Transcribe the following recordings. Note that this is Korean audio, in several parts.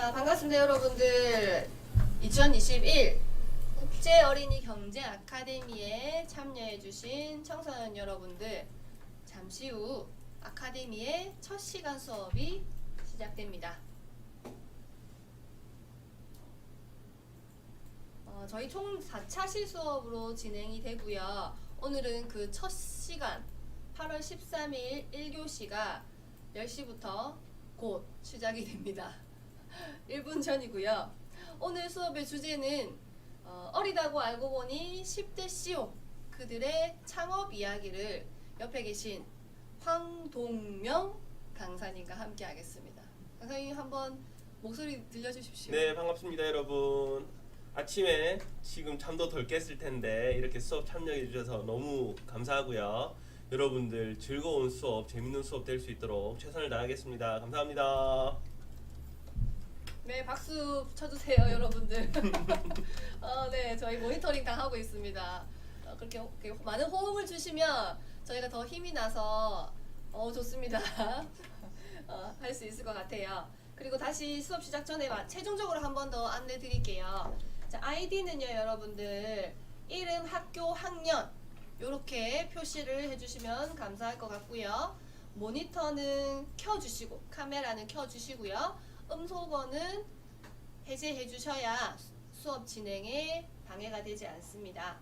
자, 반갑습니다, 여러분들. 2021 국제 어린이 경제 아카데미에 참여해주신 청소년 여러분들, 잠시 후 아카데미의 첫 시간 수업이 시작됩니다. 저희 총 4차 실수업으로 진행이 되고요. 오늘은 그 첫 시간 8월 13일 1교시가 10시부터 곧 시작이 됩니다. 1분 전이고요. 오늘 수업의 주제는 어리다고 알고 보니 10대 CEO 그들의 창업 이야기를 옆에 계신 황동명 강사님과 함께 하겠습니다. 강사님 한번 목소리 들려주십시오. 네, 반갑습니다, 여러분. 아침에 지금 잠도 덜 깼을 텐데 이렇게 수업 참여해 주셔서 너무 감사하고요. 여러분들 즐거운 수업, 재밌는 수업 될 수 있도록 최선을 다하겠습니다. 감사합니다. 네, 박수 쳐주세요, 여러분들. 네, 저희 모니터링 다 하고 있습니다. 그렇게 많은 호응을 주시면 저희가 더 힘이 나서 좋습니다. 할 수 있을 것 같아요. 그리고 다시 수업 시작 전에 최종적으로 한 번 더 안내 드릴게요. 자, 아이디는요, 여러분들 이름, 학교, 학년 이렇게 표시를 해주시면 감사할 것 같고요. 모니터는 켜주시고 카메라는 켜주시고요. 음소거는 해제해 주셔야 수업 진행에 방해가 되지 않습니다.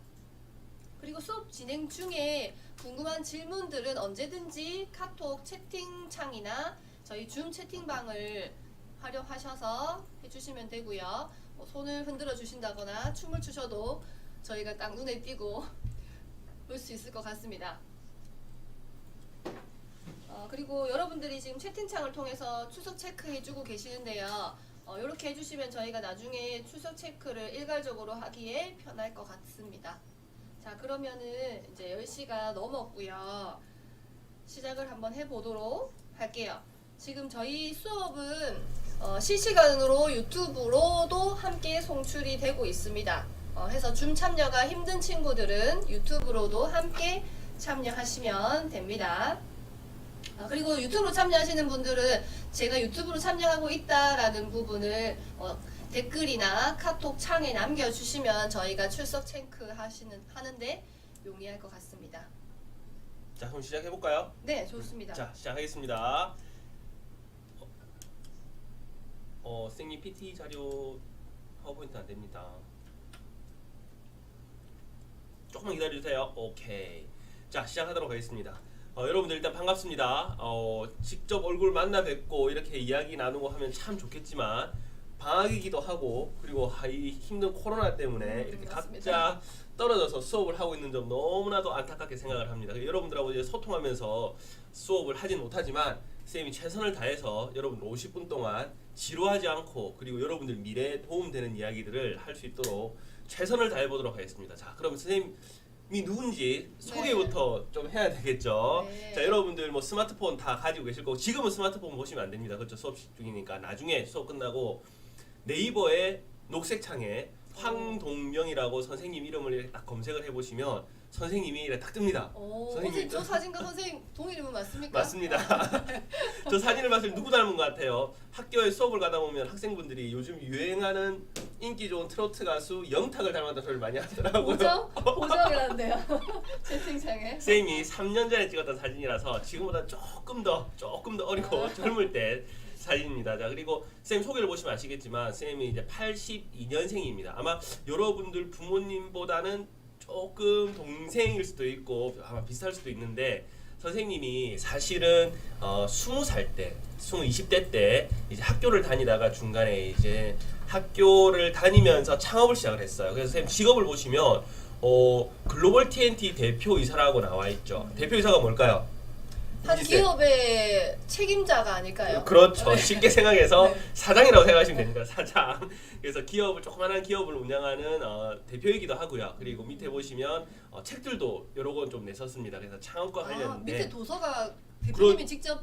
그리고 수업 진행 중에 궁금한 질문들은 언제든지 카톡 채팅창이나 저희 줌 채팅방을 활용하셔서 해주시면 되고요. 손을 흔들어 주신다거나 춤을 추셔도 저희가 딱 눈에 띄고 볼 수 있을 것 같습니다. 그리고 여러분들이 지금 채팅창을 통해서 출석 체크해주고 계시는데요. 이렇게 해주시면 저희가 나중에 출석 체크를 일괄적으로 하기에 편할 것 같습니다. 자, 그러면은 이제 10시가 넘었고요. 시작을 한번 해보도록 할게요. 지금 저희 수업은 실시간으로 유튜브로도 함께 송출이 되고 있습니다. 해서 줌 참여가 힘든 친구들은 유튜브로도 함께 참여하시면 됩니다. 그리고 유튜브로 참여하시는 분들은 제가 유튜브로 참여하고 있다라는 부분을 댓글이나 카톡 창에 남겨주시면 저희가 출석 체크 하는데 용이할 것 같습니다. 자, 그럼 시작해볼까요? 네, 좋습니다. 자, 시작하겠습니다. 선생님 PT 자료 파워포인트 안 됩니다. 조금만 기다려주세요. 오케이. 자, 시작하도록 하겠습니다. 여러분들 일단 반갑습니다. 직접 얼굴 만나 뵙고 이렇게 이야기 나누고 하면 참 좋겠지만 방학이기도 하고 그리고 이 힘든 코로나 때문에 이렇게 맞습니다. 각자 떨어져서 수업을 하고 있는 점 너무나도 안타깝게 생각을 합니다. 여러분들하고 이제 소통하면서 수업을 하진 못하지만 쌤이 최선을 다해서 여러분들 50분 동안 지루하지 않고 그리고 여러분들 미래에 도움되는 이야기들을 할 수 있도록 최선을 다해 보도록 하겠습니다. 자, 그럼 선생님이 누군지 소개부터 좀 해야 되겠죠. 네. 자, 여러분들 뭐 스마트폰 다 가지고 계실 거고 지금은 스마트폰 보시면 안 됩니다. 그렇죠? 수업 중이니까 나중에 수업 끝나고 네이버의 녹색 창에 황동명이라고 선생님 이름을 이렇게 딱 검색을 해보시면 선생님이 이렇게 딱 뜹니다. 선생님, 저 사진과 선생님 동일 이름 맞습니까? 맞습니다. 저 사진을 봤을 때 누구 닮은 것 같아요? 학교에 수업을 가다 보면 학생분들이 요즘 유행하는 인기 좋은 트로트 가수 영탁을 닮았다는 소리를 많이 하더라고요. 보정이라는데요. 채팅창에. 쌤이 3년 전에 찍었던 사진이라서 지금보다 조금 더 어리고 젊을 때 사진입니다. 자, 그리고 쌤 소개를 보시면 아시겠지만 쌤이 이제 82년생입니다. 아마 여러분들 부모님보다는 조금 동생일 수도 있고 아마 비슷할 수도 있는데 선생님이 사실은 20살 때, 20대 때 이제 학교를 다니다가 중간에 이제 학교를 다니면서 창업을 시작을 했어요. 그래서 선생님 직업을 보시면 글로벌 TNT 대표이사라고 나와 있죠. 대표이사가 뭘까요? 한 기업의 책임자가 아닐까요? 그렇죠. 네. 쉽게 생각해서 네. 사장이라고 생각하시면 됩니다. 사장. 그래서 조그마한 기업을 운영하는 대표이기도 하고요. 그리고 밑에 보시면 책들도 여러 권 좀 냈었습니다. 그래서 창업과 관련된 밑에 도서가 대표님이 직접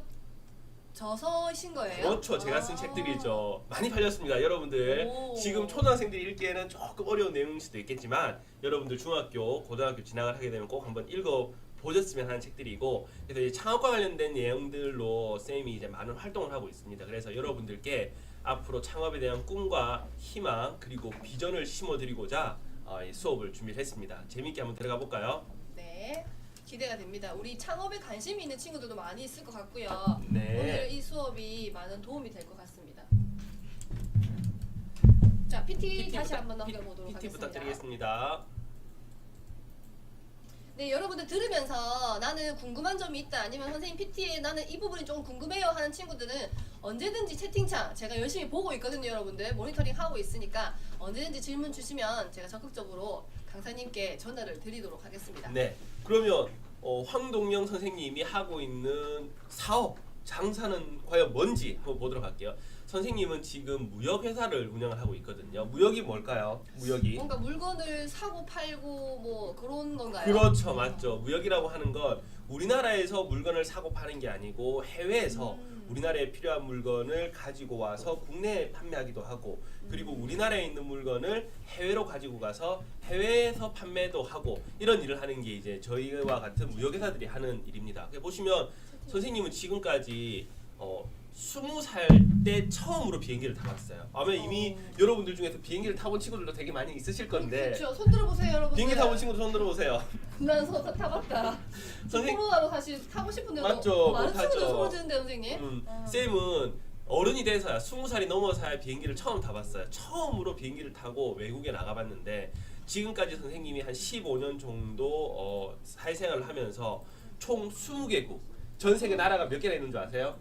저서신 거예요? 그렇죠. 제가 쓴 책들이죠. 많이 팔렸습니다. 여러분들 지금 초등학생들이 읽기에는 조금 어려운 내용일 수도 있겠지만 여러분들 중학교, 고등학교 진학을 하게 되면 꼭 한번 보셨으면 하는 책들이고 그래서 이 창업과 관련된 내용들로 쌤이 이제 많은 활동을 하고 있습니다. 그래서 여러분들께 앞으로 창업에 대한 꿈과 희망 그리고 비전을 심어드리고자 이 수업을 준비를 했습니다. 재미있게 한번 들어가 볼까요? 네, 기대가 됩니다. 우리 창업에 관심이 있는 친구들도 많이 있을 것 같고요. 네. 오늘 이 수업이 많은 도움이 될 것 같습니다. 자, PT 다시 한번 넘겨보도록 PT 하겠습니다. 부탁드리겠습니다. 네, 여러분들 들으면서 나는 궁금한 점이 있다 아니면 선생님 PT에 나는 이 부분이 좀 궁금해요 하는 친구들은 언제든지 채팅창 제가 열심히 보고 있거든요. 여러분들 모니터링 하고 있으니까 언제든지 질문 주시면 제가 적극적으로 강사님께 전달을 드리도록 하겠습니다. 네, 그러면 황동영 선생님이 하고 있는 사업, 장사는 과연 뭔지 한번 보도록 할게요. 선생님은 지금 무역회사를 운영을 하고 있거든요. 무역이 뭘까요? 무역이? 뭔가 물건을 사고 팔고 뭐 그런 건가요? 그렇죠, 맞죠. 무역이라고 하는 건 우리나라에서 물건을 사고 파는 게 아니고 해외에서 우리나라에 필요한 물건을 가지고 와서 국내에 판매하기도 하고 그리고 우리나라에 있는 물건을 해외로 가지고 가서 해외에서 판매도 하고 이런 일을 하는 게 이제 저희와 같은 무역회사들이 하는 일입니다. 보시면 선생님은 지금까지 20살 때 처음으로 비행기를 타봤어요. 아마 이미 여러분들 중에서 비행기를 타본 친구들도 되게 많이 있으실 건데 그렇죠. 손 들어보세요, 여러분. 비행기 타본 친구들 손 들어보세요. 난 손 타봤다. 선생- 코로나로 사실 타고 싶은데 맞죠, 많은 못하죠. 친구들 손을 드는데 선생님. 쌤은 어른이 돼서야 20살이 넘어서야 비행기를 처음 타봤어요. 처음으로 비행기를 타고 외국에 나가봤는데 지금까지 선생님이 한 15년 정도 사회생활을 하면서 총 20개국 전 세계 나라가 몇 개나 있는 줄 아세요?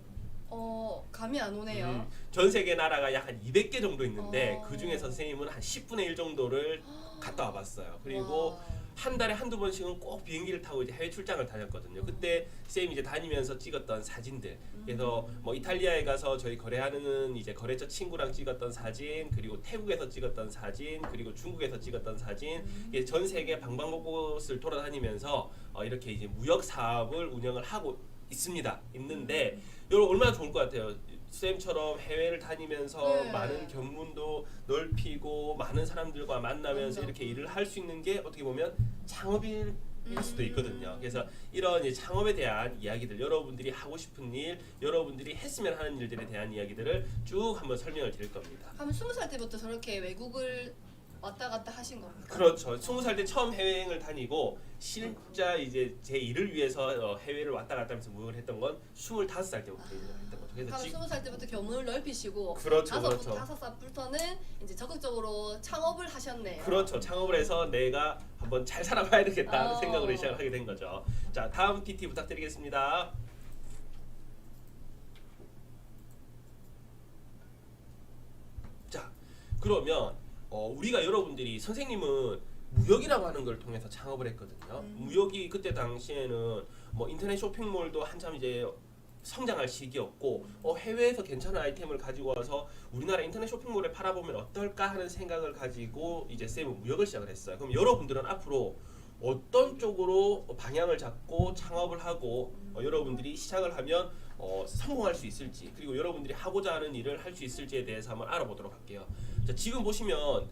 감이 안 오네요. 전 세계 나라가 약 한 200개 정도 있는데 그 중에 서 선생님은 한 10분의 1 정도를 갔다 와봤어요. 그리고 한 달에 한두 번씩은 꼭 비행기를 타고 이제 해외 출장을 다녔거든요. 그때 쌤이 이제 다니면서 찍었던 사진들. 그래서 뭐 이탈리아에 가서 저희 거래하는 이제 거래처 친구랑 찍었던 사진, 그리고 태국에서 찍었던 사진, 그리고 중국에서 찍었던 사진. 이게 전 세계 방방곡곡을 돌아다니면서 이렇게 이제 무역 사업을 운영을 하고 있는데 여러분 얼마나 좋을 것 같아요. 쌤처럼 해외를 다니면서 네. 많은 견문도 넓히고 많은 사람들과 만나면서 이렇게 일을 할 수 있는 게 어떻게 보면 창업일 수도 있거든요. 그래서 이런 이제 창업에 대한 이야기들, 여러분들이 하고 싶은 일, 여러분들이 했으면 하는 일들에 대한 이야기들을 쭉 한번 설명을 드릴 겁니다. 그럼 20살 때부터 저렇게 외국을 왔다 갔다 하신 겁니까? 그렇죠. 20살 때 처음 해외여행을 다니고 진짜 이제 제 일을 위해서 해외를 왔다 갔다 하면서 무역을 했던 건 25살 때부터 했던 거죠. 그래서 그럼 20살 때부터 견문을 넓히시고 그렇죠, 그렇죠. 5살부터는 이제 적극적으로 창업을 하셨네요. 그렇죠. 창업을 해서 내가 한번 잘 살아봐야 되겠다는 생각으로 시작을 하게 된 거죠. 자, 다음 PT 부탁드리겠습니다. 자, 그러면 우리가 여러분들이 선생님은 무역이라고 하는 걸 통해서 창업을 했거든요. 무역이 그때 당시에는 뭐 인터넷 쇼핑몰도 한참 이제 성장할 시기였고 해외에서 괜찮은 아이템을 가지고 와서 우리나라 인터넷 쇼핑몰에 팔아보면 어떨까 하는 생각을 가지고 이제 쌤은 무역을 시작을 했어요. 그럼 여러분들은 앞으로 어떤 쪽으로 방향을 잡고 창업을 하고 여러분들이 시작을 하면 성공할 수 있을지 그리고 여러분들이 하고자 하는 일을 할 수 있을지에 대해서 한번 알아보도록 할게요. 자, 지금 보시면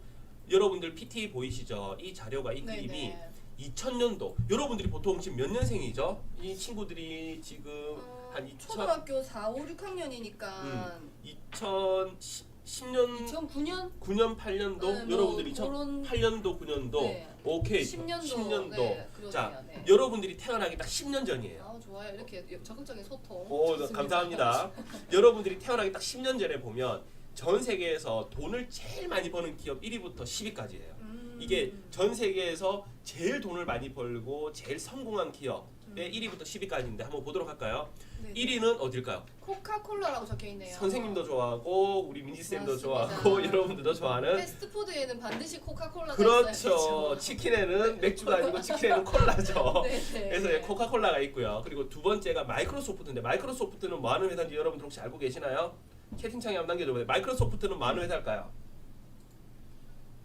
여러분들 PT 보이시죠? 이 자료가 이 그림이 네네. 2000년도 여러분들이 보통 지금 몇 년생이죠? 이 친구들이 지금 한 2000, 초등학교 4, 5, 6학년이니까 2010년 2009년? 9년 8년도 네, 뭐 여러분들이 그런- 2008년도 9년도 네. 오케이 10년도. 네, 그러네요. 자 네. 여러분들이 태어나기 딱 10년 전이에요. 아, 좋아요. 이렇게 적극적인 소통. 오, 좋습니다. 감사합니다. 여러분들이 태어나기 딱 10년 전에 보면 전 세계에서 돈을 제일 많이 버는 기업 1위부터 10위까지예요. 이게 전 세계에서 제일 돈을 많이 벌고 제일 성공한 기업의 1위부터 10위까지인데 한번 보도록 할까요? 네. 1위는 어딜까요? 코카콜라라고 적혀 있네요. 선생님도 좋아하고 우리 민지 쌤도 맞습니다. 좋아하고 여러분들도 좋아하는 패스트푸드에는 반드시 코카콜라가 그렇죠. 있어야죠. 치킨에는 맥주가 아니고 치킨에는 콜라죠. 네네. 그래서 코카콜라가 있고요. 그리고 두 번째가 마이크로소프트인데 마이크로소프트는 뭐 하는 회사인지 여러분들 혹시 알고 계시나요? 채팅창에 한번 남겨줘보세요. 마이크로소프트는 뭐 하는 회사일까요?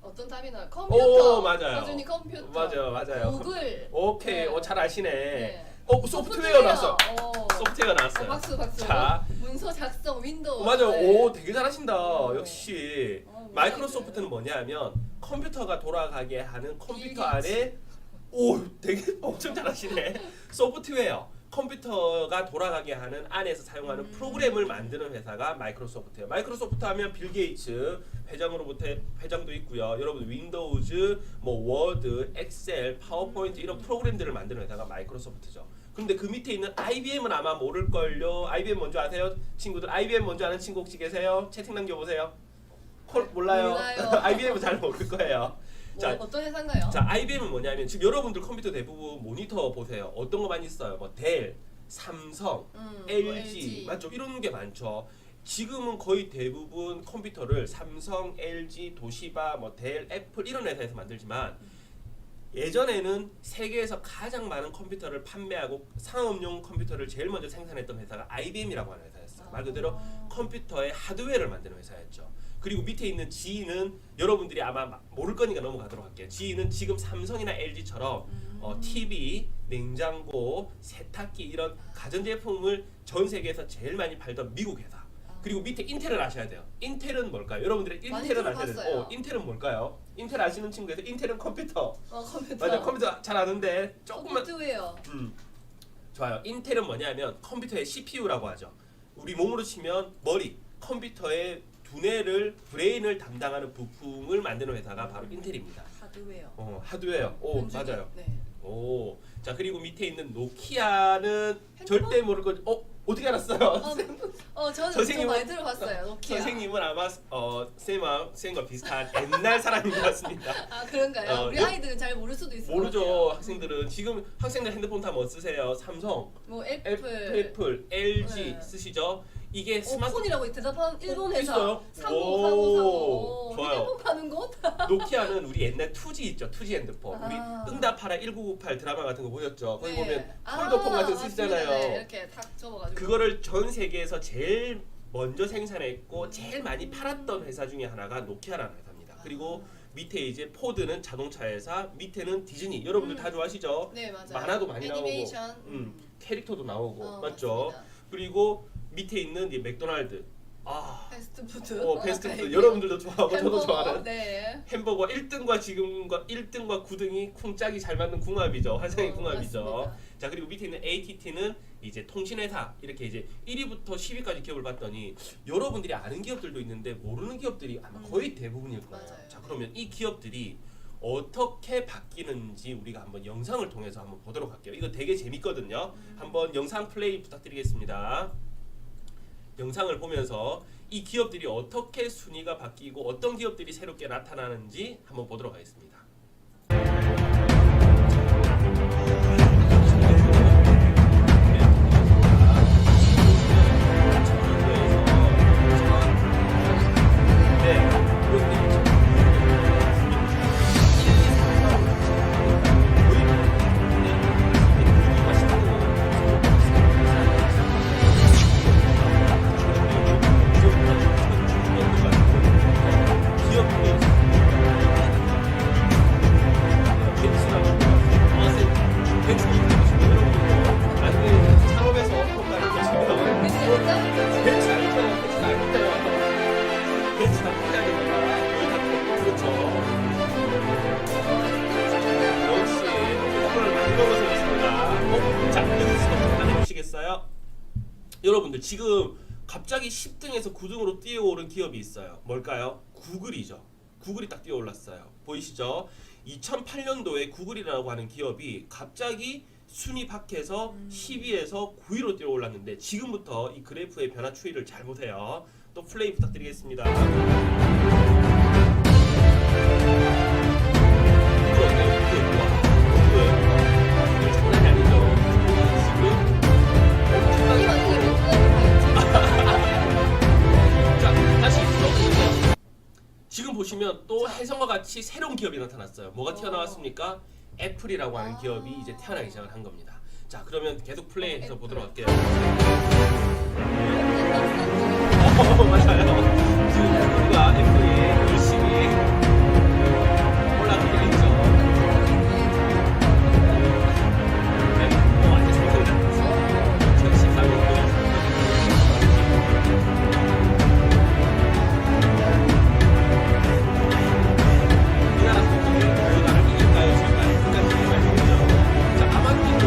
어떤 답이 나요? 컴퓨터. 오, 맞아요. 서준이 컴퓨터. 맞아요. 구글. 오케이, 네. 잘 아시네. 네. 소프트웨어 나왔어. 소프트웨어 어, 나왔어요. 박수. 자, 문서 작성 윈도우. 맞아요. 네. 오, 되게 잘하신다. 역시 뭐야, 마이크로소프트는 뭐냐면 컴퓨터가 돌아가게 하는 컴퓨터 빌 게이츠. 안에 오, 되게 엄청 잘하시네. 소프트웨어. 컴퓨터가 돌아가게 하는 안에서 사용하는 프로그램을 만드는 회사가 마이크로소프트예요. 마이크로소프트 하면 빌 게이츠 회장도 있고요. 여러분 윈도우즈, 뭐 워드, 엑셀, 파워포인트 이런 프로그램들을 만드는 회사가 마이크로소프트죠. 근데 그 밑에 있는 IBM은 아마 모를걸요. IBM 뭔지 아세요? 친구들 IBM 뭔지 아는 친구 혹시 계세요? 채팅 남겨보세요. 몰라요. IBM은 잘 모를 거예요. 뭐 자, 어떤 회사인가요? 자, IBM은 뭐냐면 지금 여러분들 컴퓨터 대부분 모니터 보세요. 어떤 거 많이 써요? 뭐 델, 삼성, LG 맞죠? 이런 게 많죠. 지금은 거의 대부분 컴퓨터를 삼성, LG, 도시바, 뭐 델, 애플 이런 회사에서 만들지만 예전에는 세계에서 가장 많은 컴퓨터를 판매하고 상업용 컴퓨터를 제일 먼저 생산했던 회사가 IBM이라고 하는 회사였어요. 말 그대로 컴퓨터의 하드웨어를 만드는 회사였죠. 그리고 밑에 있는 GE는 여러분들이 아마 모를 거니까 넘어가도록 할게요. GE는 지금 삼성이나 LG처럼 TV, 냉장고, 세탁기 이런 가전제품을 전 세계에서 제일 많이 팔던 미국 회사. 그리고 밑에 인텔을 아셔야 돼요. 인텔은 뭘까요? 여러분들이 인텔은 아셔야 돼요. 인텔은 뭘까요? 인텔 아시는 친구에서 인텔은 컴퓨터. 컴퓨터. 맞아, 컴퓨터 잘 아는데 조금만. 소프트웨어. 좋아요. 인텔은 뭐냐면 컴퓨터의 CPU라고 하죠. 우리 몸으로 치면 머리, 컴퓨터의 두뇌를 브레인을 담당하는 부품을 만드는 회사가 바로 인텔입니다. 하드웨어. 하드웨어. 오, 현주기. 맞아요. 네. 오. 자, 그리고 밑에 있는 노키아는 핸드폰? 절대 모를 거. 어떻게 알았어요? 저는 선생님은- 좀 많이 들어봤어요. 노키아. 선생님은 아마 쌤과 비슷한 옛날 사람인 것 같습니다. 아 그런가요? 우리 여- 아이들은 잘 모를 수도 있을 것 모르죠. 같아요. 학생들은 지금 학생들 핸드폰 다 뭐 쓰세요? 삼성, 뭐 애플. 애플, LG 네. 쓰시죠? 이게 스마트 폰이라고 대답한 일본 회사. 있어요? 303535. 좋아요. 핸드폰 파는 곳? 노키아는 우리 옛날 2G 있죠. 2G 핸드폰. 우리 아. 응답하라 1998 드라마 같은 거 보셨죠? 거기 네. 보면 폴더폰 같은 거 쓰시잖아요. 맞습니다. 네, 이렇게 탁 접어가지고. 그거를 전 세계에서 제일 먼저 생산했고 제일 많이 팔았던 회사 중에 하나가 노키아라는 회사입니다. 그리고 밑에 이제 포드는 자동차 회사, 밑에는 디즈니. 여러분들 다 좋아하시죠? 네 맞아요. 만화도 많이 애니메이션. 나오고, 캐릭터도 나오고, 맞죠? 맞습니다. 그리고 밑에 있는 이 맥도날드. 패스트푸드. 패스트푸드. 여러분들도 좋아하고 저도 좋아하는. 네. 햄버거 1등과 지금과 1등과 9등이 쿵짝이 잘 맞는 궁합이죠. 환상의 궁합이죠. 맞습니다. 자, 그리고 밑에 있는 ATT는 이제 통신회사 이렇게 이제 1위부터 10위까지 기업을 봤더니 여러분들이 아는 기업들도 있는데 모르는 기업들이 아마 거의 대부분일 거예요. 맞아요. 자, 그러면 이 기업들이 어떻게 바뀌는지 우리가 한번 영상을 통해서 한번 보도록 할게요. 이거 되게 재밌거든요. 한번 영상 플레이 부탁드리겠습니다. 영상을 보면서 이 기업들이 어떻게 순위가 바뀌고 어떤 기업들이 새롭게 나타나는지 한번 보도록 하겠습니다. 여러분들 지금 갑자기 10등에서 9등으로 뛰어오른 기업이 있어요. 뭘까요? 구글이죠. 구글이 딱 뛰어올랐어요. 보이시죠? 2008년도에 구글이라고 하는 기업이 갑자기 순위 밖에서 10위에서 9위로 뛰어올랐는데 지금부터 이 그래프의 변화 추이를 잘 보세요. 또 플레이 부탁드리겠습니다. 이거 어때요? 이거 장난이 아니죠. 지금 보시면 또 해성과 같이 새로운 기업이 나타났어요. 뭐가 튀어나왔습니까? 애플이라고 하는 기업이 이제 태어나기 시작을 한 겁니다. 자, 그러면 계속 플레이해서 보도록 할게요. 맞아요. 지금 우리가 애플이 열심히 올라가고 있죠. 완전 성공을 했죠. 2014년도에 우리나라 성공이 우리나라를 이길까요? 질까요? 끝까지 말씀이죠. 자, 아마존도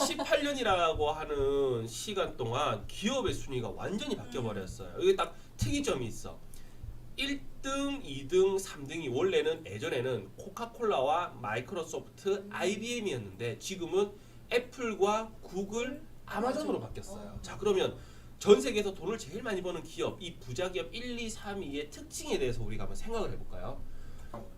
18년이라고 하는 시간 동안 기업의 순위가 완전히 바뀌어 버렸어요. 여기 딱 특이점이 있어. 1등, 2등, 3등이 원래는 예전에는 코카콜라와 마이크로소프트, IBM이었는데 지금은 애플과 구글, 아마존으로 바뀌었어요. 자, 그러면 전 세계에서 돈을 제일 많이 버는 기업, 이 부자 기업 1, 2, 3, 2의 특징에 대해서 우리가 한번 생각을 해볼까요?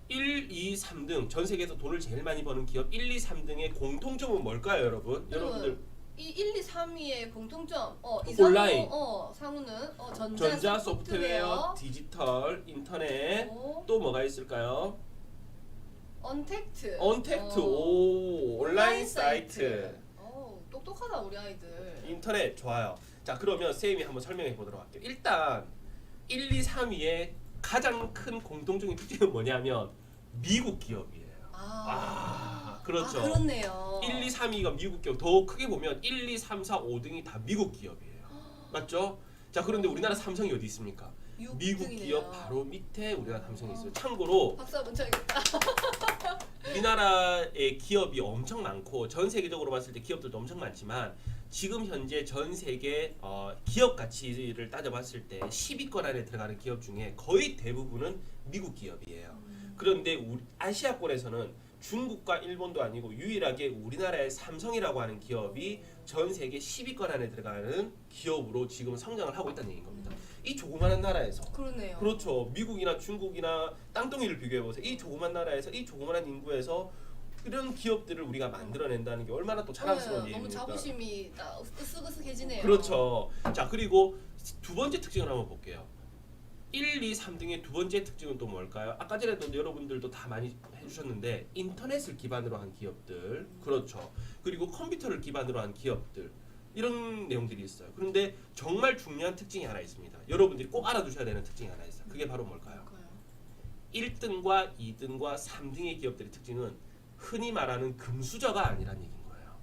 1, 2, 3등 전 세계에서 돈을 제일 많이 버는 기업 1, 2, 3등의 공통점은 뭘까요, 여러분? 여러분들 이 1, 2, 3위의 공통점. 온라인. 상우는 전자, 소프트웨어, 디지털, 인터넷. 오, 또 뭐가 있을까요? 언택트. 오, 온라인 사이트. 똑똑하다 우리 아이들. 인터넷 좋아요. 자, 그러면 쌤이 한번 설명해 보도록 할게요. 일단 1, 2, 3위의 가장 큰 공통적인 특징은 뭐냐면 미국 기업이에요. 그렇죠. 그렇네요. 1, 2, 3위가 미국 기업. 더 크게 보면 1, 2, 3, 4, 5등이 다 미국 기업이에요. 맞죠? 자, 그런데 우리나라 삼성이 어디 있습니까? 미국 기업 바로 밑에 우리나라 삼성이 있어요. 참고로 박수 한번 쳐야겠다. 우리나라의 기업이 엄청 많고 전 세계적으로 봤을 때 기업들도 엄청 많지만 지금 현재 전 세계 기업 가치를 따져봤을 때 10위권 안에 들어가는 기업 중에 거의 대부분은 미국 기업이에요. 그런데 우리 아시아권에서는 중국과 일본도 아니고 유일하게 우리나라의 삼성이라고 하는 기업이 전 세계 10위권 안에 들어가는 기업으로 지금 성장을 하고 있다는 얘기인 겁니다. 이 조그마한 나라에서 그러네요. 그렇죠. 미국이나 중국이나 땅덩이를 비교해 보세요. 이 조그만 나라에서 이 조그만한 인구에서 이런 기업들을 우리가 만들어낸다는 게 얼마나 또 자랑스러운 너무 일입니까? 자부심이 으쓱으쓱해지네요. 그렇죠. 자, 그리고 두 번째 특징을 한번 볼게요. 1, 2, 3등의 두 번째 특징은 또 뭘까요? 아까 전에도 여러분들도 다 많이 해주셨는데 인터넷을 기반으로 한 기업들, 그렇죠. 그리고 컴퓨터를 기반으로 한 기업들, 이런 내용들이 있어요. 그런데 정말 중요한 특징이 하나 있습니다. 여러분들이 꼭 알아두셔야 되는 특징이 하나 있어요. 그게 바로 뭘까요? 1등과 2등과 3등의 기업들의 특징은 흔히 말하는 금수저가 아니라는 얘기인 거예요.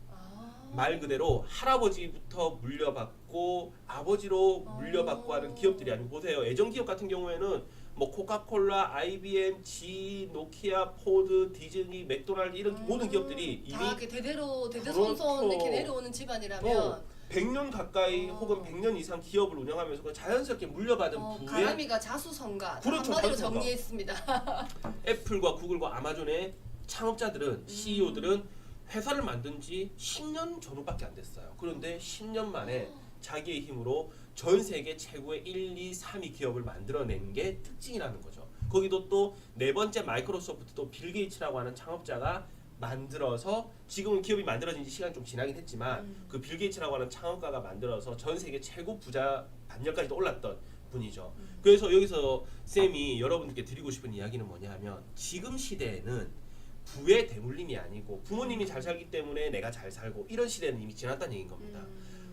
말 그대로 할아버지부터 물려받고 아버지로 물려받고 하는 기업들이 아니고, 보세요. 예전 기업 같은 경우에는 뭐 코카콜라, IBM, GE, 노키아, 포드, 디즈니, 맥도날드 이런 모든 기업들이 이미 다 이렇게 대손손 그렇죠. 이렇게 내려오는 집안이라면 100년 가까이 혹은 100년 이상 기업을 운영하면서 그 자연스럽게 물려받은 부의 가람이가 자수성가 그렇죠, 한마디로 자수성가. 정리했습니다. 애플과 구글과 아마존의 창업자들은 CEO들은 회사를 만든 지 10년 전후밖에 안 됐어요. 그런데 10년 만에 자기의 힘으로 전 세계 최고의 1, 2, 3위 기업을 만들어낸 게 특징이라는 거죠. 거기도 또 네 번째 마이크로소프트도 빌 게이츠라고 하는 창업자가 만들어서, 지금은 기업이 만들어진 지 시간이 좀 지나긴 했지만 그 빌 게이츠라고 하는 창업가가 만들어서 전 세계 최고 부자 반열까지도 올랐던 분이죠. 그래서 여기서 쌤이 여러분들께 드리고 싶은 이야기는 뭐냐 하면, 지금 시대에는 부의 대물림이 아니고 부모님이 잘 살기 때문에 내가 잘 살고 이런 시대는 이미 지났다는 얘기인 겁니다.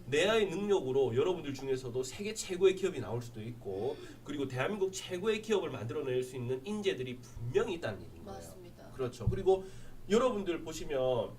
내의 능력으로 여러분들 중에서도 세계 최고의 기업이 나올 수도 있고, 그리고 대한민국 최고의 기업을 만들어낼 수 있는 인재들이 분명히 있다는 얘기인 거예요. 맞습니다. 그렇죠. 그리고 여러분들 보시면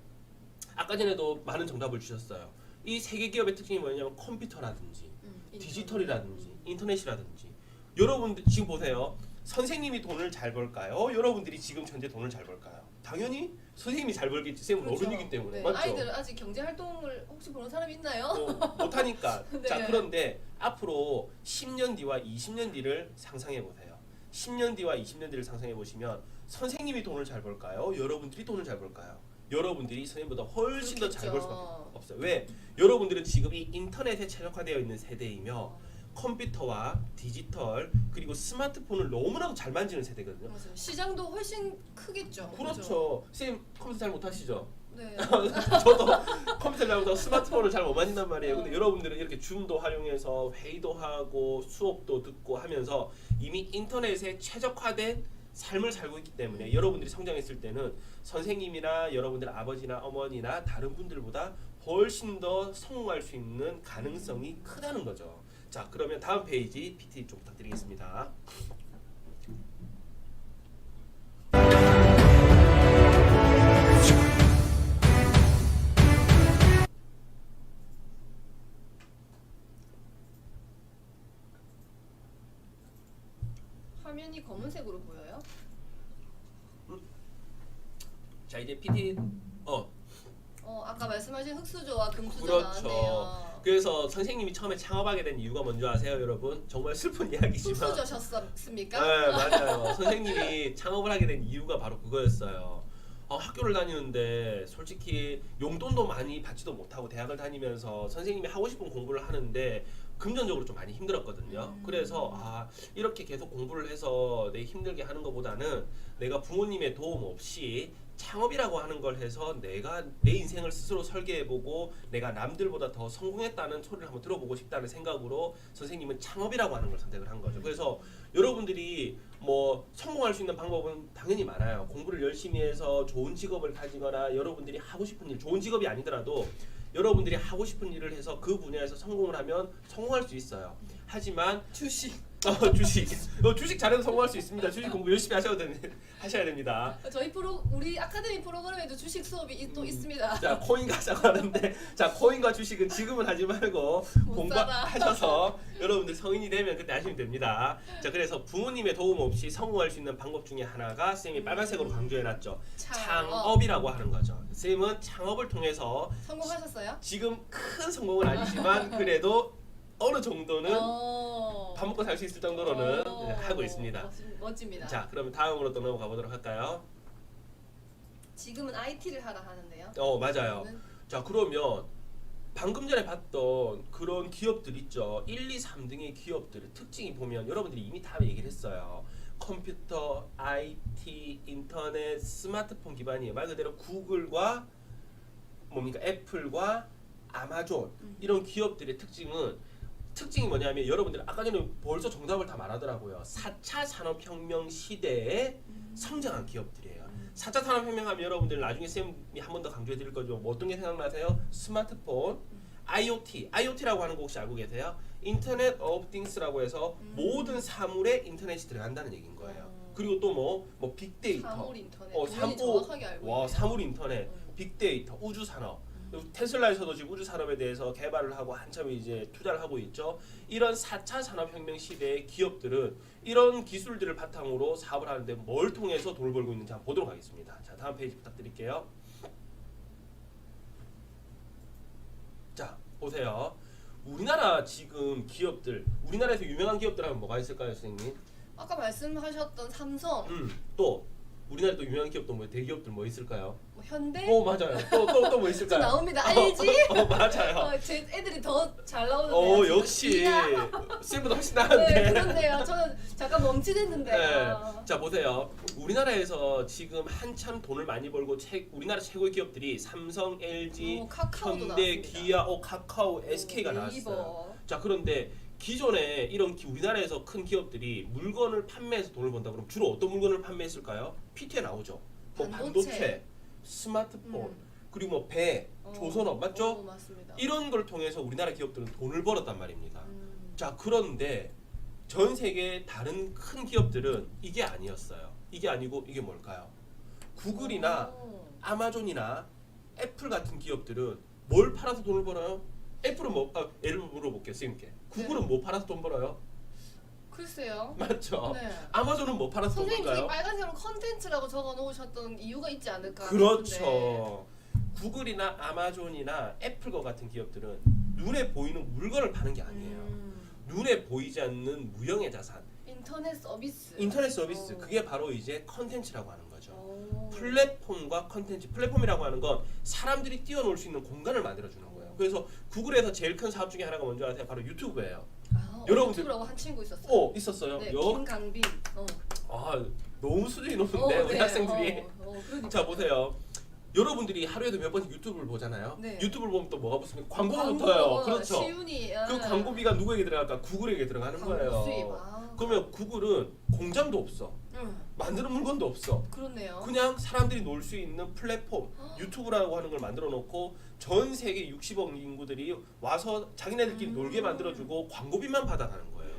아까 전에도 많은 정답을 주셨어요. 이 세계 기업의 특징이 뭐냐면 컴퓨터라든지 디지털이라든지 인터넷이라든지. 여러분들 지금 보세요. 선생님이 돈을 잘 벌까요? 여러분들이 지금 현재 돈을 잘 벌까요? 당연히 선생님이 잘 벌겠지. 쌤은 그렇죠. 어른이기 때문에. 네. 맞죠? 아이들 아직 경제 활동을 혹시 보는 사람이 있나요? 못하니까. 네. 자, 그런데 앞으로 10년 뒤와 20년 뒤를 상상해 보세요. 10년 뒤와 20년 뒤를 상상해 보시면 선생님이 돈을 잘 벌까요? 여러분들이 돈을 잘 벌까요? 여러분들이 선생님보다 훨씬 더 잘 벌 수밖에 없어요. 왜? 여러분들은 지금 이 인터넷에 최적화되어 있는 세대이며 컴퓨터와 디지털 그리고 스마트폰을 너무나도 잘 만지는 세대거든요. 맞아요. 시장도 훨씬 크겠죠. 그렇죠. 쌤 컴퓨터 잘 못하시죠? 네. 저도 컴퓨터를 잘 못하고 스마트폰을 잘 못 만진단 말이에요. 근데 여러분들은 이렇게 줌도 활용해서 회의도 하고 수업도 듣고 하면서 이미 인터넷에 최적화된 삶을 살고 있기 때문에 여러분들이 성장했을 때는 선생님이나 여러분들 아버지나 어머니나 다른 분들보다 훨씬 더 성공할 수 있는 가능성이 크다는 거죠. 자, 그러면 다음 페이지 PT 좀 부탁드리겠습니다. 화면이 검은색으로 보여요? 자, 이제 PT 아까 말씀하신 흑수저와 금수저 그렇죠. 나왔네요. 그래서 선생님이 처음에 창업하게 된 이유가 뭔지 아세요, 여러분? 정말 슬픈 이야기지만. 흑수저셨습니까? 네, 맞아요. 선생님이 창업을 하게 된 이유가 바로 그거였어요. 학교를 다니는데 솔직히 용돈도 많이 받지도 못하고 대학을 다니면서 선생님이 하고 싶은 공부를 하는데 금전적으로 좀 많이 힘들었거든요. 그래서 이렇게 계속 공부를 해서 내 힘들게 하는 것보다는 내가 부모님의 도움 없이 창업이라고 하는 걸 해서 내가 내 인생을 스스로 설계해보고 내가 남들보다 더 성공했다는 소리를 한번 들어보고 싶다는 생각으로 선생님은 창업이라고 하는 걸 선택을 한 거죠. 그래서 여러분들이 뭐 성공할 수 있는 방법은 당연히 많아요. 공부를 열심히 해서 좋은 직업을 가지거나 여러분들이 하고 싶은 일, 좋은 직업이 아니더라도 여러분들이 하고 싶은 일을 해서 그 분야에서 성공을 하면 성공할 수 있어요. 하지만 주식. 주식 잘해도 성공할 수 있습니다. 주식 공부 열심히 하셔야 됩니다. 저희 우리 아카데미 프로그램에도 주식 수업이 또 있습니다. 자, 코인 가자고 하는데 자, 코인과 주식은 지금은 하지 말고 공부하셔서 여러분들 성인이 되면 그때 하시면 됩니다. 자, 그래서 부모님의 도움 없이 성공할 수 있는 방법 중에 하나가 쌤이 빨간색으로 강조해놨죠. 창업이라고 하는 거죠. 쌤은 창업을 통해서 성공하셨어요? 지금 큰 성공은 아니지만 그래도 어느 정도는 밥 먹고 살 수 있을 정도로는 하고 있습니다. 멋집니다. 자, 그러면 다음으로 또 넘어가 보도록 할까요? 지금은 IT를 하라 하는데요. 맞아요. 자, 그러면 방금 전에 봤던 그런 기업들 있죠. 1, 2, 3등의 기업들의 특징이 보면 여러분들이 이미 다 얘기를 했어요. 컴퓨터, IT, 인터넷, 스마트폰 기반이에요. 말 그대로 구글과 뭡니까? 애플과 아마존 이런 기업들의 특징이 뭐냐면 여러분들 아까 전에 벌써 정답을 다 말하더라고요. 4차 산업혁명 시대에 성장한 기업들이에요. 4차 산업혁명 하면 여러분들 나중에 쌤이 한 번 더 강조해 드릴 거죠. 뭐 어떤 게 생각나세요? 스마트폰, IoT라고 하는 거 혹시 알고 계세요? 인터넷 오브 띵스라고 해서 모든 사물에 인터넷이 들어간다는 얘기인 거예요. 그리고 또 뭐 빅데이터, 사물 인터넷. 정확하게 알고 있네요. 사물 인터넷, 빅데이터, 우주 산업. 테슬라에서도 지금 우주 산업에 대해서 개발을 하고 한참 이제 투자를 하고 있죠. 이런 4차 산업혁명 시대의 기업들은 이런 기술들을 바탕으로 사업을 하는데 뭘 통해서 돈을 벌고 있는지 한번 보도록 하겠습니다. 자, 다음 페이지 부탁드릴게요. 자, 보세요. 우리나라 지금 기업들, 우리나라에서 유명한 기업들 하면 뭐가 있을까요, 선생님? 아까 말씀하셨던 삼성, 또 우리나라에 또 유명한 기업도 뭐 대기업들 뭐 있을까요? 뭐 현대, 맞아요. 또 뭐 있을까요? 나옵니다. LG. 맞아요. 제 애들이 더 잘 나오는데요. 역시 쌤보다 훨씬 네, 나은데. 그런데요. 저는 잠깐 멈칫했는데요. 네. 자, 보세요. 우리나라에서 지금 한참 돈을 많이 벌고 우리나라 최고의 기업들이 삼성, LG, 카카오도 현대, 나왔습니다. 기아, 카카오, SK가 네이버. 나왔어요. 자, 그런데 기존에 이런 우리나라에서 큰 기업들이 물건을 판매해서 돈을 번다 그러면 주로 어떤 물건을 판매했을까요? PT에 나오죠. 뭐 반도체, 스마트폰, 그리고 뭐 배, 조선업 맞죠? 맞습니다. 이런 걸 통해서 우리나라 기업들은 돈을 벌었단 말입니다. 자, 그런데 전 세계 다른 큰 기업들은 이게 아니었어요. 이게 아니고 이게 뭘까요? 구글이나 아마존이나 애플 같은 기업들은 뭘 팔아서 돈을 벌어요? 애플은 예를 물어볼게요, 선생님께. 구글은 뭐 팔아서 돈 벌어요? 글쎄요. 맞죠? 네. 아마존은 뭐 팔아서 돈 선생님 벌까요? 저기 빨간색으로 컨텐츠라고 적어 놓으셨던 이유가 있지 않을까? 그렇죠. 구글이나 아마존이나 애플과 같은 기업들은 눈에 보이는 물건을 파는 게 아니에요. 눈에 보이지 않는 무형의 자산. 인터넷 서비스. 그게 바로 이제 컨텐츠라고 하는 거죠. 플랫폼과 컨텐츠. 플랫폼이라고 하는 건 사람들이 뛰어놀 수 있는 공간을 만들어주는 거예요. 그래서 구글에서 제일 큰 사업 중에 하나가 뭔지 아세요? 바로 유튜브예요. 여러분들 유튜브라고 한 친구 있었어요. 있었어요. 네, 김강빈. 너무 수준이 높은데 우리 네, 학생들이. 그러니까요. 자, 보세요. 여러분들이 하루에도 몇 번씩 유튜브를 보잖아요. 네. 유튜브를 보면 또 뭐가 붙습니까? 광고가 붙어요. 그렇죠. 시윤이. 그 광고비가 누구에게 들어갈까? 구글에게 들어가는 거예요. 수입. 그러면 구글은 공장도 없어. 만드는 물건도 없어. 그렇네요. 그냥 사람들이 놀 수 있는 플랫폼 유튜브라고 하는 걸 만들어 놓고 전 세계 60억 인구들이 와서 자기네들끼리 놀게 만들어주고 광고비만 받아가는 거예요.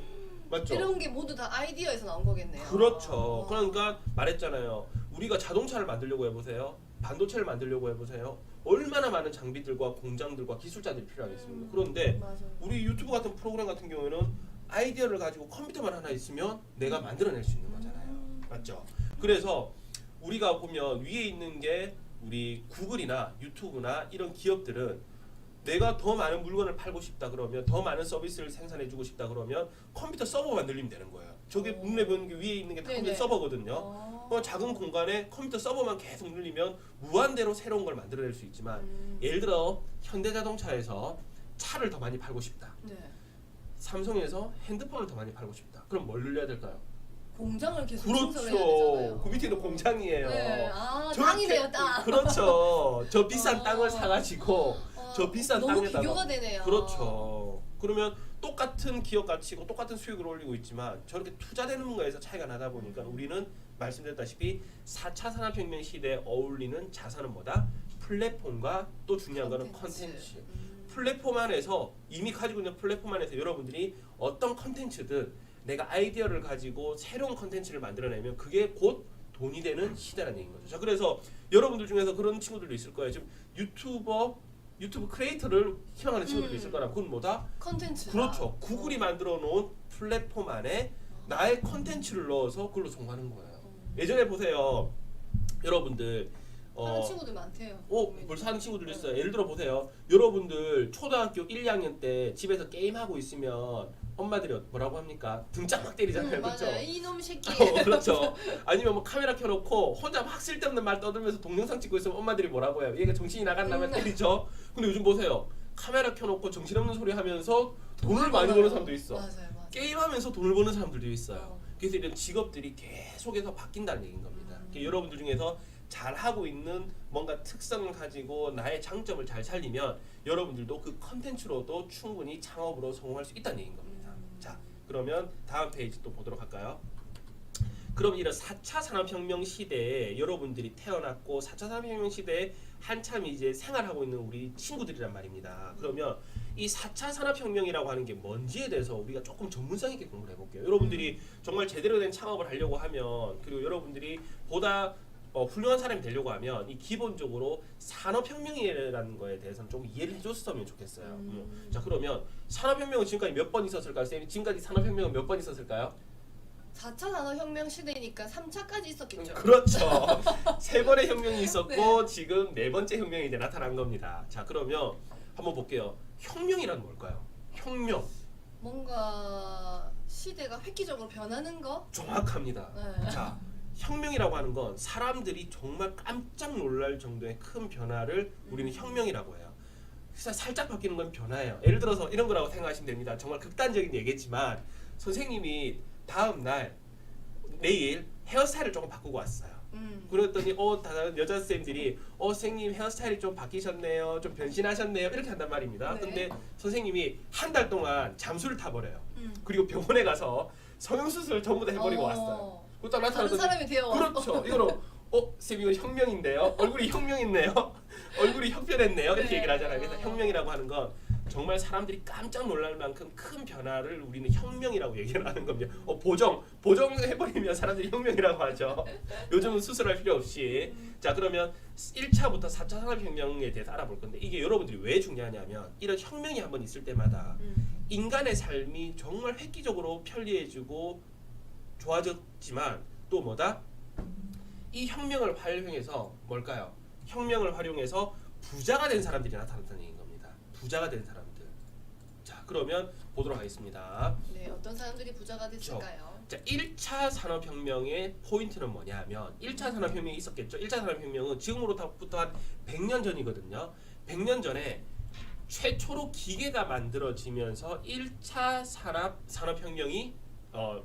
맞죠? 이런 게 모두 다 아이디어에서 나온 거겠네요. 그렇죠. 그러니까 말했잖아요. 우리가 자동차를 만들려고 해보세요. 반도체를 만들려고 해보세요. 얼마나 많은 장비들과 공장들과 기술자들이 필요하겠습니까? 그런데 맞아요. 우리 유튜브 같은 프로그램 같은 경우에는 아이디어를 가지고 컴퓨터만 하나 있으면 내가 만들어낼 수 있는 거잖아요. 맞죠? 그래서 우리가 보면 위에 있는 게 우리 구글이나 유튜브나 이런 기업들은 내가 더 많은 물건을 팔고 싶다 그러면 더 많은 서비스를 생산해주고 싶다 그러면 컴퓨터 서버만 늘리면 되는 거예요. 저게 눈에 보이는 게 위에 있는 게 다 컴퓨터 네네. 서버거든요. 작은 공간에 컴퓨터 서버만 계속 늘리면 무한대로 새로운 걸 만들어낼 수 있지만 예를 들어 현대자동차에서 차를 더 많이 팔고 싶다. 네. 삼성에서 핸드폰을 더 많이 팔고 싶다. 그럼 뭘 늘려야 될까요? 공장을 계속 신설해야 그렇죠. 되잖아요. 그 밑에는 공장이에요. 네. 아, 저렇게- 땅이네요, 땅. 그렇죠. 저 비싼 아. 땅을 사가지고 저 비싼 너무 땅에다가 비교가 되네요. 그렇죠. 그러면 똑같은 기업 가치고 똑같은 수익을 올리고 있지만 저렇게 투자되는 거에서 차이가 나다 보니까 우리는 말씀드렸다시피 4차 산업혁명 시대에 어울리는 자산은 뭐다? 플랫폼과 또 중요한 거는 컨텐츠. 플랫폼 안에서 이미 가지고 있는 플랫폼 안에서 여러분들이 어떤 컨텐츠든 내가 아이디어를 가지고 새로운 컨텐츠를 만들어내면 그게 곧 돈이 되는 시대라는 얘기인 거죠. 자, 그래서 여러분들 중에서 그런 친구들도 있을 거예요. 지금 유튜브 크리에이터를 희망하는 친구들도 있을 거라. 그건 뭐다? 컨텐츠. 그렇죠. 구글이 만들어 놓은 플랫폼 안에 나의 컨텐츠를 넣어서 그걸로 성공하는 거예요. 예전에 보세요. 여러분들 하는 친구들 많대요. 벌써 하는 친구들도 있어요. 예를 들어 보세요. 여러분들 초등학교 1, 2학년 때 집에서 게임하고 있으면 엄마들이 뭐라고 합니까? 등짝 막 때리잖아요. 그렇죠? 맞아요. 이놈 새끼. 그렇죠. 아니면 뭐 카메라 켜놓고 혼자 막 쓸데없는 말 떠들면서 동영상 찍고 있으면 엄마들이 뭐라고 해요? 얘가 정신이 나갔나면 때리죠. 근데 요즘 보세요. 카메라 켜놓고 정신없는 소리 하면서 돈을 많이 버는 사람도 있어. 맞아요. 게임하면서 돈을 버는 사람들도 있어요. 그래서 이런 직업들이 계속해서 바뀐다는 얘기인 겁니다. 여러분들 중에서 잘하고 있는 뭔가 특성을 가지고 나의 장점을 잘 살리면 여러분들도 그 컨텐츠로도 충분히 창업으로 성공할 수 있다는 얘기인 겁니다. 자, 그러면 다음 페이지 또 보도록 할까요? 그럼 이런 4차 산업혁명 시대에 여러분들이 태어났고 4차 산업혁명 시대에 한참 이제 생활하고 있는 우리 친구들이란 말입니다. 그러면 이 4차 산업혁명이라고 하는 게 뭔지에 대해서 우리가 조금 전문성 있게 공부를 해볼게요. 여러분들이 정말 제대로 된 창업을 하려고 하면 그리고 여러분들이 보다 훌륭한 사람이 되려고 하면 이 기본적으로 산업혁명이라는 거에 대해서는 좀 이해를 해줬으면 좋겠어요. 자, 그러면 산업혁명은 지금까지 몇 번 있었을까요? 쌤이 지금까지 산업혁명은 몇 번 있었을까요? 4차 산업혁명 시대니까 3차까지 있었겠죠. 그렇죠. 세 번의 혁명이 있었고 지금 네 번째 혁명이 이제 나타난 겁니다. 자, 그러면 한번 볼게요. 혁명이란 뭘까요? 혁명. 뭔가 시대가 획기적으로 변하는 거? 정확합니다. 네. 자, 혁명이라고 하는 건 사람들이 정말 깜짝 놀랄 정도의 큰 변화를 우리는 혁명이라고 해요. 살짝 바뀌는 건 변화예요. 예를 들어서 이런 거라고 생각하시면 됩니다. 정말 극단적인 얘기지만 선생님이 다음 날 내일 헤어스타일을 조금 바꾸고 왔어요. 그랬더니 다른 여자 쌤들이 선생님 헤어스타일이 좀 바뀌셨네요, 좀 변신하셨네요 이렇게 한단 말입니다. 네. 근데 선생님이 한 달 동안 잠수를 타버려요. 그리고 병원에 가서 성형수술을 전부 다 해버리고 왔어요. 그거 딱 다른 나타나더니 사람이 되어. 그렇죠. 이거로 쌤 이거 혁명인데요. 얼굴이 혁명했네요. 얼굴이 혁변했네요. 이렇게 네. 얘기를 하잖아요. 그래서 혁명이라고 하는 건 정말 사람들이 깜짝 놀랄 만큼 큰 변화를 우리는 혁명이라고 얘기를 하는 겁니다. 보정해버리면 사람들이 혁명이라고 하죠. 요즘은 수술할 필요 없이. 자, 그러면 1차부터 4차 산업혁명에 대해서 알아볼 건데 이게 여러분들이 왜 중요하냐면 이런 혁명이 한번 있을 때마다 인간의 삶이 정말 획기적으로 편리해지고 좋아졌지만 또 뭐다? 이 혁명을 활용해서 뭘까요? 혁명을 활용해서 부자가 된 사람들이 나타났다는 얘기인 겁니다. 부자가 된 사람들. 자, 그러면 보도록 하겠습니다. 네, 어떤 사람들이 부자가 됐을까요? 자, 1차 산업혁명의 포인트는 뭐냐 하면 1차 산업혁명이 있었겠죠. 1차 산업혁명은 지금으로부터 한 100년 전이거든요. 100년 전에 최초로 기계가 만들어지면서 1차 산업혁명이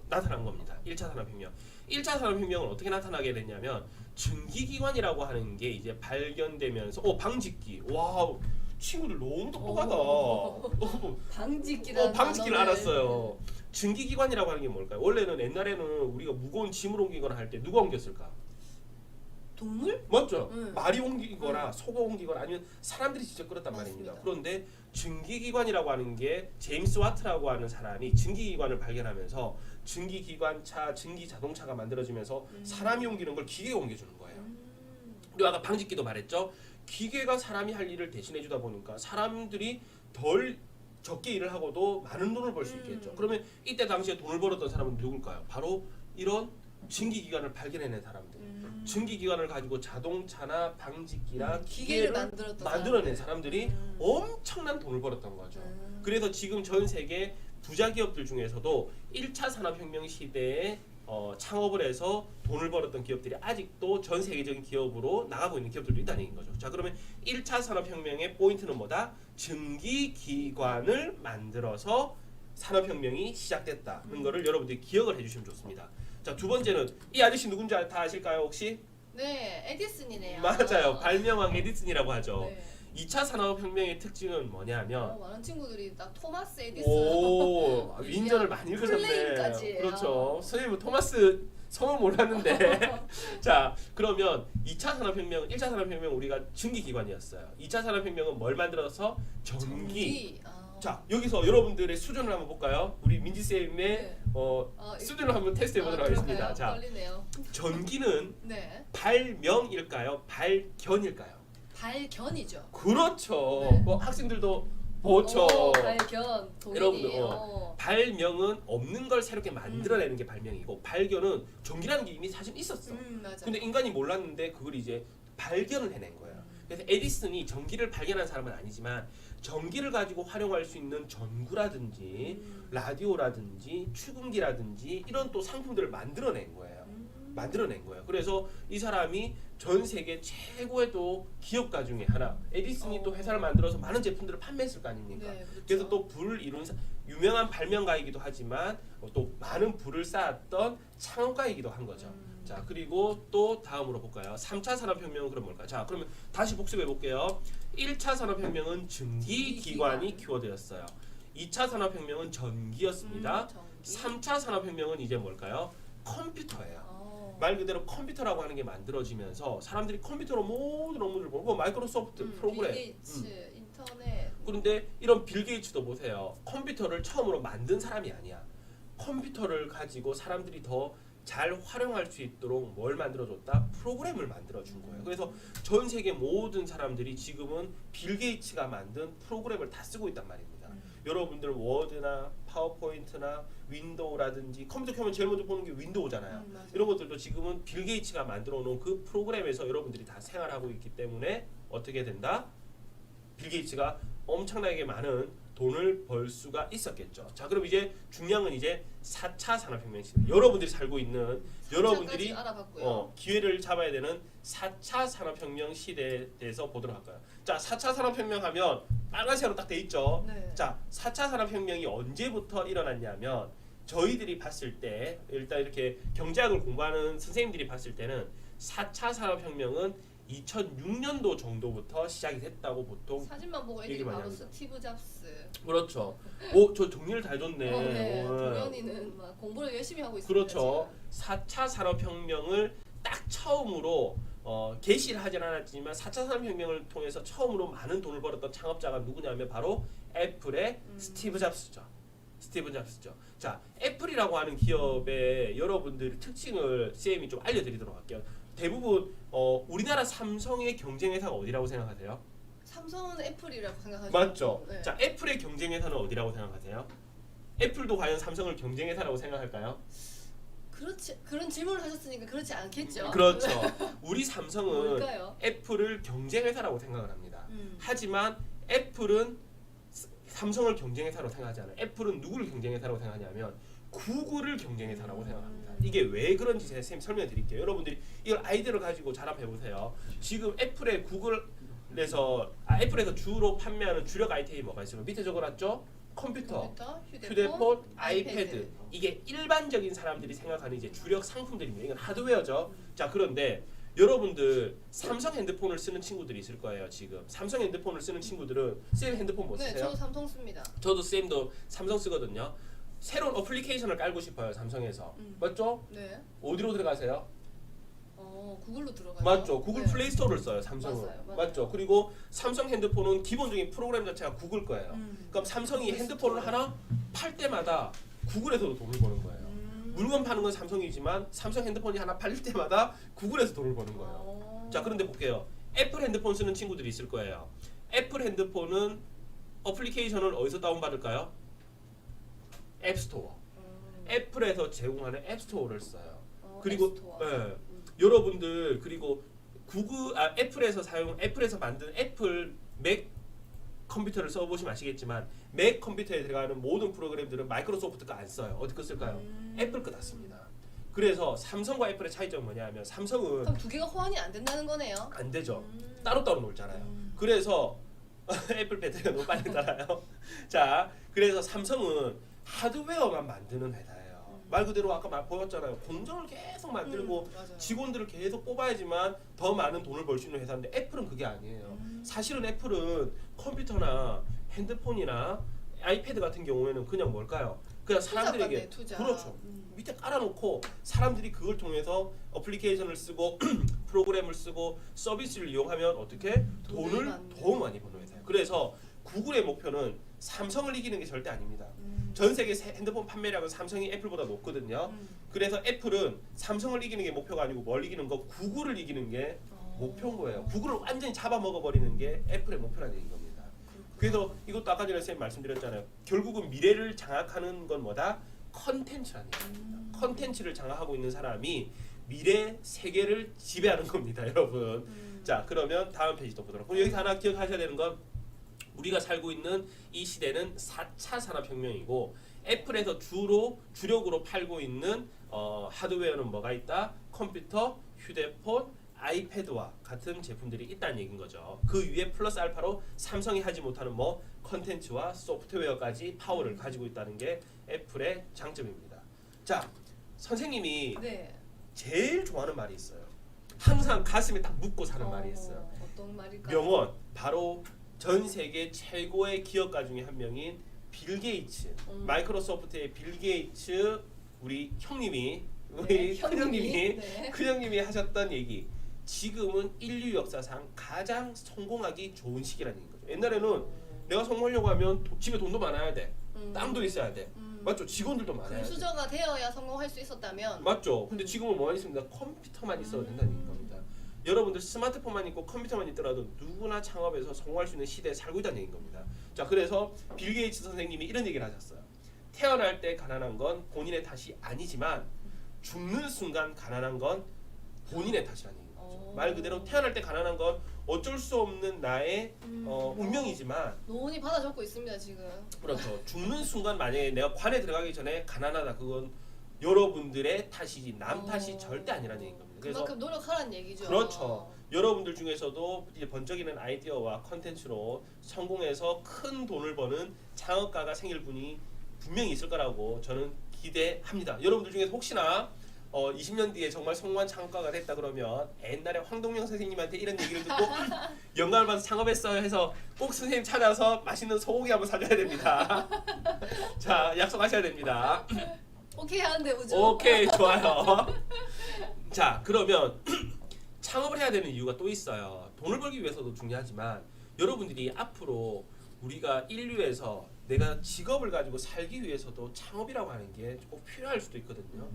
나타난 겁니다. 1차 산업혁명. 1차 산업혁명은 어떻게 나타나게 됐냐면 증기기관이라고 하는 게 이제 발견되면서 방직기. 와우. 친구들 너무 똑똑하다. 방직기라는 방직기를 단어를. 알았어요. 증기기관이라고 하는 게 뭘까요? 원래는 옛날에는 우리가 무거운 짐을 옮기거나 할 때 누가 옮겼을까? 동물? 맞죠? 응. 말이 옮기거나 소가 옮기거나 아니면 사람들이 직접 끌었단 말입니다. 맞습니다. 그런데 증기기관이라고 하는 게 제임스 와트라고 하는 사람이 증기기관을 발견하면서 증기기관차, 증기자동차가 만들어지면서 사람이 옮기는 걸 기계가 옮겨주는 거예요. 그리고 아까 방직기도 말했죠. 기계가 사람이 할 일을 대신해 주다 보니까 사람들이 덜 적게 일을 하고도 많은 돈을 벌 수 있겠죠. 그러면 이때 당시에 돈을 벌었던 사람은 누굴까요? 바로 이런 증기기관을 발견해낸 사람들. 증기 기관을 가지고 자동차나 방직기나 기계를 기계를 만들었던 만들어낸 사람들이 음. 엄청난 돈을 벌었던 거죠. 그래서 지금 전 세계 부자 기업들 중에서도 1차 산업혁명 시대에 창업을 해서 돈을 벌었던 기업들이 아직도 전 세계적인 기업으로 나가고 있는 기업들도 있다는 얘기인 거죠. 자, 그러면 1차 산업혁명의 포인트는 뭐다? 증기기관을 만들어서 산업혁명이 시작됐다는 거를 여러분들이 기억을 해주시면 좋습니다. 자, 두 번째는 이 아저씨 누군지 다 아실까요 혹시? 네, 에디슨이네요. 맞아요. 발명왕 에디슨이라고 하죠. 네. 2차 산업혁명의 특징은 뭐냐면 많은 친구들이 딱 토마스 에디슨. 오 윈전을 많이 플레임까지. 읽으셨네. 그렇죠. 선생님은 토마스 성은 몰랐는데 자 그러면 2차 산업혁명, 1차 산업혁명 우리가 증기기관이었어요. 2차 산업혁명은 뭘 만들어서 전기. 자 여기서 여러분들의 수준을 한번 볼까요? 우리 민지쌤의 네. 수준을 한번 테스트 해보도록 하겠습니다. 자 떨리네요. 전기는 네. 발명일까요? 발견일까요? 발견이죠. 그렇죠. 네. 학생들도 그렇죠. 발견. 동일이. 여러분들, 발명은 없는 걸 새롭게 만들어내는 게 발명이고 발견은 전기라는 게 이미 사실 있었어. 맞아. 근데 인간이 몰랐는데 그걸 이제 발견을 해낸 거예요. 그래서 에디슨이 전기를 발견한 사람은 아니지만 전기를 가지고 활용할 수 있는 전구라든지 라디오라든지 축음기라든지 이런 또 상품들을 만들어낸 거예요. 만들어낸 거예요. 그래서 이 사람이 전 세계 최고의 또 기업가 중에 하나. 에디슨이 또 회사를 만들어서 많은 제품들을 판매했을 거 아닙니까? 네, 그렇죠. 그래서 또 불을 이룬 유명한 발명가이기도 하지만 또 많은 불을 쌓았던 창업가이기도 한 거죠. 자 그리고 또 다음으로 볼까요? 3차 산업혁명은 그럼 뭘까요? 자 그러면 다시 복습해 볼게요. 1차 산업혁명은 증기기관이 키워드였어요. 2차 산업혁명은 전기였습니다. 3차 산업혁명은 이제 뭘까요? 컴퓨터예요. 말 그대로 컴퓨터라고 하는 게 만들어지면서 사람들이 컴퓨터로 모든 업무를 보고 마이크로소프트 프로그램 빌 게이츠, 인터넷. 그런데 이런 빌 게이츠도 보세요. 컴퓨터를 처음으로 만든 사람이 아니야. 컴퓨터를 가지고 사람들이 더 잘 활용할 수 있도록 뭘 만들어줬다? 프로그램을 만들어준 거예요. 그래서 전 세계 모든 사람들이 지금은 빌 게이츠가 만든 프로그램을 다 쓰고 있단 말입니다. 여러분들 워드나 파워포인트나 윈도우라든지 컴퓨터 켜면 제일 먼저 보는 게 윈도우잖아요. 이런 것들도 지금은 빌 게이츠가 만들어 놓은 그 프로그램에서 여러분들이 다 생활하고 있기 때문에 어떻게 된다? 빌 게이츠가 엄청나게 많은 돈을 벌 수가 있었겠죠. 자, 그럼 이제 중요한 건 이제 4차 산업혁명 시대. 여러분들이 살고 있는 여러분들이 기회를 잡아야 되는 4차 산업혁명 시대에 대해서 보도록 할까요? 자, 4차 산업혁명 하면 빨간색으로 딱 돼 있죠. 네. 자, 4차 산업혁명이 언제부터 일어났냐면 저희들이 봤을 때 일단 이렇게 경제학을 공부하는 선생님들이 봤을 때는 4차 산업혁명은 2006년도 정도부터 시작이 됐다고 보통 사진만 보고 애들이 바로 스티브 잡스. 그렇죠. 오, 저 정리를 다 해줬네. 네. 도련이는 막 공부를 열심히 하고 있습니다. 그렇죠. 4차 산업혁명을 딱 처음으로 개시를 하진 않았지만 4차 산업혁명을 통해서 처음으로 많은 돈을 벌었던 창업자가 누구냐면 바로 애플의 스티브 잡스죠. 스티브 잡스죠. 자, 애플이라고 하는 기업의 여러분들 특징을 쌤이 좀 알려드리도록 할게요. 대부분 우리나라 삼성의 경쟁 회사가 어디라고 생각하세요? 삼성은 애플이라고 생각하죠. 맞죠. 네. 자, 애플의 경쟁 회사는 어디라고 생각하세요? 애플도 과연 삼성을 경쟁 회사라고 생각할까요? 그렇지. 그런 질문을 하셨으니까 그렇지 않겠죠. 그렇죠. 우리 삼성은 뭘까요? 애플을 경쟁 회사라고 생각을 합니다. 하지만 애플은 삼성을 경쟁 회사로 생각하지 않아요. 애플은 누구를 경쟁 회사라고 생각하냐면 구글을 경쟁 회사라고 생각합니다. 이게 왜 그런지 제가 선생님 설명해 드릴게요. 여러분들이 이걸 아이디어를 가지고 잘 한번 해보세요. 지금 애플의 애플에서 주로 판매하는 주력 아이템이 뭐가 있어요? 밑에 적어놨죠? 컴퓨터, 휴대폰, 아이패드. 이게 일반적인 사람들이 생각하는 이제 주력 상품들입니다. 이건 하드웨어죠. 자, 그런데 여러분들 삼성 핸드폰을 쓰는 친구들이 있을 거예요. 지금 삼성 핸드폰을 쓰는 친구들은 쌤 핸드폰 뭐 쓰세요? 네, 저도 삼성 씁니다. 저도 쌤도 삼성 쓰거든요. 새로운 어플리케이션을 깔고 싶어요. 삼성에서. 맞죠? 네. 어디로 들어가세요? 구글로 들어가요. 맞죠. 구글 플레이 스토어를 써요. 삼성은. 맞아요. 맞죠. 그리고 삼성 핸드폰은 기본적인 프로그램 자체가 구글 거예요. 그럼 삼성이 핸드폰을 하나 팔 때마다 구글에서도 돈을 버는 거예요. 물건 파는 건 삼성이지만 삼성 핸드폰이 하나 팔릴 때마다 구글에서 돈을 버는 거예요. 자, 그런데 볼게요. 애플 핸드폰 쓰는 친구들이 있을 거예요. 애플 핸드폰은 어플리케이션을 어디서 다운받을까요? 앱스토어. 애플에서 제공하는 앱스토어를 써요. 그리고 앱스토어. 예. 여러분들 그리고 애플에서 만든 애플 맥 컴퓨터를 써보시면 아시겠지만 맥 컴퓨터에 들어가는 모든 프로그램들은 마이크로소프트 거 안 써요. 어디 거 쓸까요? 애플 거 다 씁니다. 그래서 삼성과 애플의 차이점은 뭐냐면 삼성은 그럼 두 개가 호환이 안 된다는 거네요. 안 되죠. 따로따로 놀잖아요. 그래서 애플 배터리가 너무 빨리 닳아요. 자, 그래서 삼성은 하드웨어만 만드는 회사예요. 말 그대로 아까 보였잖아요. 공정을 계속 만들고 맞아요. 직원들을 계속 뽑아야지만 더 많은 돈을 벌 수 있는 회사인데 애플은 그게 아니에요. 사실은 애플은 컴퓨터나 핸드폰이나 아이패드 같은 경우에는 그냥 뭘까요? 그냥 사람들에게 투자. 그렇죠. 밑에 깔아놓고 사람들이 그걸 통해서 어플리케이션을 쓰고 프로그램을 쓰고 서비스를 이용하면 어떻게 돈을 더 많이 버는 회사예요. 그래서 구글의 목표는 삼성을 이기는 게 절대 아닙니다. 전 세계 핸드폰 판매량은 삼성이 애플보다 높거든요. 그래서 애플은 삼성을 이기는 게 목표가 아니고 뭘 이기는 거 구글을 이기는 게 목표인 거예요. 구글을 완전히 잡아먹어버리는 게 애플의 목표라는 얘기인 겁니다. 그래서 이것도 아까 전에 선생님 말씀드렸잖아요. 결국은 미래를 장악하는 건 뭐다? 컨텐츠라는 얘기입니다. 컨텐츠를 장악하고 있는 사람이 미래 세계를 지배하는 겁니다, 여러분. 자, 그러면 다음 페이지 또 보도록. 그럼 여기서 하나 기억하셔야 되는 건 우리가 살고 있는 이 시대는 4차 산업혁명이고 애플에서 주력으로 팔고 있는 하드웨어는 뭐가 있다? 컴퓨터, 휴대폰, 아이패드와 같은 제품들이 있다는 얘기인 거죠. 그 위에 플러스 알파로 삼성이 하지 못하는 뭐 컨텐츠와 소프트웨어까지 파워를 가지고 있다는 게 애플의 장점입니다. 자, 선생님이 네. 제일 좋아하는 말이 있어요. 항상 가슴에 딱 묻고 사는 말이 있어요. 어떤 말일까요? 명언, 바로 전 세계 최고의 기업가 중에 한 명인 빌 게이츠, 마이크로소프트의 빌 게이츠 우리 형님이 우리 큰형님이 네. 큰형님이 하셨던 얘기. 지금은 인류 역사상 가장 성공하기 좋은 시기라는 거죠. 옛날에는 내가 성공하려고 하면 집에 돈도 많아야 돼, 땅도 있어야 돼, 맞죠? 직원들도 많아야 돼. 금수저가 되어야 성공할 수 있었다면 맞죠? 근데 지금은 뭐가 있습니다. 컴퓨터만 있어도 된다는 겁니다. 여러분들 스마트폰만 있고 컴퓨터만 있더라도 누구나 창업해서 성공할 수 있는 시대에 살고 있다는 얘기인 겁니다. 자, 그래서 빌 게이츠 선생님이 이런 얘기를 하셨어요. 태어날 때 가난한 건 본인의 탓이 아니지만 죽는 순간 가난한 건 본인의 탓이라는 얘기인 거죠. 말 그대로 태어날 때 가난한 건 어쩔 수 없는 나의 운명이지만 노원이 받아 적고 있습니다 지금. 그렇죠. 죽는 순간 만약에 내가 관에 들어가기 전에 가난하다, 그건 여러분들의 탓이지 남 탓이 절대 아니라는 얘기인 겁니다. 그래서 그만큼 노력하라는 얘기죠. 그렇죠. 여러분들 중에서도 이제 번쩍이는 아이디어와 컨텐츠로 성공해서 큰 돈을 버는 창업가가 생길 분이 분명히 있을 거라고 저는 기대합니다. 여러분들 중에서 혹시나 20년 뒤에 정말 성공한 창업가가 됐다 그러면 옛날에 황동영 선생님한테 이런 얘기를 듣고 영감을 받아서 창업했어요 해서 꼭 선생님 찾아서 맛있는 소고기 한번 사줘야 됩니다. 자, 약속하셔야 됩니다. 오케이 하는데 우주. 오케이, 좋아요. 자, 그러면 창업을 해야 되는 이유가 또 있어요. 돈을 벌기 위해서도 중요하지만 여러분들이 앞으로 우리가 인류에서 내가 직업을 가지고 살기 위해서도 창업이라고 하는 게 꼭 필요할 수도 있거든요.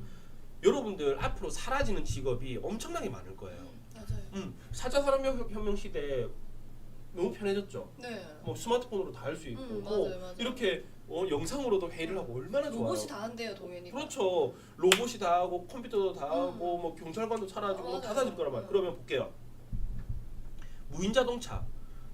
여러분들 앞으로 사라지는 직업이 엄청나게 많을 거예요. 맞아요. 4차 산업혁명 시대에 너무 편해졌죠. 네. 뭐 스마트폰으로 다 할 수 있고 맞아요. 이렇게 영상으로도 회의를 하고 얼마나 좋아요. 로봇이 다 한대요 동현이가. 그렇죠. 로봇이 다 하고 컴퓨터도 다 하고 뭐 경찰관도 차려주고 맞아요. 다 사줄 거란 말이에요. 그러면 볼게요. 무인 자동차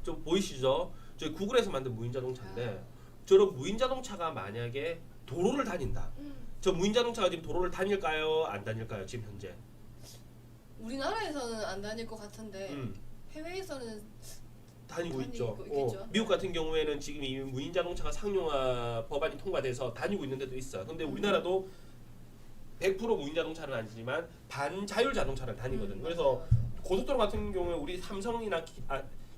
좀 보이시죠? 저희 구글에서 만든 무인 자동차인데 저런 무인 자동차가 만약에 도로를 다닌다. 저 무인 자동차가 지금 도로를 다닐까요? 안 다닐까요? 지금 현재? 우리나라에서는 안 다닐 것 같은데 해외에서는 다니고 다니고 있죠. 있겠죠. 미국 같은 경우에는 지금 이 무인 자동차가 상용화 법안이 통과돼서 다니고 있는 데도 있어요. 근데 우리나라도 100% 무인 자동차는 아니지만 반자율 자동차를 다니거든요. 그래서 맞아요. 고속도로 같은 경우에 우리 삼성이나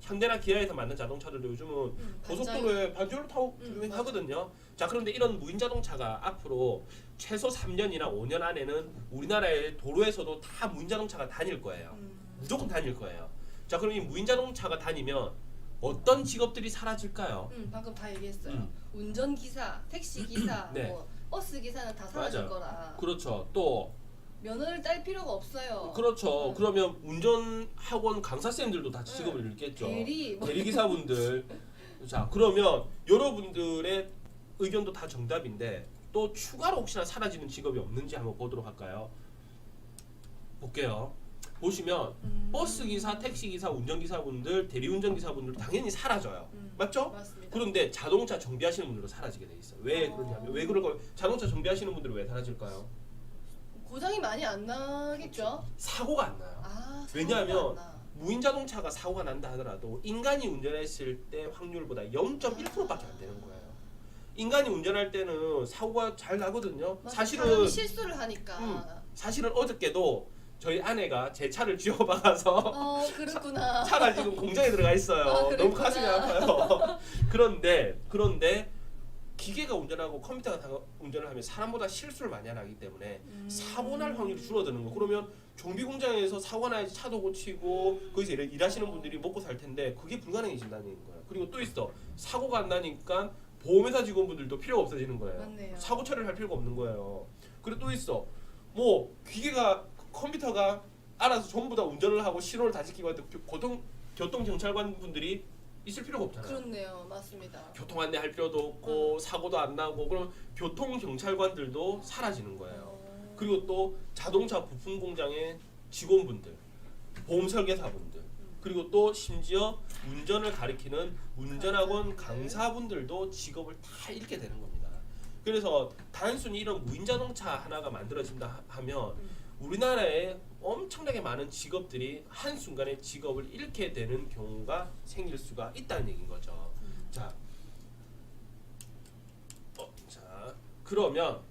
현대나 기아에서 만든 자동차들도 요즘은 고속도로에 반자율로 타고 하거든요. 자, 그런데 이런 무인 자동차가 앞으로 최소 3년이나 5년 안에는 우리나라의 도로에서도 다 무인 자동차가 다닐 거예요. 무조건 다닐 거예요. 자, 그럼 이 무인 자동차가 다니면 어떤 직업들이 사라질까요? 방금 다 얘기했어요. 운전기사, 택시기사, 네. 뭐 버스 기사는 다 사라질 맞아요. 거라. 그렇죠. 또 면허를 딸 필요가 없어요. 그렇죠. 그러면 운전학원 강사쌤들도 다 직업을 잃겠죠. 대리기사분들. 자, 그러면 여러분들의 의견도 다 정답인데 또 추가로 혹시나 사라지는 직업이 없는지 한번 보도록 할까요? 볼게요. 보시면 버스 기사, 택시 기사, 운전 기사분들, 대리운전 기사분들 당연히 사라져요. 맞죠? 맞습니다. 그런데 자동차 정비하시는 분들은 사라지게 돼 있어요. 왜 그러냐면 왜 그럴까요? 자동차 정비하시는 분들은 왜 사라질까요? 고장이 많이 안 나겠죠? 사고가 안 나요. 아, 왜냐하면 사고가 안 나. 무인 자동차가 사고가 난다 하더라도 인간이 운전했을 때 확률보다 0.1%밖에 안 되는 거예요. 인간이 운전할 때는 사고가 잘 나거든요. 맞아, 사실은 사람이 실수를 하니까. 사실은 어저께도 저희 아내가 제 차를 쥐어박아서 그렇구나. 차가 지금 공장에 들어가 있어요. 그랬구나. 너무 가슴이 아파요. 그런데 기계가 운전하고 컴퓨터가 운전을 하면 사람보다 실수를 많이 하기 때문에 사고 날 확률이 줄어드는 거. 그러면 정비 공장에서 사고 나야지 차도 고치고 거기서 일하시는 분들이 먹고 살 텐데 그게 불가능해진다는 거예요. 그리고 또 있어. 사고가 안 나니까 보험회사 직원분들도 필요가 없어지는 거예요. 맞네요. 사고 처리를 할 필요가 없는 거예요. 그리고 또 있어. 뭐 기계가 컴퓨터가 알아서 전부 다 운전을 하고 신호를 다 지키고 하는데 교통 경찰관 분들이 있을 필요가 없잖아요. 그렇네요. 맞습니다. 교통 안내할 필요도 없고 사고도 안 나고 그럼 교통 경찰관들도 사라지는 거예요. 그리고 또 자동차 부품 공장의 직원분들, 보험 설계사분들, 그리고 또 심지어 운전을 가리키는 운전학원 강사분들도 직업을 다 잃게 되는 겁니다. 그래서 단순히 이런 무인 자동차 하나가 만들어진다 하면 우리나라에 엄청나게 많은 직업들이 한순간에 직업을 잃게 되는 경우가 생길 수가 있다는 얘기인 거죠. 자, 그러면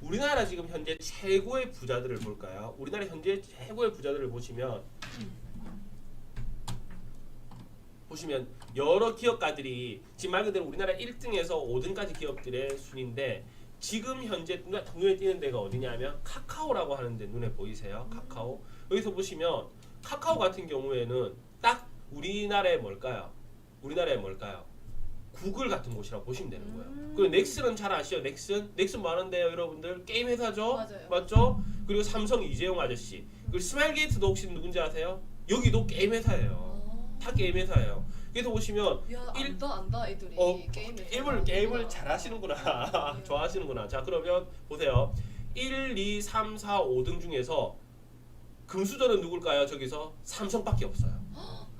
우리나라 지금 현재 최고의 부자들을 볼까요? 우리나라 현재 최고의 부자들을 보시면 여러 기업가들이 지금 말 그대로 우리나라 1등에서 5등까지 기업들의 순인데 지금 현재 눈에 띄는 데가 어디냐면 카카오라고 하는데 눈에 보이세요? 카카오. 여기서 보시면 카카오 같은 경우에는 딱 우리나라의 뭘까요? 구글 같은 곳이라고 보시면 되는 거예요. 그리고 넥슨은 잘 아시죠? 넥슨 많은데요, 여러분들. 게임 회사죠? 맞아요. 맞죠? 그리고 삼성 이재용 아저씨. 그리고 스마일게이트도 혹시 누군지 아세요? 여기도 게임 회사예요. 다 게임 회사예요. 그래서 보시면 야, 안다 애들이 게임을 잘 하시는구나. 네. 좋아하시는구나. 자, 그러면 보세요. 1, 2, 3, 4, 5등 중에서 금수저는 누굴까요? 저기서 삼성밖에 없어요.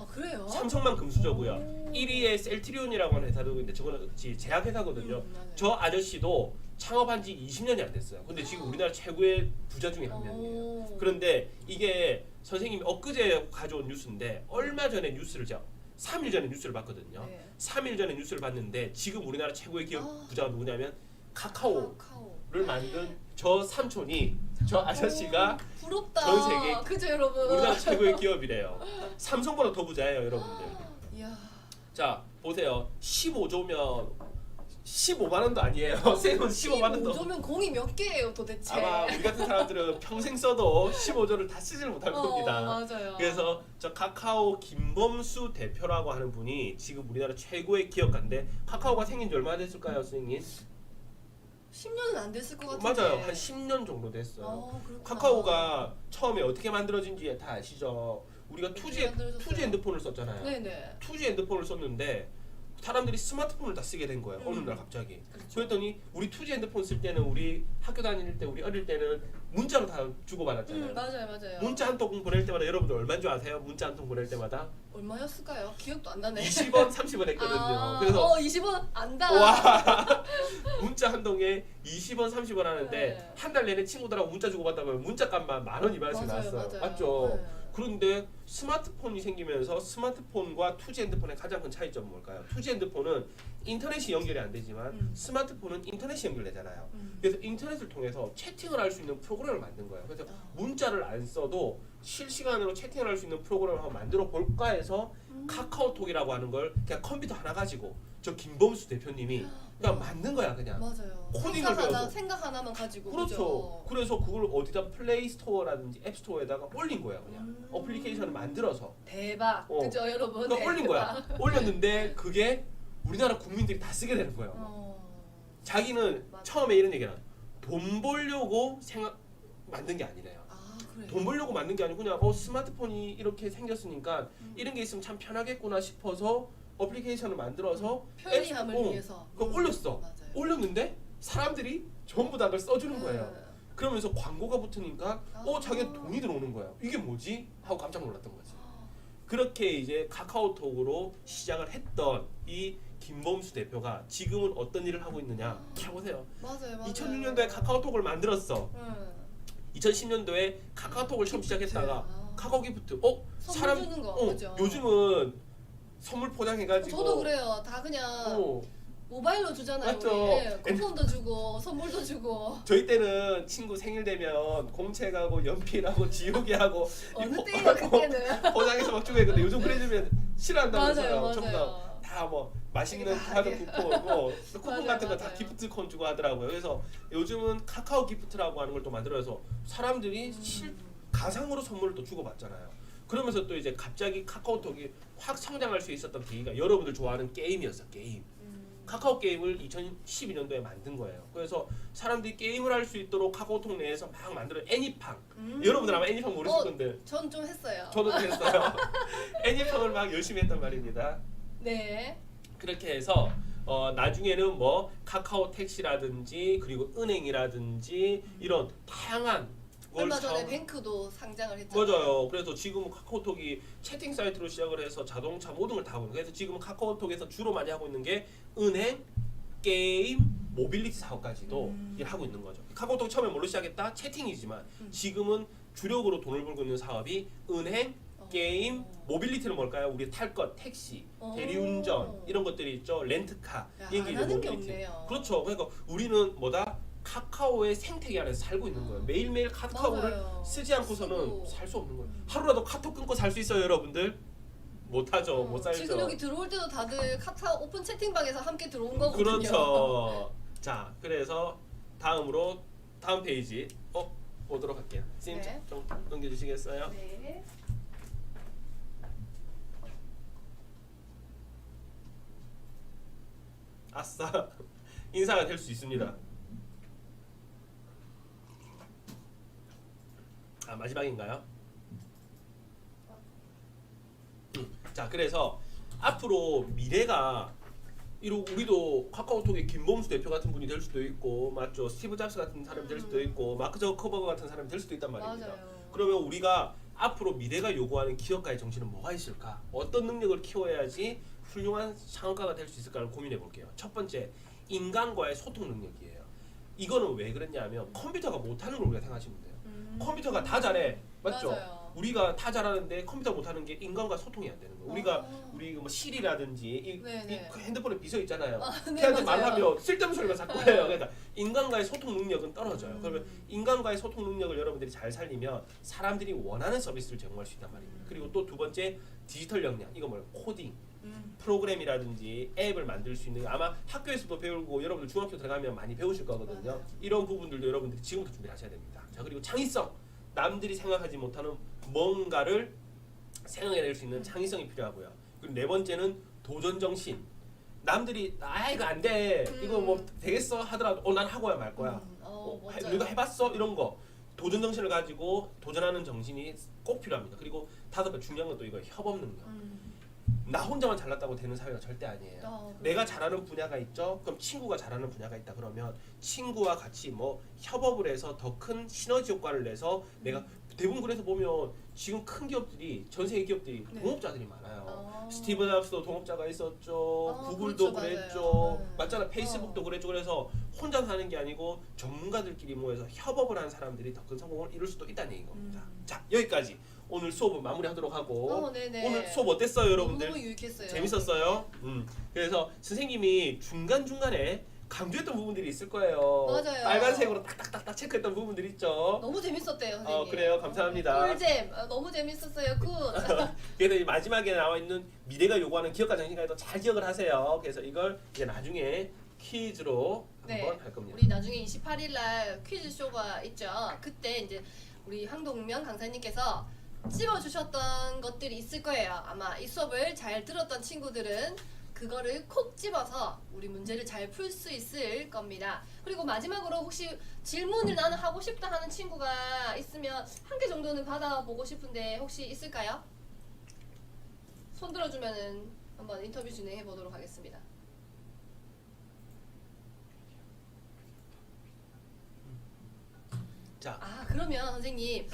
그래요? 삼성만 금수저고요. 1위에 셀트리온이라고 하는 회사도 있는데 저거는 제약 회사거든요. 맞아요. 저 아저씨도 창업한 지 20년이 안 됐어요. 근데 지금 우리나라 최고의 부자 중에 한 명이에요. 그런데 이게 선생님이 엊그제 가져온 뉴스인데 얼마 전에 뉴스를 제가 3일 전에 뉴스를 봤거든요. 네. 3일 전에 뉴스를 봤는데 지금 우리나라 최고의 기업 부자가 누구냐면 카카오를 만든 저 삼촌이 저 아저씨가 부럽다. 전 세계 그죠 여러분? 우리나라 최고의 기업이래요. 삼성보다 더 부자예요, 여러분들. 이야. 자, 보세요. 15조면 15만 원도 아니에요. 쌤은 15만 원도. 15조면 공이 몇 개예요 도대체? 아마 우리 같은 사람들은 평생 써도 15조를 다 쓰지를 못할 겁니다. 맞아요. 그래서 저 카카오 김범수 대표라고 하는 분이 지금 우리나라 최고의 기업가인데 카카오가 생긴 지 얼마나 됐을까요, 선생님? 10년은 안 됐을 것 같은데. 맞아요. 한 10년 정도 됐어요. 그렇구나. 카카오가 처음에 어떻게 만들어진지 다 아시죠? 우리가 어떻게 2G 만들어졌어요? 핸드폰을 썼잖아요. 네네. 2G 핸드폰을 썼는데 사람들이 스마트폰을 다 쓰게 된 거예요. 어느 날 갑자기. 그렇죠. 그랬더니 우리 2G 핸드폰 쓸 때는 우리 학교 다닐 때 우리 어릴 때는 문자로 다 주고받았잖아요. 맞아요. 문자 한 통 보낼 때마다 여러분들 얼마인 줄 아세요? 문자 한 통 보낼 때마다 얼마였을까요? 기억도 안 나네. 20원, 30원 했거든요. 아, 그래서 20원 안다. 와 문자 한 통에 20원, 30원 하는데 네. 한 달 내내 친구들하고 문자 주고받다 보면 문자값만 10,000원, 20,000원씩 나왔어요. 맞죠? 네. 그런데 스마트폰이 생기면서 스마트폰과 2G 핸드폰의 가장 큰 차이점은 뭘까요? 2G 핸드폰은 인터넷이 연결이 안 되지만 스마트폰은 인터넷이 연결되잖아요. 그래서 인터넷을 통해서 채팅을 할 수 있는 프로그램을 만든 거예요. 그래서 문자를 안 써도 실시간으로 채팅을 할 수 있는 프로그램을 한번 만들어 볼까 해서 카카오톡이라고 하는 걸 그냥 컴퓨터 하나 가지고 저 김범수 대표님이 그냥 만든 거야 그냥. 맞아요. 코딩을 배워서. 생각 하나만 가지고. 그렇죠. 그죠? 그래서 그걸 어디다 플레이 스토어라든지 앱 스토어에다가 올린 거야 그냥. 어플리케이션을 만들어서. 대박. 그죠 여러분? 그러니까 올린 거야. 올렸는데 그게 우리나라 국민들이 다 쓰게 되는 거예요. 자기는 맞아. 처음에 이런 얘기를 돈 벌려고 만든 게 아니래요. 그래요? 돈 벌려고 만든 게 아니고 그냥 스마트폰이 이렇게 생겼으니까 이런 게 있으면 참 편하겠구나 싶어서 어플리케이션을 만들어서 편리함을 위해서. 그거 올렸어. 맞아요. 올렸는데 사람들이 전부 다 그걸 써주는 거예요. 그러면서 광고가 붙으니까 자기 돈이 들어오는 거예요. 이게 뭐지? 하고 깜짝 놀랐던 거지. 그렇게 이제 카카오톡으로 시작을 했던 이 김범수 대표가 지금은 어떤 일을 하고 있느냐? 잘 보세요. 맞아요. 2006년도에 카카오톡을 만들었어. 2010년도에 카카오톡을 처음 시작했다가 카카오 기프트. 선물 주는 거, 그죠? 요즘은 선물 포장해가지고. 저도 그래요. 다 그냥 모바일로 주잖아요. 맞죠. 우리. 예, 쿠폰도 주고 선물도 주고. 저희 때는 친구 생일 되면 공책하고 연필하고 지우개하고 어느 때예요 그때는. 포장해서 막 주고 했는데 요즘 그래주면 싫어한다면서요. 맞아요, 전부 맞아요. 다 뭐 맛있는 다 카드 예. 쿠폰, 쿠폰 맞아요, 같은 거 다 맞아요. 기프트콘 주고 하더라고요. 그래서 요즘은 카카오 기프트라고 하는 걸 또 만들어서 사람들이 가상으로 선물을 또 주고받잖아요. 그러면서 또 이제 갑자기 카카오톡이 확 성장할 수 있었던 계기가 여러분들 좋아하는 게임이었어. 게임. 카카오 게임을 2012년도에 만든 거예요. 그래서 사람들이 게임을 할 수 있도록 카카오톡 내에서 막 만들어 애니팡. 여러분들 아마 애니팡 모르실 건데 전 좀 했어요. 저도 했어요. 애니팡을 막 열심히 했단 말입니다. 네. 그렇게 해서 나중에는 뭐 카카오 택시라든지 그리고 은행이라든지 이런 다양한 걸 얼마 전에 뱅크도 상장을 했잖아요. 맞아요. 그래서 지금은 카카오톡이 채팅 사이트로 시작을 해서 자동차 모든 걸 다 하고 있는 거예요. 그래서 지금 카카오톡에서 주로 많이 하고 있는 게 은행, 게임, 모빌리티 사업까지도 하고 있는 거죠. 카카오톡 처음에 뭘로 시작했다? 채팅이지만 지금은 주력으로 돈을 벌고 있는 사업이 은행, 게임, 모빌리티는 뭘까요? 우리 탈 것, 택시, 대리운전 이런 것들이 있죠. 렌트카 이게 안 이제 하는 게 모빌리티. 없네요. 그렇죠. 그러니까 우리는 뭐다? 카카오의 생태계 안에서 살고 있는 거예요. 매일매일 카카오를 맞아요. 쓰지 않고서는 쓰고. 살 수 없는 거예요. 하루라도 카톡 끊고 살 수 있어요, 여러분들? 못하죠, 못 살죠. 지금 여기 들어올 때도 다들 카카오 오픈 채팅방에서 함께 들어온 거거든요. 그렇죠. 자, 그래서 다음으로 다음 페이지 보도록 할게요. 선생님 네. 좀 넘겨주시겠어요? 네. 아싸, 인사가 될 수 있습니다. 마지막인가요? 자, 그래서 앞으로 미래가 우리도 카카오톡의 김범수 대표 같은 분이 될 수도 있고, 맞죠? 스티브 잡스 같은 사람이 될 수도 있고, 마크 저커버그 같은 사람이 될 수도 있단 말입니다. 맞아요. 그러면 우리가 앞으로 미래가 요구하는 기업가의 정신은 뭐가 있을까? 어떤 능력을 키워야지 훌륭한 상업가가 될 수 있을까를 고민해 볼게요. 첫 번째, 인간과의 소통 능력이에요. 이거는 왜 그랬냐면 컴퓨터가 못하는 걸 우리가 생각하시면 돼요. 컴퓨터가 다 잘해, 맞죠? 맞아요. 우리가 다 잘하는데 컴퓨터 못하는 게 인간과 소통이 안 되는 거예요. 우리 뭐 시리라든지 네네. 그 핸드폰에 비서 있잖아요. 네, 걔한테 맞아요. 말하면 쓸데없는 소리가 자꾸 네. 해요. 그러니까 인간과의 소통 능력은 떨어져요. 그러면 인간과의 소통 능력을 여러분들이 잘 살리면 사람들이 원하는 서비스를 제공할 수 있단 말입니다. 그리고 또 두 번째, 디지털 역량. 이거 뭐예요? 코딩. 프로그램이라든지 앱을 만들 수 있는, 아마 학교에서도 배우고 여러분들 중학교 들어가면 많이 배우실 거거든요. 맞아요. 이런 부분들도 여러분들이 지금부터 준비를 하셔야 됩니다. 자, 그리고 창의성. 남들이 생각하지 못하는 뭔가를 생각해낼 수 있는 창의성이 필요하고요. 그리고 네 번째는 도전 정신. 남들이 이거 안 돼, 이거 뭐 되겠어 하더라도 난 하고야 말 거야. 맞아요. 네가 해봤어? 이런 거. 도전 정신을 가지고 도전하는 정신이 꼭 필요합니다. 그리고 다섯 번 중요한 건 또 이거 협업 능력. 나 혼자만 잘났다고 되는 사회가 절대 아니에요. 내가 잘하는 분야가 있죠. 그럼 친구가 잘하는 분야가 있다 그러면 친구와 같이 뭐 협업을 해서 더 큰 시너지 효과를 내서 내가 대부분 그래서 보면 지금 큰 기업들이, 전 세계 기업들이 네. 동업자들이 많아요. 스티브 잡스도 동업자가 있었죠. 그렇죠, 구글도 그랬죠. 맞아요. 맞잖아. 페이스북도 그랬죠. 그래서 혼자 사는 게 아니고 전문가들끼리 모여서 협업을 하는 사람들이 더 큰 성공을 이룰 수도 있다는 얘기인 겁니다. 자, 여기까지 오늘 수업을 마무리하도록 하고 네네. 오늘 수업 어땠어요, 여러분들? 너무 유익했어요. 재밌었어요? 그래서 선생님이 중간중간에 강조했던 부분들이 있을 거예요. 맞아요. 빨간색으로 딱딱딱딱 체크했던 부분들 있죠. 너무 재밌었대요, 선생님. 그래요. 감사합니다. 꿀잼. 너무 재밌었어요. 굿. 그래서 이 마지막에 나와 있는 미래가 요구하는 기업가 정신까지도 잘 기억을 하세요. 그래서 이걸 이제 나중에 퀴즈로 한번 할 겁니다. 우리 나중에 28일 날 퀴즈 쇼가 있죠. 그때 이제 우리 황동명 강사님께서 찝어주셨던 것들이 있을 거예요. 아마 이 수업을 잘 들었던 친구들은 그거를 콕 집어서 우리 문제를 잘 풀 수 있을 겁니다. 그리고 마지막으로 혹시 질문을 나는 하고 싶다 하는 친구가 있으면 한 개 정도는 받아보고 싶은데 혹시 있을까요? 손 들어주면은 한번 인터뷰 진행해 보도록 하겠습니다. 자, 그러면 선생님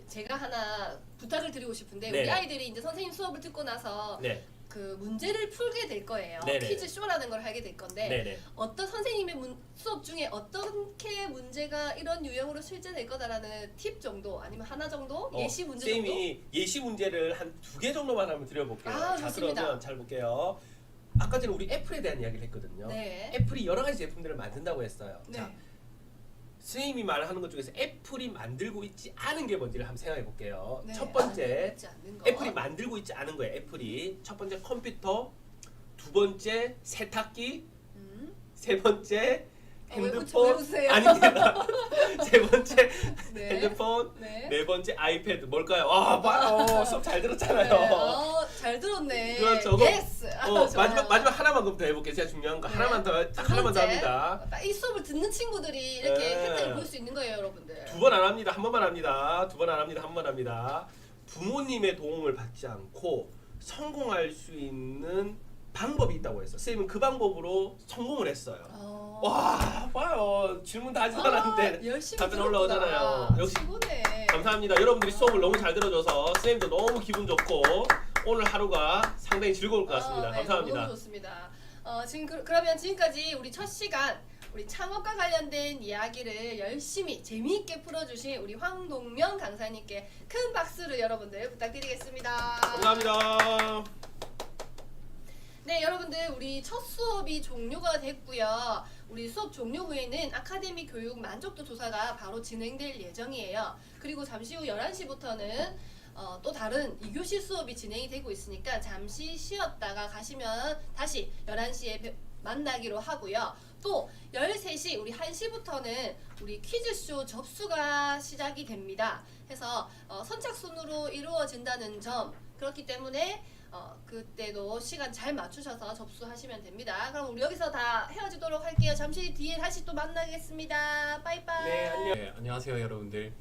제가 하나 부탁을 드리고 싶은데 네. 우리 아이들이 이제 선생님 수업을 듣고 나서 네, 그 문제를 풀게 될 거예요. 네네. 퀴즈 쇼라는 걸 하게 될 건데 네네. 어떤 선생님의 수업 중에 어떻게 문제가 이런 유형으로 실제될 거다라는 팁 정도 아니면 하나 정도 예시 문제 정도. 쌤이 예시 문제를 한 2개 정도만 한번 드려볼게요. 자, 좋습니다. 그러면 잘 볼게요. 아까 전에 우리 애플에 대한 이야기를 했거든요. 네. 애플이 여러 가지 제품들을 만든다고 했어요. 네. 자, 선생님이 말하는 것 중에서 애플이 만들고 있지 않은 게 뭔지를 한번 생각해 볼게요. 네. 첫 번째, 있지 않는 거. 애플이 만들고 있지 않은 거예요. 애플이 첫 번째 컴퓨터, 두 번째 세탁기, 세 번째 왜 핸드폰, 웃으세요? 아닙니다. 세 번째 네. 핸드폰, 네. 네 번째 아이패드. 뭘까요? 봐요. 수업 잘 들었잖아요. 네. 잘 들었네. 그렇죠. 예스. 좋아요. 마지막 하나만 더 해볼게요. 제가 중요한 거 네. 하나만 더, 딱 하나만 더 합니다. 딱 이 수업을 듣는 친구들이 이렇게 네. 혜택을 볼 수 있는 거예요, 여러분들. 2번 안 합니다. 한 번만 합니다. 2번 안 합니다. 한 번 합니다. 부모님의 도움을 받지 않고 성공할 수 있는 방법이 있다고 했어요. 선생님은 그 방법으로 성공을 했어요. 와, 봐요. 질문 다 하지 않았는데 열심히 답변 들었구나. 올라오잖아요. 역시 최고네. 감사합니다. 여러분들이 수업을 너무 잘 들어줘서 선생님도 너무 기분 좋고 오늘 하루가 상당히 즐거울 것 같습니다. 네, 감사합니다. 너무 좋습니다. 그러면 지금까지 우리 첫 시간 우리 창업과 관련된 이야기를 열심히 재미있게 풀어주신 우리 황동명 강사님께 큰 박수를 여러분들 부탁드리겠습니다. 감사합니다. 네, 여러분들 우리 첫 수업이 종료가 됐고요. 우리 수업 종료 후에는 아카데미 교육 만족도 조사가 바로 진행될 예정이에요. 그리고 잠시 후 11시부터는 또 다른 2교시 수업이 진행이 되고 있으니까 잠시 쉬었다가 가시면 다시 11시에 만나기로 하고요. 또 13시 우리 1시부터는 우리 퀴즈쇼 접수가 시작이 됩니다. 해서 선착순으로 이루어진다는 점 그렇기 때문에 그때도 시간 잘 맞추셔서 접수하시면 됩니다. 그럼 우리 여기서 다 헤어지도록 할게요. 잠시 뒤에 다시 또 만나겠습니다. 빠이빠이. 네, 안녕. 네, 안녕하세요 여러분들.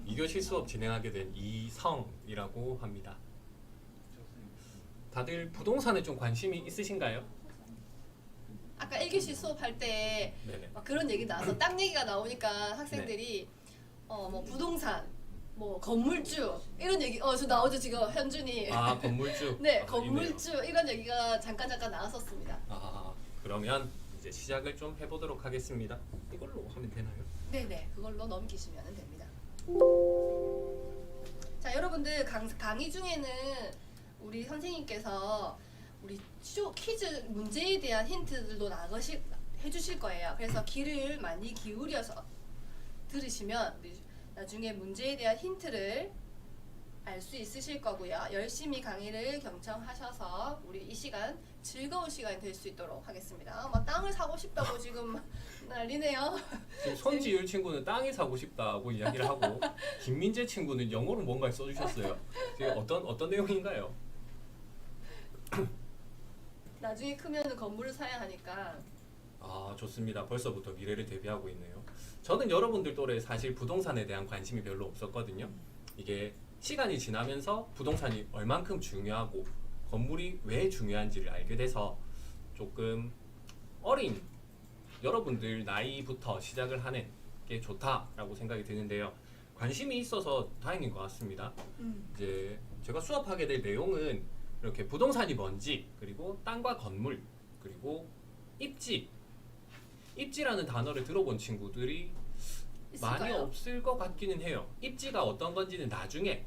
2교시 수업 진행하게 된 이성이라고 합니다. 다들 부동산에 좀 관심이 있으신가요? 아까 1교시 수업할 때 네네. 막 그런 얘기 나와서 땅 얘기가 나오니까 학생들이 뭐 부동산, 뭐 건물주 이런 얘기 저 나오죠 지금 현준이. 아 건물주. 네, 아, 건물주 있네요. 이런 얘기가 잠깐 나왔었습니다. 그러면 이제 시작을 좀 해보도록 하겠습니다. 이걸로 하면 되나요? 네네, 그걸로 넘기시면 됩니다. 자, 여러분들 강의 중에는 우리 선생님께서 우리 퀴즈 문제에 대한 힌트들도 해주실 거예요. 그래서 귀를 많이 기울여서 들으시면 나중에 문제에 대한 힌트를 알 수 있으실 거고요. 열심히 강의를 경청하셔서 우리 이 시간 즐거운 시간이 될 수 있도록 하겠습니다. 막 땅을 사고 싶다고 지금 난리네요. 지금 손지율 친구는 땅이 사고 싶다고 이야기를 하고 김민재 친구는 영어로 뭔가를 써주셨어요. 지금 어떤 내용인가요? 나중에 크면 건물을 사야 하니까. 좋습니다. 벌써부터 미래를 대비하고 있네요. 저는 여러분들 또래 사실 부동산에 대한 관심이 별로 없었거든요. 이게 시간이 지나면서 부동산이 얼만큼 중요하고 건물이 왜 중요한지를 알게 돼서 조금 어린 여러분들 나이부터 시작을 하는 게 좋다라고 생각이 드는데요. 관심이 있어서 다행인 것 같습니다. 이제 제가 수업하게 될 내용은 이렇게 부동산이 뭔지, 그리고 땅과 건물, 그리고 입지라는 단어를 들어본 친구들이 있을까요? 많이 없을 것 같기는 해요. 입지가 어떤 건지는 나중에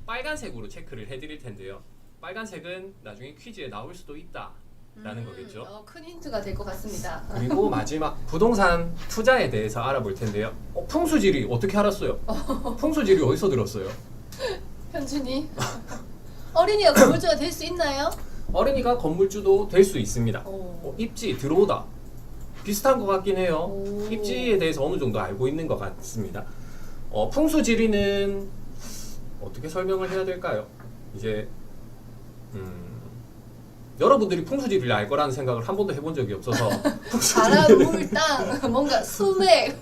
빨간색으로 체크를 해드릴 텐데요. 빨간색은 나중에 퀴즈에 나올 수도 있다라는 거겠죠. 큰 힌트가 될 것 같습니다. 그리고 마지막 부동산 투자에 대해서 알아볼 텐데요. 풍수지리 어떻게 알았어요? 풍수지리 어디서 들었어요? 현준이 어린이가 건물주가 될 수 있나요? 어린이가 건물주도 될 수 있습니다. 오. 입지 들어오다 비슷한 것 같긴 해요. 오. 입지에 대해서 어느 정도 알고 있는 것 같습니다. 풍수지리는 어떻게 설명을 해야 될까요? 이제 여러분들이 풍수지리를 알 거라는 생각을 한 번도 해본 적이 없어서 바람, 물, 땅, 뭔가 수맥.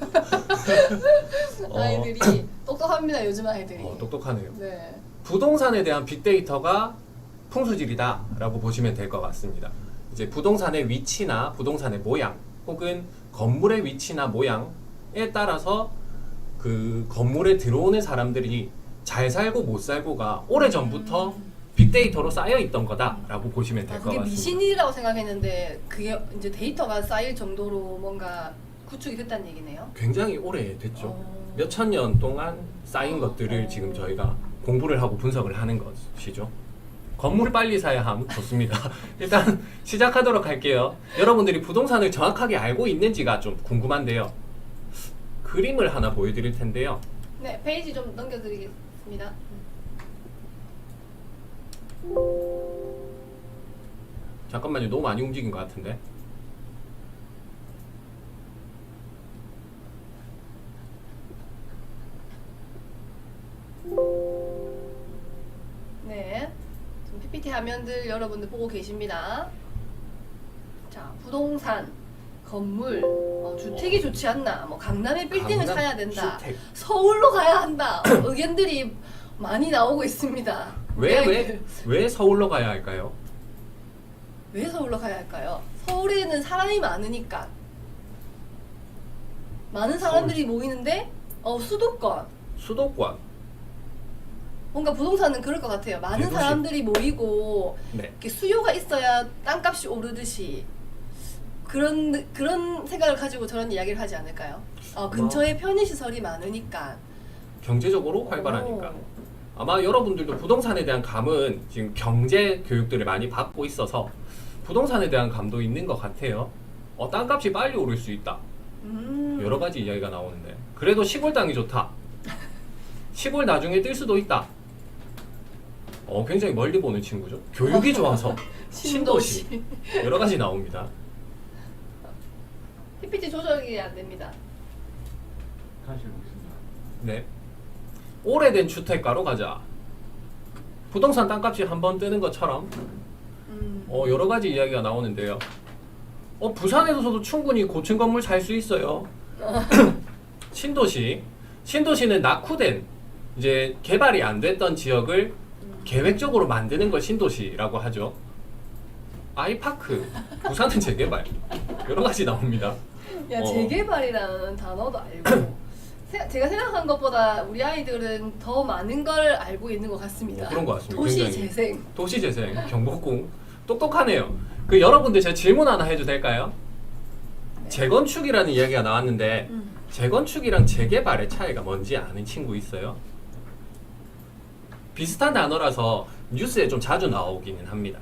아이들이 똑똑합니다. 요즘 아이들이. 똑똑하네요. 네. 부동산에 대한 빅데이터가 풍수지리다라고 보시면 될 것 같습니다. 이제 부동산의 위치나 부동산의 모양 혹은 건물의 위치나 모양에 따라서 그 건물에 들어오는 사람들이 잘 살고 못 살고가 오래 전부터 빅데이터로 쌓여 있던 거다라고 보시면 될 것 그게 같습니다. 미신이라고 생각했는데 그게 이제 데이터가 쌓일 정도로 뭔가 구축이 됐다는 얘기네요. 굉장히 오래 됐죠. 어. 몇천 년 동안 쌓인 것들을 지금 저희가 공부를 하고 분석을 하는 것이죠. 건물을 빨리 사야 함 좋습니다. 일단 시작하도록 할게요. 여러분들이 부동산을 정확하게 알고 있는지가 좀 궁금한데요. 그림을 하나 보여드릴 텐데요. 네, 페이지 좀 넘겨드리겠습니다. 잠깐만요. 너무 많이 움직인 것 같은데. 네, 지금 PPT 화면들 여러분들 보고 계십니다. 자, 부동산, 건물, 주택이 좋지 않나, 뭐 강남에 빌딩을 강남 사야 된다, 주택. 서울로 가야 한다, 의견들이 많이 나오고 있습니다. 왜 서울로 가야 할까요? 왜 서울로 가야 할까요? 서울에는 사람이 많으니까. 많은 사람들이 모이는데 수도권. 수도권. 뭔가 부동산은 그럴 것 같아요. 많은 대도시. 사람들이 모이고 네. 이렇게 수요가 있어야 땅값이 오르듯이 그런 생각을 가지고 저런 이야기를 하지 않을까요? 근처에 편의시설이 많으니까. 경제적으로 활발하니까. 오. 아마 여러분들도 부동산에 대한 감은 지금 경제 교육들을 많이 받고 있어서 부동산에 대한 감도 있는 것 같아요. 땅값이 빨리 오를 수 있다. 여러 가지 이야기가 나오는데 그래도 시골 땅이 좋다. 시골 나중에 뜰 수도 있다. 굉장히 멀리 보는 친구죠. 교육이 좋아서 신도시 여러 가지 나옵니다. PPT 조절이 안 됩니다. 다시 해보겠습니다. 네. 오래된 주택가로 가자. 부동산 땅값이 한번 뜨는 것처럼 여러 가지 이야기가 나오는데요. 부산에서도 충분히 고층 건물 살 수 있어요. 신도시는 낙후된 이제 개발이 안 됐던 지역을 계획적으로 만드는 걸 신도시라고 하죠. 아이파크, 부산은 재개발 여러 가지 나옵니다. 야, 재개발이라는 단어도 알고 제가 생각한 것보다 우리 아이들은 더 많은 걸 알고 있는 것 같습니다. 그런 것 같습니다. 도시 굉장히. 재생. 도시재생, 경복궁 똑똑하네요. 여러분들 제가 질문 하나 해도 될까요? 네. 재건축이라는 이야기가 나왔는데 재건축이랑 재개발의 차이가 뭔지 아는 친구 있어요? 비슷한 단어라서 뉴스에 좀 자주 나오기는 합니다.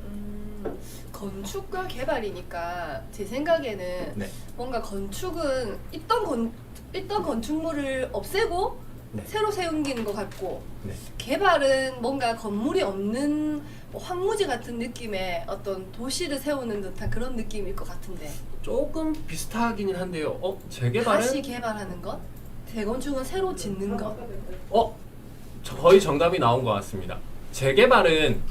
건축과 개발이니까 제 생각에는 네. 뭔가 건축은 있던 건축물을 없애고 네. 새로 세우는 것 같고 네. 개발은 뭔가 건물이 없는 뭐 황무지 같은 느낌의 어떤 도시를 세우는 듯한 그런 느낌일 것 같은데 조금 비슷하기는 한데요. 재개발은 다시 개발하는 것? 재건축은 새로 짓는 것? 거의 정답이 나온 것 같습니다. 재개발은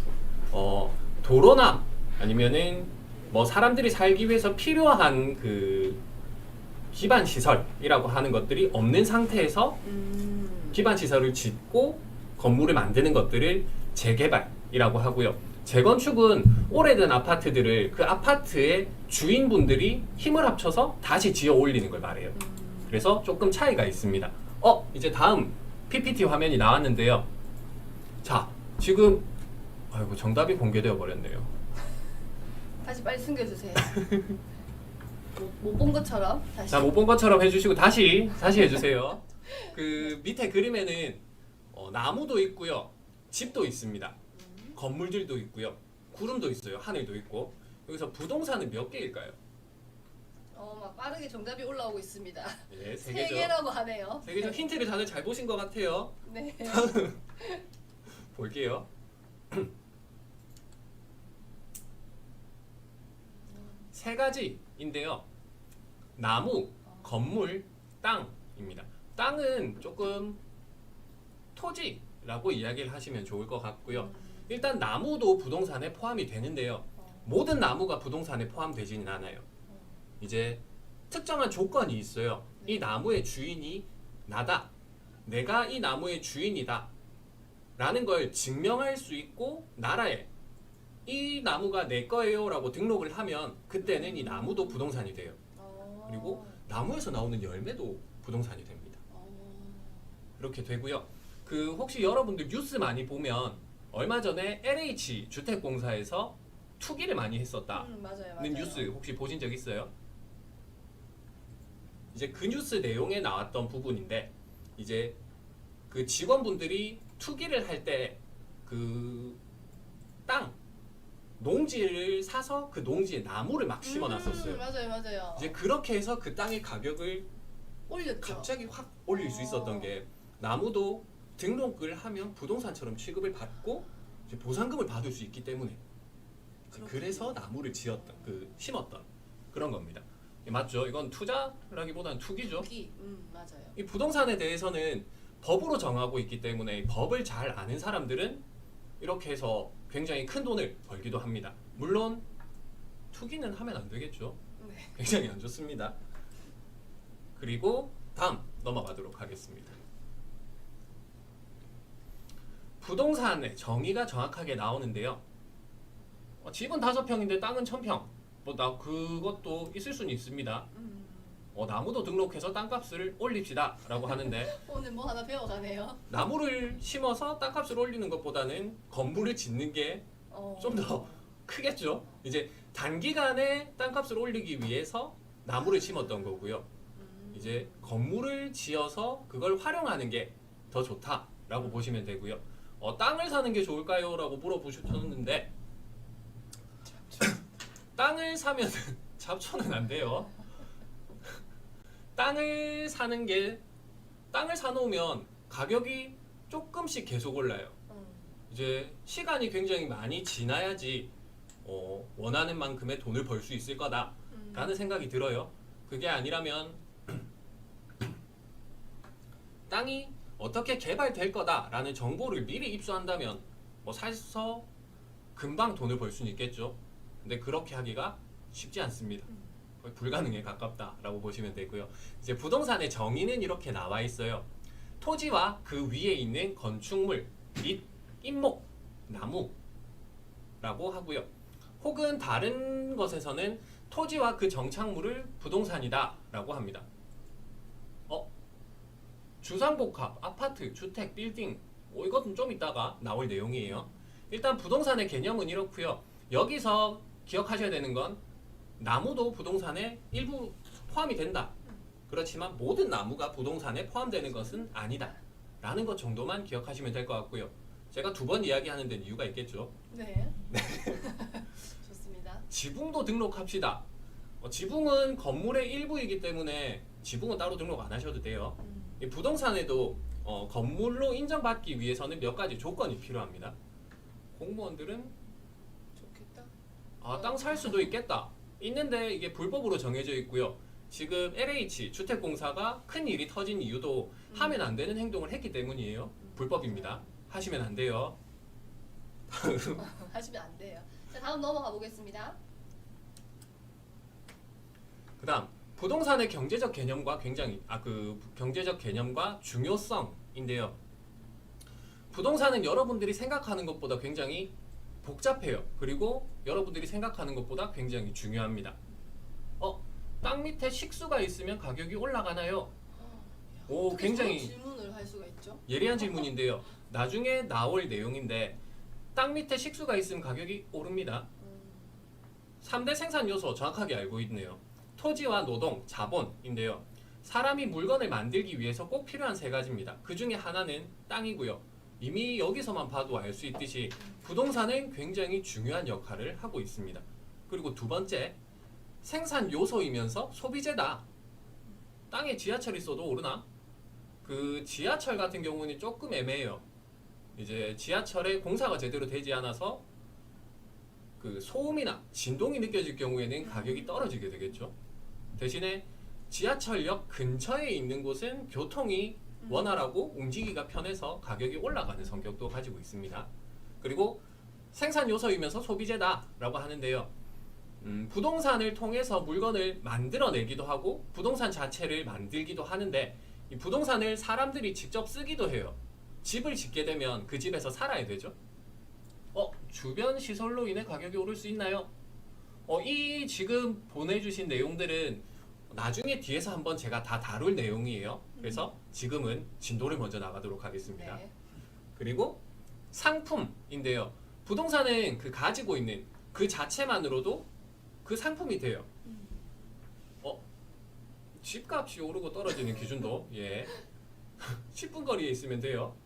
도로나 아니면은 뭐 사람들이 살기 위해서 필요한 그 기반 시설이라고 하는 것들이 없는 상태에서 기반 시설을 짓고 건물을 만드는 것들을 재개발이라고 하고요. 재건축은 오래된 아파트들을 그 아파트의 주인분들이 힘을 합쳐서 다시 지어 올리는 걸 말해요. 그래서 조금 차이가 있습니다. 이제 다음 PPT 화면이 나왔는데요. 자, 지금 정답이 공개되어 버렸네요. 다시 빨리 숨겨주세요. 못 본 것처럼 다시. 자, 못 본 것처럼 해주시고 다시 해주세요. 그 밑에 그림에는 나무도 있고요, 집도 있습니다, 건물들도 있고요, 구름도 있어요, 하늘도 있고. 여기서 부동산은 몇 개일까요? 막 빠르게 정답이 올라오고 있습니다. 네, 세 세 개죠. 개라고 하네요. 세 개죠. 힌트를 다들 잘 보신 것 같아요. 네. 볼게요. 세 가지인데요. 나무, 건물, 땅입니다. 땅은 조금 토지라고 이야기를 하시면 좋을 것 같고요. 일단 나무도 부동산에 포함이 되는데요. 모든 나무가 부동산에 포함되지는 않아요. 이제 특정한 조건이 있어요. 이 나무의 주인이 나다, 내가 이 나무의 주인이다 라는 걸 증명할 수 있고, 나라에 이 나무가 내 거예요 라고 등록을 하면 그때는 이 나무도 부동산이 돼요. 그리고 나무에서 나오는 열매도 부동산이 됩니다. 이렇게 되고요. 그 혹시 여러분들 뉴스 많이 보면 얼마 전에 LH 주택공사에서 투기를 많이 했었다는 맞아요, 맞아요. 뉴스 혹시 보신 적 있어요? 이제 그 뉴스 내용에 나왔던 부분인데 이제 그 직원분들이 투기를 할 때 그 땅 농지를 사서 그 농지에 나무를 막 심어놨었어요. 맞아요, 맞아요. 이제 그렇게 해서 그 땅의 가격을 올렸죠. 갑자기 확 올릴 수 있었던 게 나무도 등록을 하면 부동산처럼 취급을 받고 이제 보상금을 받을 수 있기 때문에 그래서 나무를 지었던 심었던 그런 겁니다. 맞죠? 이건 투자라기보다는 투기죠. 투기, 맞아요. 이 부동산에 대해서는 법으로 정하고 있기 때문에 법을 잘 아는 사람들은 이렇게 해서 굉장히 큰 돈을 벌기도 합니다. 물론 투기는 하면 안 되겠죠. 네. 굉장히 안 좋습니다. 그리고 다음 넘어가도록 하겠습니다. 부동산의 정의가 정확하게 나오는데요. 집은 5평인데 땅은 1000평. 나 그것도 있을 수는 있습니다. 나무도 등록해서 땅값을 올립시다 라고 하는데 오늘 뭐 하나 배워가네요. 나무를 심어서 땅값을 올리는 것보다는 건물을 짓는 게 좀 더 크겠죠. 이제 단기간에 땅값을 올리기 위해서 나무를 심었던 거고요. 이제 건물을 지어서 그걸 활용하는 게 더 좋다라고 보시면 되고요. 땅을 사는 게 좋을까요? 라고 물어보셨는데 땅을 사면 잡초는 안 돼요. 땅을 사놓으면 가격이 조금씩 계속 올라요. 이제 시간이 굉장히 많이 지나야지 원하는 만큼의 돈을 벌 수 있을 거다라는 생각이 들어요. 그게 아니라면 땅이 어떻게 개발될 거다라는 정보를 미리 입수한다면 사서 금방 돈을 벌 수는 있겠죠. 근데 그렇게 하기가 쉽지 않습니다. 거의 불가능에 가깝다라고 보시면 되고요. 이제 부동산의 정의는 이렇게 나와 있어요. 토지와 그 위에 있는 건축물 및 잇목, 나무라고 하고요. 혹은 다른 것에서는 토지와 그 정착물을 부동산이다라고 합니다. 주상복합, 아파트, 주택, 빌딩 이것은 좀 이따가 나올 내용이에요. 일단 부동산의 개념은 이렇고요. 여기서 기억하셔야 되는 건 나무도 부동산에 일부 포함이 된다. 그렇지만 모든 나무가 부동산에 포함되는 것은 아니다. 라는 것 정도만 기억하시면 될 것 같고요. 제가 2번 이야기하는 데는 이유가 있겠죠. 네. 좋습니다. 지붕도 등록합시다. 지붕은 건물의 일부이기 때문에 지붕은 따로 등록 안 하셔도 돼요. 이 부동산에도 건물로 인정받기 위해서는 몇 가지 조건이 필요합니다. 공무원들은 좋겠다. 땅 살 수도 있겠다. 있는데 이게 불법으로 정해져 있고요. 지금 LH 주택공사가 큰 일이 터진 이유도 하면 안 되는 행동을 했기 때문이에요. 불법입니다. 하시면 안 돼요. 하시면 안 돼요. 자, 다음 넘어가 보겠습니다. 그다음 부동산의 경제적 개념과 경제적 개념과 중요성인데요. 부동산은 여러분들이 생각하는 것보다 굉장히 복잡해요. 그리고 여러분들이 생각하는 것보다 굉장히 중요합니다. 땅 밑에 식수가 있으면 가격이 올라가나요? 어떻게 굉장히 저런 질문을 할 수가 있죠? 예리한 질문인데요. 나중에 나올 내용인데 땅 밑에 식수가 있으면 가격이 오릅니다. 3대 생산 요소 정확하게 알고 있네요. 토지와 노동, 자본인데요. 사람이 물건을 만들기 위해서 꼭 필요한 3가지입니다. 그 중에 하나는 땅이고요. 이미 여기서만 봐도 알 수 있듯이 부동산은 굉장히 중요한 역할을 하고 있습니다. 그리고 2번째, 생산 요소이면서 소비재다. 땅에 지하철이 있어도 오르나? 그 지하철 같은 경우는 조금 애매해요. 이제 지하철에 공사가 제대로 되지 않아서 그 소음이나 진동이 느껴질 경우에는 가격이 떨어지게 되겠죠. 대신에 지하철역 근처에 있는 곳은 교통이 원활하고 움직이기가 편해서 가격이 올라가는 성격도 가지고 있습니다. 그리고 생산 요소이면서 소비재다라고 하는데요. 부동산을 통해서 물건을 만들어내기도 하고 부동산 자체를 만들기도 하는데 이 부동산을 사람들이 직접 쓰기도 해요. 집을 짓게 되면 그 집에서 살아야 되죠. 주변 시설로 인해 가격이 오를 수 있나요? 이 지금 보내주신 내용들은 나중에 뒤에서 한번 제가 다 다룰 내용이에요. 그래서 지금은 진도를 먼저 나가도록 하겠습니다. 네. 그리고 상품인데요. 부동산은 그 가지고 있는 그 자체만으로도 그 상품이 돼요. 집값이 오르고 떨어지는 기준도 10분 거리에 있으면 돼요.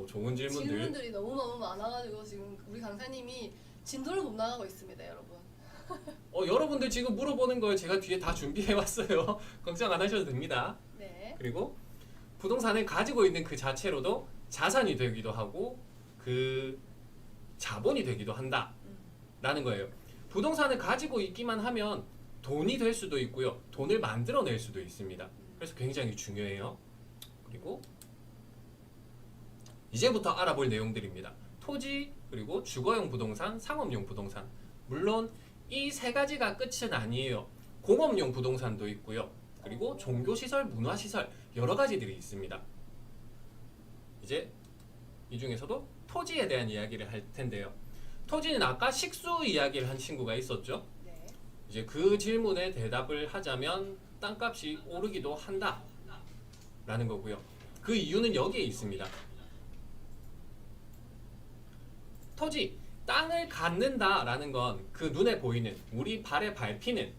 좋은 질문들. 질문들이 너무너무 많아가지고 지금 우리 강사님이 진도를 못 나가고 있습니다, 여러분. 여러분들 지금 물어보는 걸 제가 뒤에 다 준비해 왔어요. 걱정 안 하셔도 됩니다. 네. 그리고 부동산을 가지고 있는 그 자체로도 자산이 되기도 하고 그 자본이 되기도 한다라는 거예요. 부동산을 가지고 있기만 하면 돈이 될 수도 있고요. 돈을 만들어낼 수도 있습니다. 그래서 굉장히 중요해요. 그리고 이제부터 알아볼 내용들입니다. 토지, 그리고 주거용 부동산, 상업용 부동산. 물론 이 세 가지가 끝은 아니에요. 공업용 부동산도 있고요. 그리고 종교시설, 문화시설 여러 가지들이 있습니다. 이제 이 중에서도 토지에 대한 이야기를 할 텐데요. 토지는 아까 식수 이야기를 한 친구가 있었죠. 네. 이제 그 질문에 대답을 하자면 땅값이 오르기도 한다 라는 거고요. 그 이유는 여기에 있습니다. 토지, 땅을 갖는다 라는 건 그 눈에 보이는 우리 발에 밟히는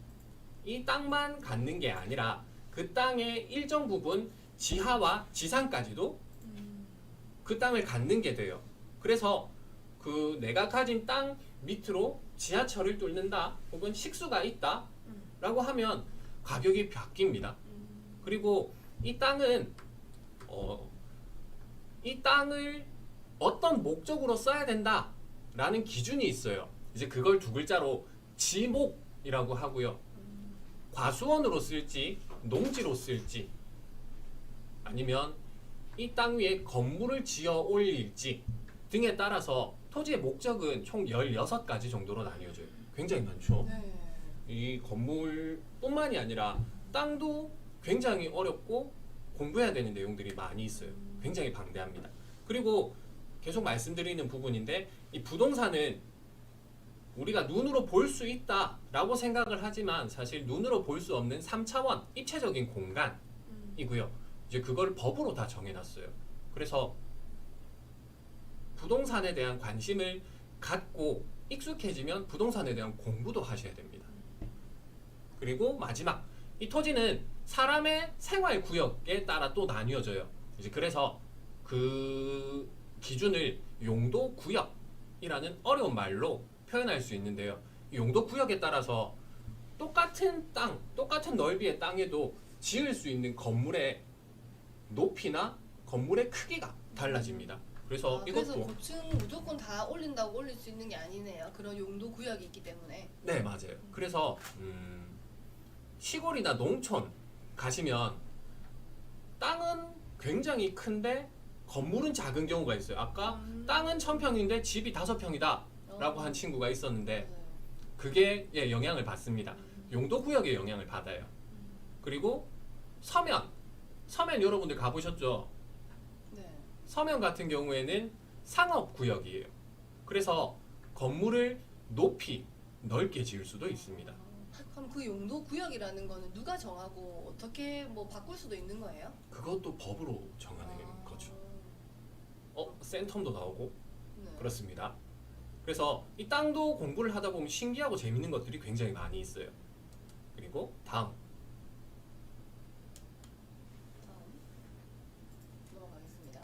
이 땅만 갖는 게 아니라 그 땅의 일정 부분 지하와 지상까지도 그 땅을 갖는 게 돼요. 그래서 그 내가 가진 땅 밑으로 지하철을 뚫는다 혹은 식수가 있다 라고 하면 가격이 바뀝니다. 그리고 이 땅은 이 땅을 어떤 목적으로 써야 된다 라는 기준이 있어요. 이제 그걸 두 글자로 지목이라고 하고요. 과수원으로 쓸지 농지로 쓸지 아니면 이 땅 위에 건물을 지어 올릴지 등에 따라서 토지의 목적은 총 16가지 정도로 나뉘어져요. 굉장히 많죠. 네. 이 건물뿐만이 아니라 땅도 굉장히 어렵고 공부해야 되는 내용들이 많이 있어요. 굉장히 방대합니다. 그리고 계속 말씀드리는 부분인데 이 부동산은 우리가 눈으로 볼 수 있다라고 생각을 하지만 사실 눈으로 볼 수 없는 3차원 입체적인 공간이고요. 이제 그걸 법으로 다 정해놨어요. 그래서 부동산에 대한 관심을 갖고 익숙해지면 부동산에 대한 공부도 하셔야 됩니다. 그리고 마지막, 이 토지는 사람의 생활 구역에 따라 또 나뉘어져요. 이제 그래서 그 기준을 용도 구역이라는 어려운 말로 표현할 수 있는데요. 이 용도 구역에 따라서 똑같은 땅, 똑같은 넓이의 땅에도 지을 수 있는 건물의 높이나 건물의 크기가 달라집니다. 그래서 그래서 이것도 고층 무조건 다 올린다고 올릴 수 있는 게 아니네요. 그런 용도 구역이 있기 때문에. 네, 맞아요. 그래서 시골이나 농촌 가시면 땅은 굉장히 큰데 건물은 작은 경우가 있어요. 아까 땅은 1000평인데 집이 5평이다 라고 한 친구가 있었는데 맞아요. 그게 영향을 받습니다. 용도 구역에 영향을 받아요. 그리고 서면 여러분들 가보셨죠? 네. 서면 같은 경우에는 상업 구역이에요. 그래서 건물을 높이 넓게 지을 수도 있습니다. 그럼 그 용도 구역이라는 거는 누가 정하고 어떻게 뭐 바꿀 수도 있는 거예요? 그것도 법으로 정하는 거죠. 센텀도 나오고 네. 그렇습니다. 그래서 이 땅도 공부를 하다 보면 신기하고 재밌는 것들이 굉장히 많이 있어요. 그리고 다음 넘어가겠습니다.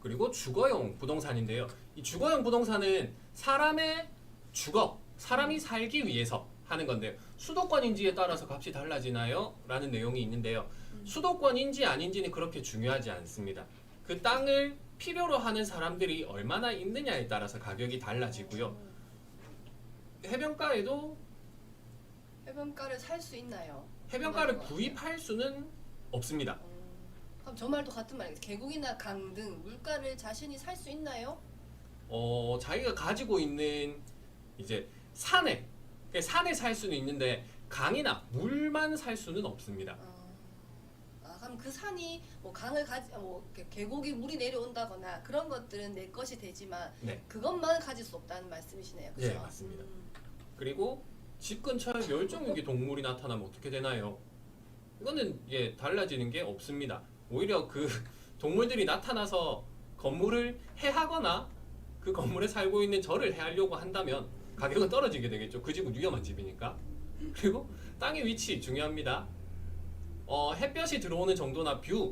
그리고 주거용 부동산인데요. 이 주거용 부동산은 사람의 주거, 사람이 살기 위해서 하는 건데요. 수도권인지에 따라서 값이 달라지나요? 라는 내용이 있는데요. 수도권인지 아닌지는 그렇게 중요하지 않습니다. 그 땅을 필요로 하는 사람들이 얼마나 있느냐에 따라서 가격이 달라지고요. 해변가에도 해변가를 살 수 있나요? 해변가를 그 말인 것 구입할 수는 없습니다. 그럼 저 말도 같은 말이겠어요. 계곡이나 강 등 물가를 자신이 살 수 있나요? 자기가 가지고 있는 이제 산에 살 수는 있는데 강이나 물만 살 수는 없습니다. 그럼 그 산이 뭐 강을 계곡이 물이 내려온다거나 그런 것들은 내 것이 되지만 네. 그것만 가질 수 없다는 말씀이시네요. 그렇죠? 네, 맞습니다. 그리고 집 근처에 멸종위기 동물이 나타나면 어떻게 되나요? 이거는 달라지는 게 없습니다. 오히려 그 동물들이 나타나서 건물을 해하거나 그 건물에 살고 있는 저를 해하려고 한다면 가격은 떨어지게 되겠죠. 그 집은 위험한 집이니까. 그리고 땅의 위치 중요합니다. 햇볕이 들어오는 정도나 뷰,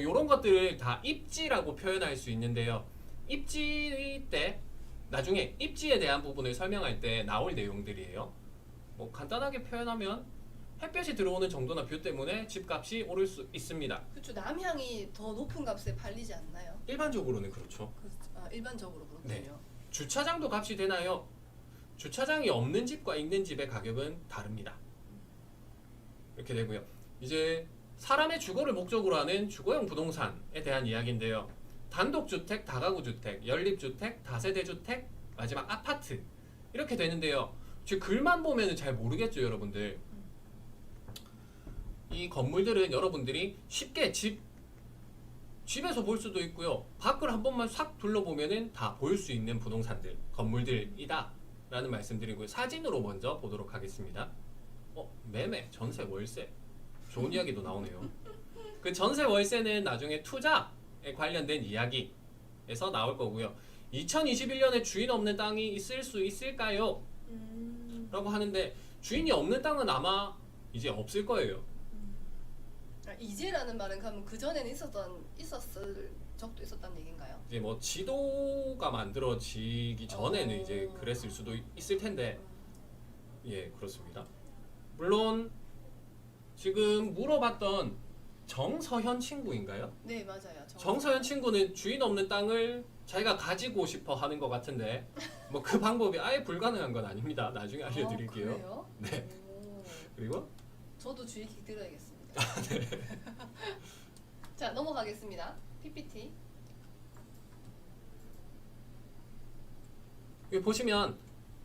이런 것들을 다 입지라고 표현할 수 있는데요. 입지 때 나중에 입지에 대한 부분을 설명할 때 나올 내용들이에요. 간단하게 표현하면 햇볕이 들어오는 정도나 뷰 때문에 집값이 오를 수 있습니다. 그렇죠. 남향이 더 높은 값에 팔리지 않나요? 일반적으로는 그렇죠. 일반적으로 그렇군요. 네. 주차장도 값이 되나요? 주차장이 없는 집과 있는 집의 가격은 다릅니다. 이렇게 되고요. 이제 사람의 주거를 목적으로 하는 주거용 부동산에 대한 이야기인데요. 단독주택, 다가구주택, 연립주택, 다세대주택, 마지막 아파트 이렇게 되는데요. 지금 글만 보면 잘 모르겠죠, 여러분들. 이 건물들은 여러분들이 쉽게 집에서 볼 수도 있고요. 밖을 한 번만 싹 둘러보면은 다 볼 수 있는 부동산들, 건물들이다 라는 말씀드리고요. 사진으로 먼저 보도록 하겠습니다. 매매, 전세, 월세 좋은 이야기도 나오네요. 그 전세, 월세는 나중에 투자에 관련된 이야기에서 나올 거고요. 2021년에 주인 없는 땅이 있을 수 있을까요? 라고 하는데 주인이 없는 땅은 아마 이제 없을 거예요. 이제라는 말은 그러면 그 전에는 있었을 적도 있었다는 얘기인가요? 이제 뭐 지도가 만들어지기 전에는 이제 그랬을 수도 있을 텐데, 예, 그렇습니다. 물론 지금 물어봤던 정서현 친구인가요? 네, 맞아요. 정서현 친구는 주인 없는 땅을 자기가 가지고 싶어 하는 것 같은데 뭐 그 방법이 아예 불가능한 건 아닙니다. 나중에 알려드릴게요. 그래요? 네. 오, 그리고 저도 주의 깊게 들어야겠습니다. 네. 자, 넘어가겠습니다. PPT. 여기 보시면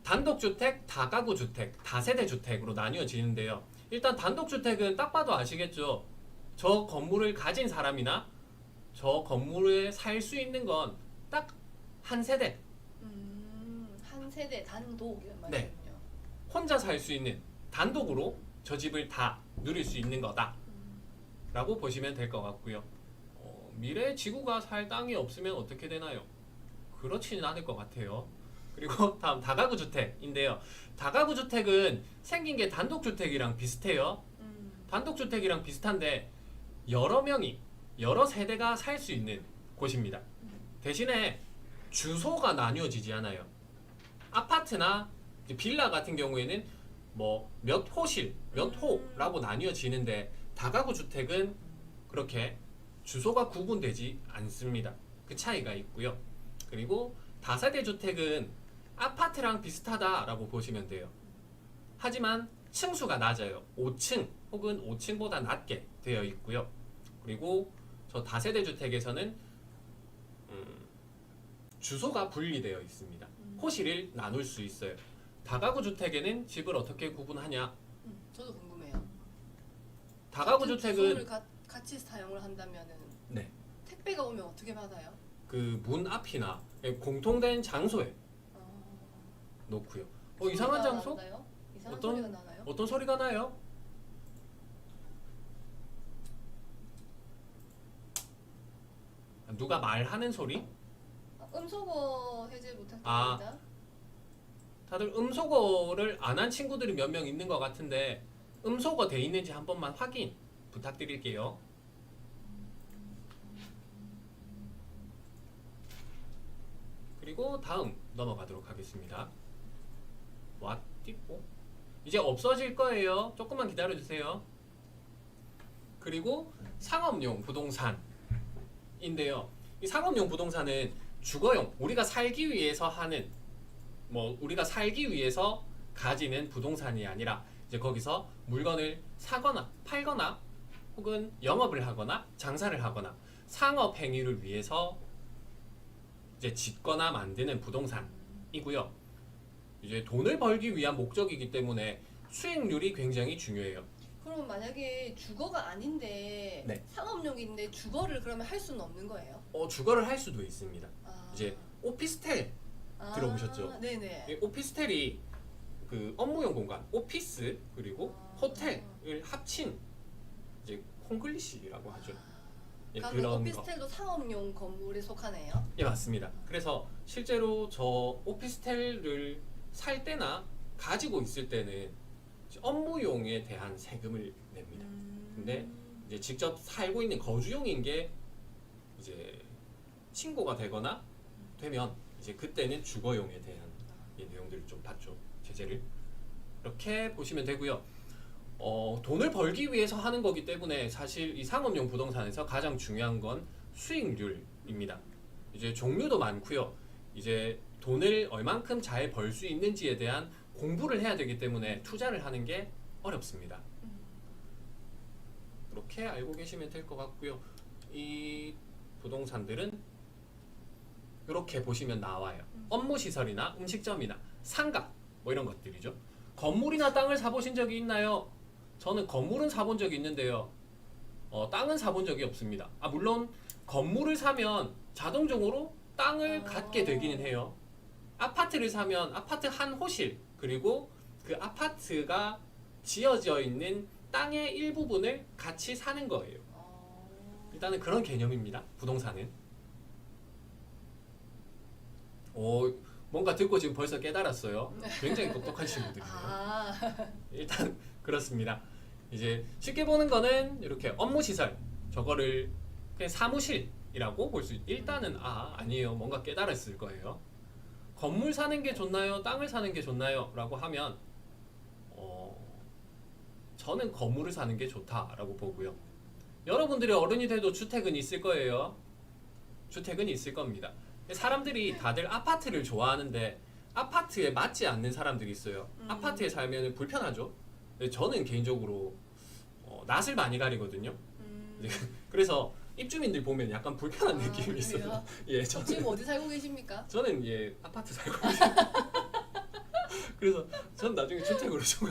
단독주택, 다가구주택, 다세대주택으로 나뉘어지는데요. 일단 단독주택은 딱 봐도 아시겠죠? 저 건물을 가진 사람이나 저 건물에 살 수 있는 건 딱 한 세대, 한 세대 단독 이런 네. 말이군요. 혼자 살 수 있는 단독으로 저 집을 다 누릴 수 있는 거다 라고 보시면 될 것 같고요. 미래에 지구가 살 땅이 없으면 어떻게 되나요? 그렇지는 않을 것 같아요. 그리고 다음 다가구주택인데요. 다가구주택은 생긴 게 단독주택이랑 비슷해요. 단독주택이랑 비슷한데 여러 명이 여러 세대가 살 수 있는 곳입니다. 대신에 주소가 나뉘어지지 않아요. 아파트나 빌라 같은 경우에는 뭐 몇 호실, 몇 호라고 나뉘어지는데 다가구 주택은 그렇게 주소가 구분되지 않습니다. 그 차이가 있고요. 그리고 다세대 주택은 아파트랑 비슷하다라고 보시면 돼요. 하지만 층수가 낮아요. 5층 혹은 5층보다 낮게 되어 있고요. 그리고 저 다세대 주택에서는 주소가 분리되어 있습니다. 호실을 나눌 수 있어요. 다가구 주택에는 집을 어떻게 구분하냐? 저도 궁금해요. 다가구 같은 주택은 주소를 같이 사용을 한다면은 네. 택배가 오면 어떻게 받아요? 그 문 앞이나 공통된 장소에 놓고요. 이상한 소리가 장소? 나나요? 이상한 어떤- 소리가 나나요? 어떤 소리가 나요? 누가 말하는 소리? 음소거 해제 부탁드립니다. 다들 음소거를 안 한 친구들이 몇 명 있는 것 같은데 음소거 돼 있는지 한 번만 확인 부탁드릴게요. 그리고 다음 넘어가도록 하겠습니다. 왓띠뽀 이제 없어질 거예요. 조금만 기다려주세요. 그리고 상업용 부동산인데요. 이 상업용 부동산은 주거용, 우리가 살기 위해서 하는 우리가 살기 위해서 가지는 부동산이 아니라 이제 거기서 물건을 사거나 팔거나 혹은 영업을 하거나 장사를 하거나 상업 행위를 위해서 이제 짓거나 만드는 부동산이고요. 이제 돈을 벌기 위한 목적이기 때문에 수익률이 굉장히 중요해요. 그럼 만약에 주거가 아닌데 네. 상업용인데 주거를 그러면 할 수는 없는 거예요? 주거를 할 수도 있습니다. 아. 이제 오피스텔 들어보셨죠? 네네. 이 오피스텔이 그 업무용 공간, 오피스 그리고 호텔을 합친 이제 콩글리시라고 하죠. 예, 각 그런 거. 오피스텔도 상업용 건물에 속하네요. 예, 맞습니다. 그래서 실제로 저 오피스텔을 살 때나 가지고 있을 때는 이제 업무용에 대한 세금을 냅니다. 근데 이제 직접 살고 있는 거주용인 게 이제 신고가 되거나 되면 이제 그때는 주거용에 대한 이 내용들을 좀 받죠. 제재를. 이렇게 보시면 되고요. 돈을 벌기 위해서 하는 거기 때문에 사실 이 상업용 부동산에서 가장 중요한 건 수익률입니다. 이제 종류도 많고요. 이제 돈을 얼만큼 잘 벌 수 있는지에 대한 공부를 해야 되기 때문에 투자를 하는 게 어렵습니다. 이렇게 알고 계시면 될 것 같고요. 이 부동산들은 이렇게 보시면 나와요. 업무 시설이나 음식점이나 상가 뭐 이런 것들이죠. 건물이나 땅을 사보신 적이 있나요? 저는 건물은 사본 적이 있는데요. 땅은 사본 적이 없습니다. 물론 건물을 사면 자동적으로 땅을 갖게 되기는 해요. 아파트를 사면 아파트 한 호실 그리고 그 아파트가 지어져 있는 땅의 일부분을 같이 사는 거예요. 일단은 그런 개념입니다. 부동산은. 뭔가 듣고 지금 벌써 깨달았어요. 굉장히 똑똑하신 분들이네요. 일단 그렇습니다. 이제 쉽게 보는 거는 이렇게 업무 시설 저거를 그냥 사무실이라고 볼 수 일단은 아니에요. 뭔가 깨달았을 거예요. 건물 사는 게 좋나요? 땅을 사는 게 좋나요? 라고 하면 저는 건물을 사는 게 좋다라고 보고요. 여러분들이 어른이 돼도 주택은 있을 거예요. 주택은 있을 겁니다. 사람들이 다들 아파트를 좋아하는데 아파트에 맞지 않는 사람들이 있어요. 아파트에 살면 불편하죠. 저는 개인적으로 낯을 많이 가리거든요. 그래서 입주민들 보면 약간 불편한 느낌이 있어요. 예, 지금 어디 살고 계십니까? 저는 아파트 살고 있어요. 그래서 전 나중에 주택으로 좀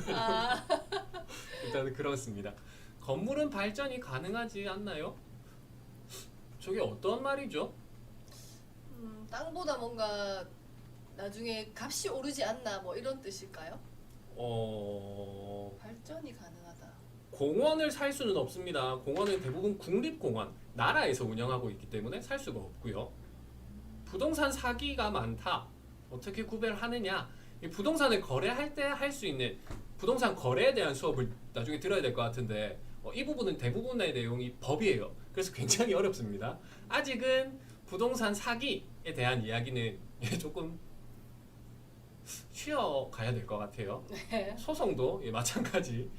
일단은 그렇습니다. 건물은 발전이 가능하지 않나요? 저게 어떤 말이죠? 땅보다 뭔가 나중에 값이 오르지 않나 뭐 이런 뜻일까요? 발전이 가능하다. 공원을 살 수는 없습니다. 공원은 대부분 국립공원, 나라에서 운영하고 있기 때문에 살 수가 없고요. 부동산 사기가 많다. 어떻게 구별을 하느냐? 이 부동산을 거래할 때 할 수 있는 부동산 거래에 대한 수업을 나중에 들어야 될 것 같은데 이 부분은 대부분의 내용이 법이에요. 그래서 굉장히 어렵습니다. 아직은 부동산 사기에 대한 이야기는 조금 쉬어가야 될 것 같아요. 네. 소송도 마찬가지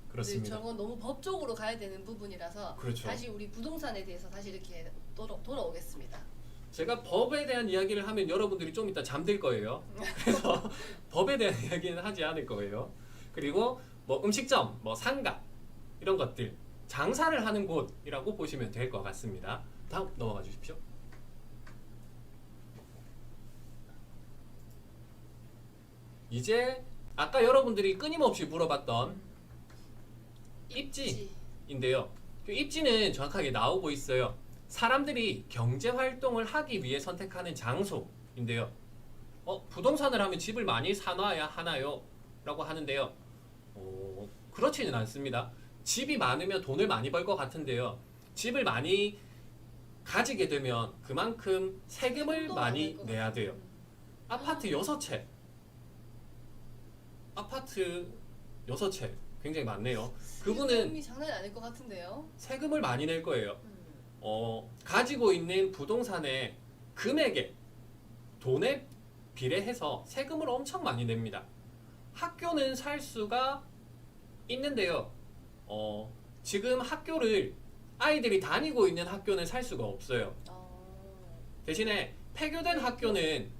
그렇습니다. 저건 너무 법적으로 가야 되는 부분이라서 그렇죠. 다시 우리 부동산에 대해서 다시 이렇게 돌아오겠습니다. 제가 법에 대한 이야기를 하면 여러분들이 좀 이따 잠들 거예요. 그래서 법에 대한 이야기는 하지 않을 거예요. 그리고 뭐 음식점, 뭐 상가 이런 것들 장사를 하는 곳이라고 보시면 될 것 같습니다. 다음 넘어가 주십시오. 이제 아까 여러분들이 끊임없이 물어봤던 입지인데요. 그 입지는 정확하게 나오고 있어요. 사람들이 경제 활동을 하기 위해 선택하는 장소인데요. 부동산을 하면 집을 많이 사놔야 하나요? 라고 하는데요. 그렇지는 않습니다. 집이 많으면 돈을 많이 벌 것 같은데요. 집을 많이 가지게 되면 그만큼 세금을 많이 내야 돼요. 아파트 6채. 아파트 6채. 굉장히 많네요. 그분은 세금이 장난이 아닐 것 같은데요. 세금을 많이 낼 거예요. 가지고 있는 부동산의 금액에 돈에 비례해서 세금을 엄청 많이 냅니다. 학교는 살 수가 있는데요. 지금 학교를 아이들이 다니고 있는 학교는 살 수가 없어요. 대신에 폐교된 학교는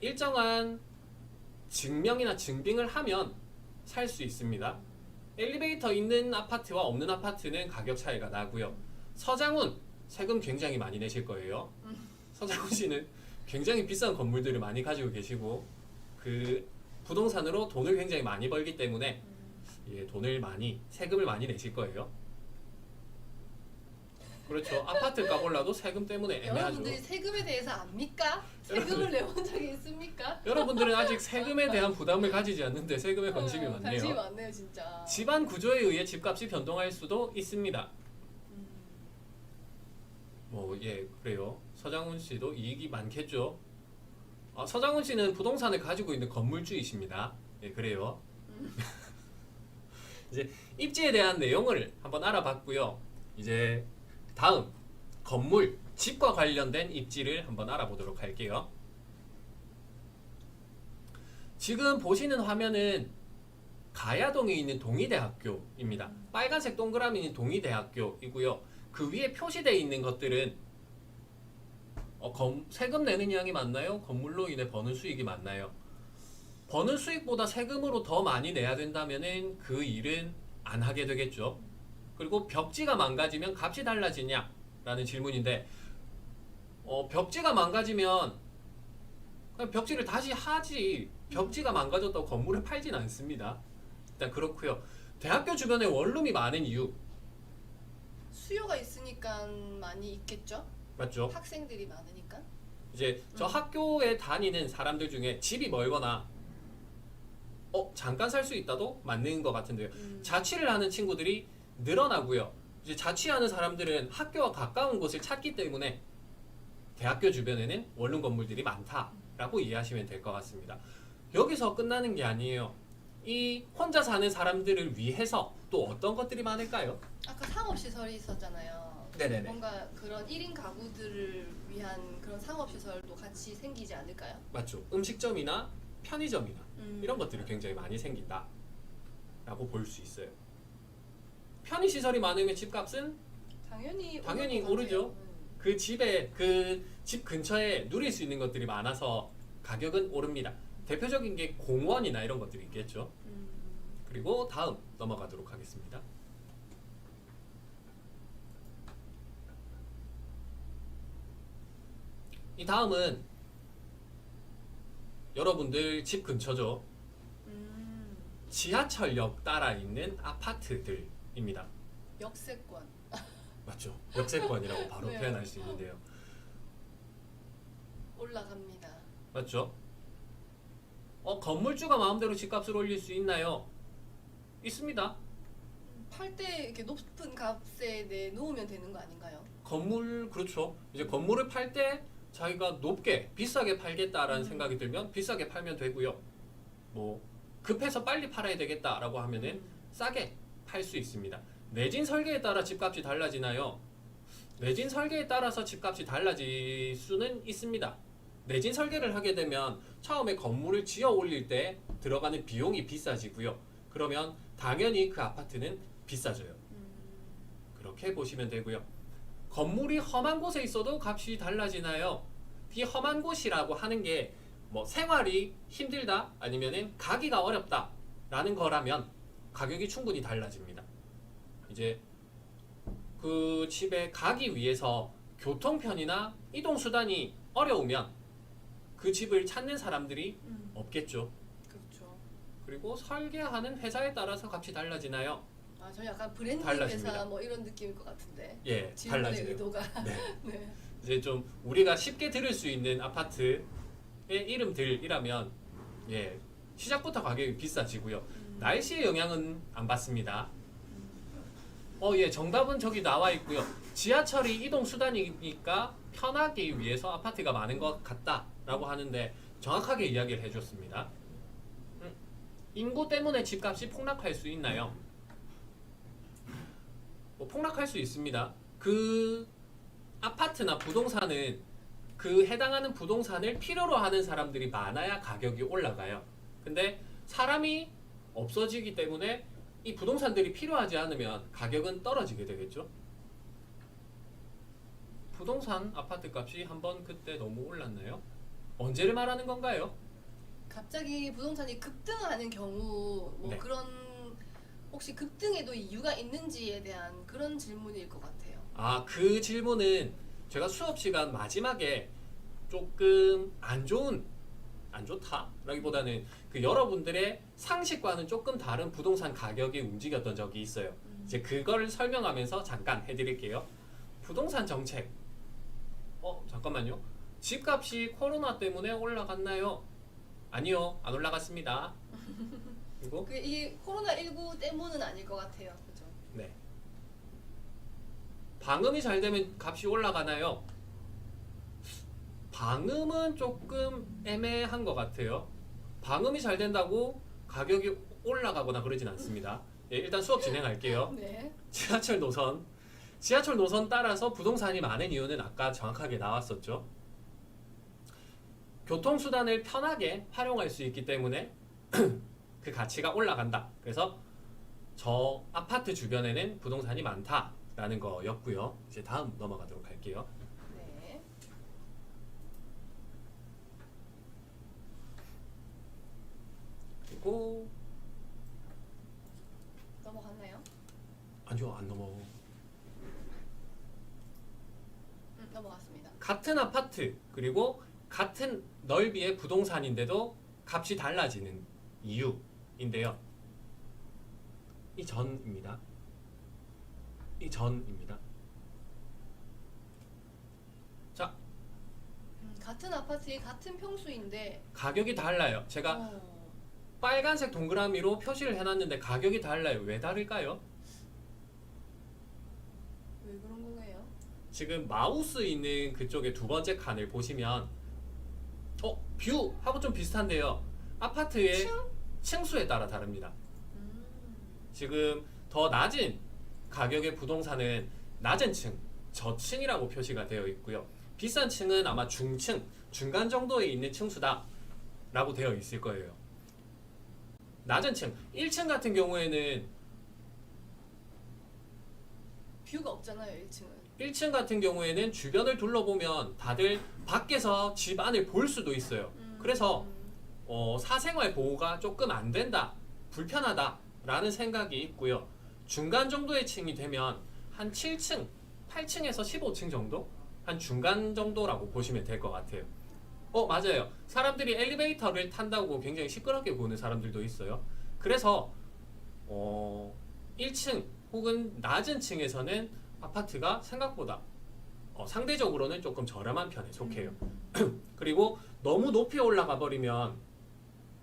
일정한 증명이나 증빙을 하면 살 수 있습니다. 엘리베이터 있는 아파트와 없는 아파트는 가격 차이가 나고요. 서장훈 세금 굉장히 많이 내실 거예요. 서장훈 씨는 굉장히 비싼 건물들을 많이 가지고 계시고 그 부동산으로 돈을 굉장히 많이 벌기 때문에 세금을 많이 내실 거예요. 그렇죠. 아파트 값 올라도 세금 때문에 애매하죠. 여러분들이 세금에 대해서 압니까? 세금을 내본 적이 있습니까? 여러분들은 아직 세금에 대한 부담을 가지지 않는데 세금에 관심이 관심이 많네요. 많네요, 진짜. 집안 구조에 의해 집값이 변동할 수도 있습니다. 음, 뭐 예 그래요. 서장훈 씨도 이익이 많겠죠. 서장훈 씨는 부동산을 가지고 있는 건물주이십니다. 예 그래요. 이제 입지에 대한 내용을 한번 알아봤고요. 이제 다음 건물, 집과 관련된 입지를 한번 알아보도록 할게요. 지금 보시는 화면은 가야동에 있는 동의대학교입니다. 빨간색 동그라미 있는 동의대학교이고요. 그 위에 표시되어 있는 것들은 세금 내는 양이 많나요? 건물로 인해 버는 수익이 많나요? 버는 수익보다 세금으로 더 많이 내야 된다면은 그 일은 안 하게 되겠죠. 그리고 벽지가 망가지면 값이 달라지냐? 라는 질문인데 벽지가 망가지면 그냥 벽지를 다시 하지 벽지가 망가졌다고 건물을 팔진 않습니다. 일단 그렇고요. 대학교 주변에 원룸이 많은 이유 수요가 있으니까 많이 있겠죠? 맞죠? 학생들이 많으니까. 이제 저 학교에 다니는 사람들 중에 집이 멀거나 잠깐 살 수 있다도 맞는 것 같은데요. 자취를 하는 친구들이 늘어나고요. 이제 자취하는 사람들은 학교와 가까운 곳을 찾기 때문에 대학교 주변에는 원룸 건물들이 많다라고 이해하시면 될 것 같습니다. 여기서 끝나는 게 아니에요. 이 혼자 사는 사람들을 위해서 또 어떤 것들이 많을까요? 아까 상업시설이 있었잖아요. 네네네. 뭔가 그런 1인 가구들을 위한 그런 상업시설도 같이 생기지 않을까요? 맞죠. 음식점이나 편의점이나 이런 것들이 굉장히 많이 생긴다 라고 볼 수 있어요. 편의시설이 많으면 집값은 당연히 당연히 오를 것 같아요. 오르죠. 그 집에 그 집 근처에 누릴 수 있는 것들이 많아서 가격은 오릅니다. 대표적인 게 공원이나 이런 것들이 있겠죠. 그리고 다음 넘어가도록 하겠습니다. 이 다음은 여러분들 집 근처죠. 지하철역 따라 있는 아파트들입니다. 역세권. 맞죠? 역세권이라고 바로 네. 표현할 수 있는데요. 올라갑니다. 맞죠? 건물주가 마음대로 집값을 올릴 수 있나요? 있습니다. 팔 때 이렇게 높은 값에 내놓으면 되는 거 아닌가요? 건물 그렇죠. 이제 건물을 팔 때 자기가 높게 비싸게 팔겠다라는 생각이 들면 비싸게 팔면 되고요. 뭐 급해서 빨리 팔아야 되겠다라고 하면은 싸게 팔 수 있습니다. 내진 설계에 따라 집값이 달라지나요? 내진 설계에 따라서 집값이 달라질 수는 있습니다. 내진 설계를 하게 되면 처음에 건물을 지어 올릴 때 들어가는 비용이 비싸지고요. 그러면 당연히 그 아파트는 비싸져요. 그렇게 보시면 되고요. 건물이 험한 곳에 있어도 값이 달라지나요? 이 험한 곳이라고 하는 게 뭐 생활이 힘들다 아니면은 가기가 어렵다 라는 거라면 가격이 충분히 달라집니다. 이제 그 집에 가기 위해서 교통편이나 이동수단이 어려우면 그 집을 찾는 사람들이 없겠죠. 그렇죠. 그리고 설계하는 회사에 따라서 값이 달라지나요? 아, 저 약간 브랜딩 달라집니다. 회사 뭐 이런 느낌일 것 같은데. 예, 질문의 달라지네요. 의도가. 네. 네. 이제 좀 우리가 쉽게 들을 수 있는 아파트의 이름들이라면 예, 시작부터 가격이 비싸지고요. 날씨의 영향은 안 받습니다. 예, 정답은 저기 나와 있고요. 지하철이 이동 수단이니까 편하기 위해서 아파트가 많은 것 같다라고 하는데 정확하게 이야기를 해줬습니다. 인구 때문에 집값이 폭락할 수 있나요? 폭락할 수 있습니다. 그 아파트나 부동산은 그 해당하는 부동산을 필요로 하는 사람들이 많아야 가격이 올라가요. 근데 사람이 없어지기 때문에 이 부동산들이 필요하지 않으면 가격은 떨어지게 되겠죠. 부동산 아파트 값이 한번 그때 너무 올랐나요? 언제를 말하는 건가요? 갑자기 부동산이 급등하는 경우 뭐 네. 그런 혹시 급등에도 이유가 있는지에 대한 그런 질문일 것 같아요. 그 질문은 제가 수업 시간 마지막에 조금 안 좋다라기보다는 그 여러분들의 상식과는 조금 다른 부동산 가격이 움직였던 적이 있어요. 이제 그걸 설명하면서 잠깐 해드릴게요. 부동산 정책. 잠깐만요. 집값이 코로나 때문에 올라갔나요? 아니요, 안 올라갔습니다. 그리고 이 코로나19 때문은 아닐 것 같아요. 그죠? 네. 방음이 잘 되면 값이 올라가나요? 방음은 조금 애매한 것 같아요. 방음이 잘 된다고 가격이 올라가거나 그러진 않습니다. 예, 일단 수업 진행할게요. 네. 지하철 노선 따라서 부동산이 많은 이유는 아까 정확하게 나왔었죠. 교통수단을 편하게 활용할 수 있기 때문에 그 가치가 올라간다. 그래서 저 아파트 주변에는 부동산이 많다라는 거였고요. 이제 다음 넘어가도록 할게요. 네. 그리고 넘어갔나요? 아니요, 안 넘어. 넘어갔습니다. 같은 아파트 그리고 같은 넓이의 부동산인데도 값이 달라지는 이유인데요. 이 전입니다. 자, 같은 아파트에 같은 평수인데 가격이 달라요. 제가 어, 빨간색 동그라미로 표시를 해놨는데 가격이 달라요. 왜 다를까요? 왜 그런 거예요? 지금 마우스 있는 그쪽에 두 번째 칸을 보시면 뷰하고 좀 비슷한데요. 아파트의 층수에 따라 다릅니다. 음, 지금 더 낮은 가격의 부동산은 낮은 층, 저층이라고 표시가 되어 있고요. 비싼 층은 아마 중층, 중간 정도에 있는 층수다 라고 되어 있을 거예요. 낮은 층, 1층 같은 경우에는 뷰가 없잖아요. 1층은. 1층 같은 경우에는 주변을 둘러보면 다들 밖에서 집 안을 볼 수도 있어요. 그래서 사생활 보호가 조금 안 된다, 불편하다라는 생각이 있고요. 중간 정도의 층이 되면 한 7층, 8층에서 15층 정도? 한 중간 정도라고 보시면 될 것 같아요. 맞아요. 사람들이 엘리베이터를 탄다고 굉장히 시끄럽게 보는 사람들도 있어요. 그래서 1층 혹은 낮은 층에서는 아파트가 생각보다 상대적으로는 조금 저렴한 편에 속해요. 그리고 너무 높이 올라가 버리면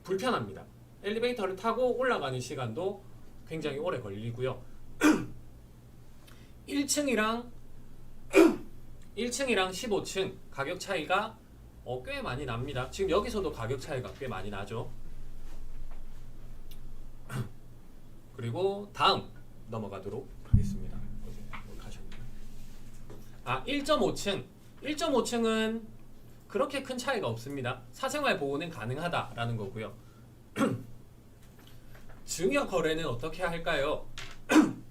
불편합니다. 엘리베이터를 타고 올라가는 시간도 굉장히 오래 걸리고요. 1층이랑 15층 가격 차이가 꽤 많이 납니다. 지금 여기서도 가격 차이가 꽤 많이 나죠. 그리고 다음 넘어가도록 하겠습니다. 1.5층. 1.5층은 그렇게 큰 차이가 없습니다. 사생활 보호는 가능하다라는 거고요. 증여 거래는 어떻게 할까요?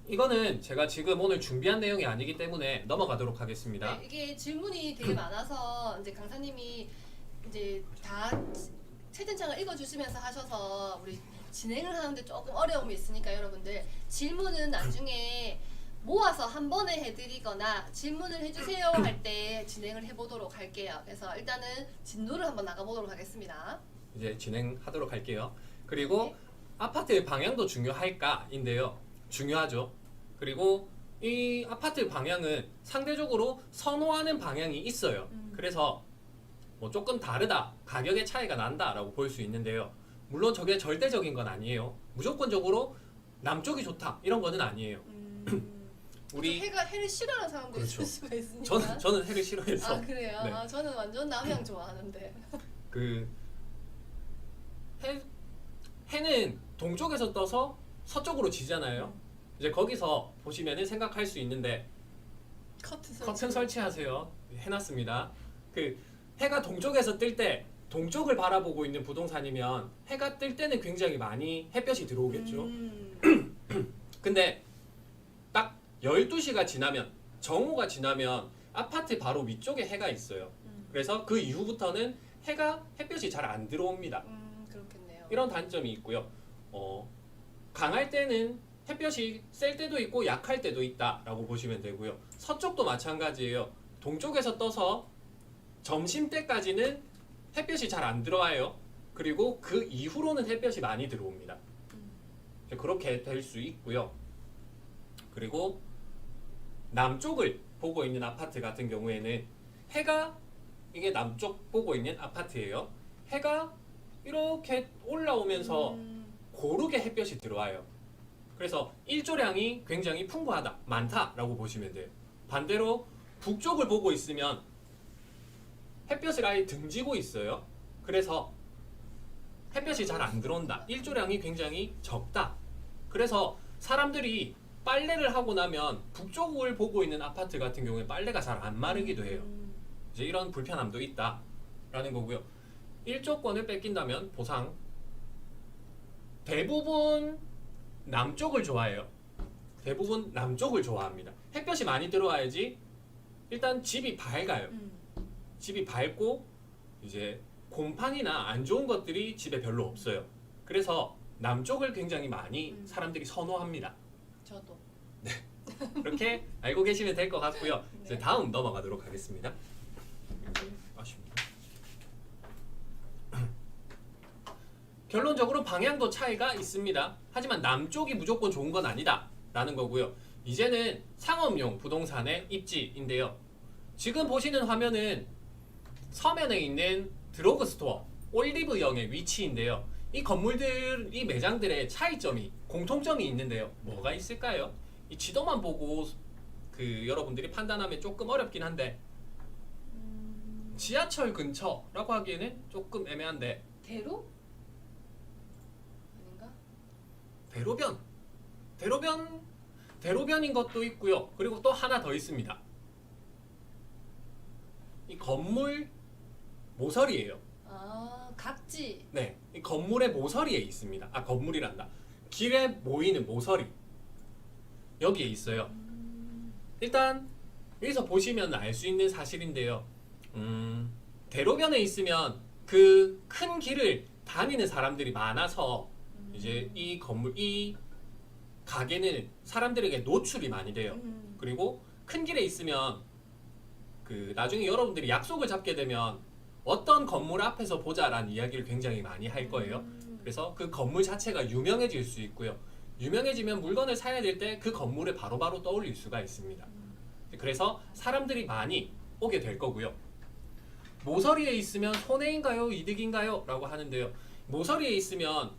이거는 제가 지금 오늘 준비한 내용이 아니기 때문에 넘어가도록 하겠습니다. 네, 이게 질문이 되게 많아서 이제 강사님이 이제 다 채팅창을 읽어주시면서 하셔서 우리 진행을 하는데 조금 어려움이 있으니까 여러분들 질문은 나중에 모아서 한 번에 해드리거나 질문을 해주세요 할 때 진행을 해보도록 할게요. 그래서 일단은 진도를 한번 나가보도록 하겠습니다. 이제 진행하도록 할게요. 그리고 네. 아파트의 방향도 중요할까인데요. 중요하죠. 그리고 이 아파트 방향은 상대적으로 선호하는 방향이 있어요. 그래서 뭐 조금 다르다, 가격의 차이가 난다라고 볼 수 있는데요. 물론 저게 절대적인 건 아니에요. 무조건적으로 남쪽이 좋다 이런 거는 아니에요. 우리 해를 싫어하는 사람도 그렇죠. 있을 수가 있으니까. 저는 해를 싫어해서 아 그래요? 네. 저는 완전 남양 좋아하는데. 그 해는 동쪽에서 떠서 서쪽으로 지잖아요. 이제 거기서 보시면은 생각할 수 있는데 커튼 설치하세요. 해놨습니다. 그 해가 동쪽에서 뜰 때 동쪽을 바라보고 있는 부동산이면 해가 뜰 때는 굉장히 많이 햇볕이 들어오겠죠. 근데 딱 12시가 지나면 정오가 지나면 아파트 바로 위쪽에 해가 있어요. 그래서 그 이후부터는 햇볕이 잘 안 들어옵니다. 그렇겠네요. 이런 단점이 있고요. 강할 때는 햇볕이 셀 때도 있고 약할 때도 있다라고 보시면 되고요. 서쪽도 마찬가지예요. 동쪽에서 떠서 점심때까지는 햇볕이 잘 안 들어와요. 그리고 그 이후로는 햇볕이 많이 들어옵니다. 그렇게 될 수 있고요. 그리고 남쪽을 보고 있는 아파트 같은 경우에는 해가 이게 남쪽 보고 있는 아파트예요. 해가 이렇게 올라오면서 고르게 햇볕이 들어와요. 그래서 일조량이 굉장히 풍부하다, 많다라고 보시면 돼요. 반대로 북쪽을 보고 있으면 햇볕을 아예 등지고 있어요. 그래서 햇볕이 잘 안 들어온다. 일조량이 굉장히 적다. 그래서 사람들이 빨래를 하고 나면 북쪽을 보고 있는 아파트 같은 경우에 빨래가 잘 안 마르기도 해요. 이제 이런 불편함도 있다라는 거고요. 일조권을 뺏긴다면 보상. 대부분 남쪽을 좋아해요. 대부분 남쪽을 좋아합니다. 햇볕이 많이 들어와야지 일단 집이 밝아요. 집이 밝고 이제 곰팡이나 안 좋은 것들이 집에 별로 없어요. 그래서 남쪽을 굉장히 많이 사람들이 선호합니다. 저도. 그렇게 알고 계시면 될 것 같고요. 이제 네. 다음 넘어가도록 하겠습니다. 아쉽네요. 결론적으로 방향도 차이가 있습니다. 하지만 남쪽이 무조건 좋은 건 아니다 라는 거고요. 이제는 상업용 부동산의 입지인데요. 지금 보시는 화면은 서면에 있는 드러그스토어 올리브영의 위치인데요. 이 건물들, 이 매장들의 차이점이, 공통점이 있는데요. 뭐가 있을까요? 이 지도만 보고 그 여러분들이 판단하면 조금 어렵긴 한데 지하철 근처라고 하기에는 조금 애매한데 대로? 아닌가? 대로변인 것도 있고요. 그리고 또 하나 더 있습니다. 이 건물 모서리예요. 아, 각지. 네, 이 건물의 모서리에 있습니다. 아, 건물이란다. 길에 모이는 모서리. 여기에 있어요. 일단 여기서 보시면 알 수 있는 사실인데요. 대로변에 있으면 그 큰 길을 다니는 사람들이 많아서 이제 이 건물, 이 가게는 사람들에게 노출이 많이 돼요. 그리고 큰 길에 있으면 그 나중에 여러분들이 약속을 잡게 되면 어떤 건물 앞에서 보자라는 이야기를 굉장히 많이 할 거예요. 그래서 그 건물 자체가 유명해질 수 있고요. 유명해지면 물건을 사야 될 때 그 건물에 바로바로 떠올릴 수가 있습니다. 그래서 사람들이 많이 오게 될 거고요. 모서리에 있으면 손해인가요? 이득인가요? 라고 하는데요. 모서리에 있으면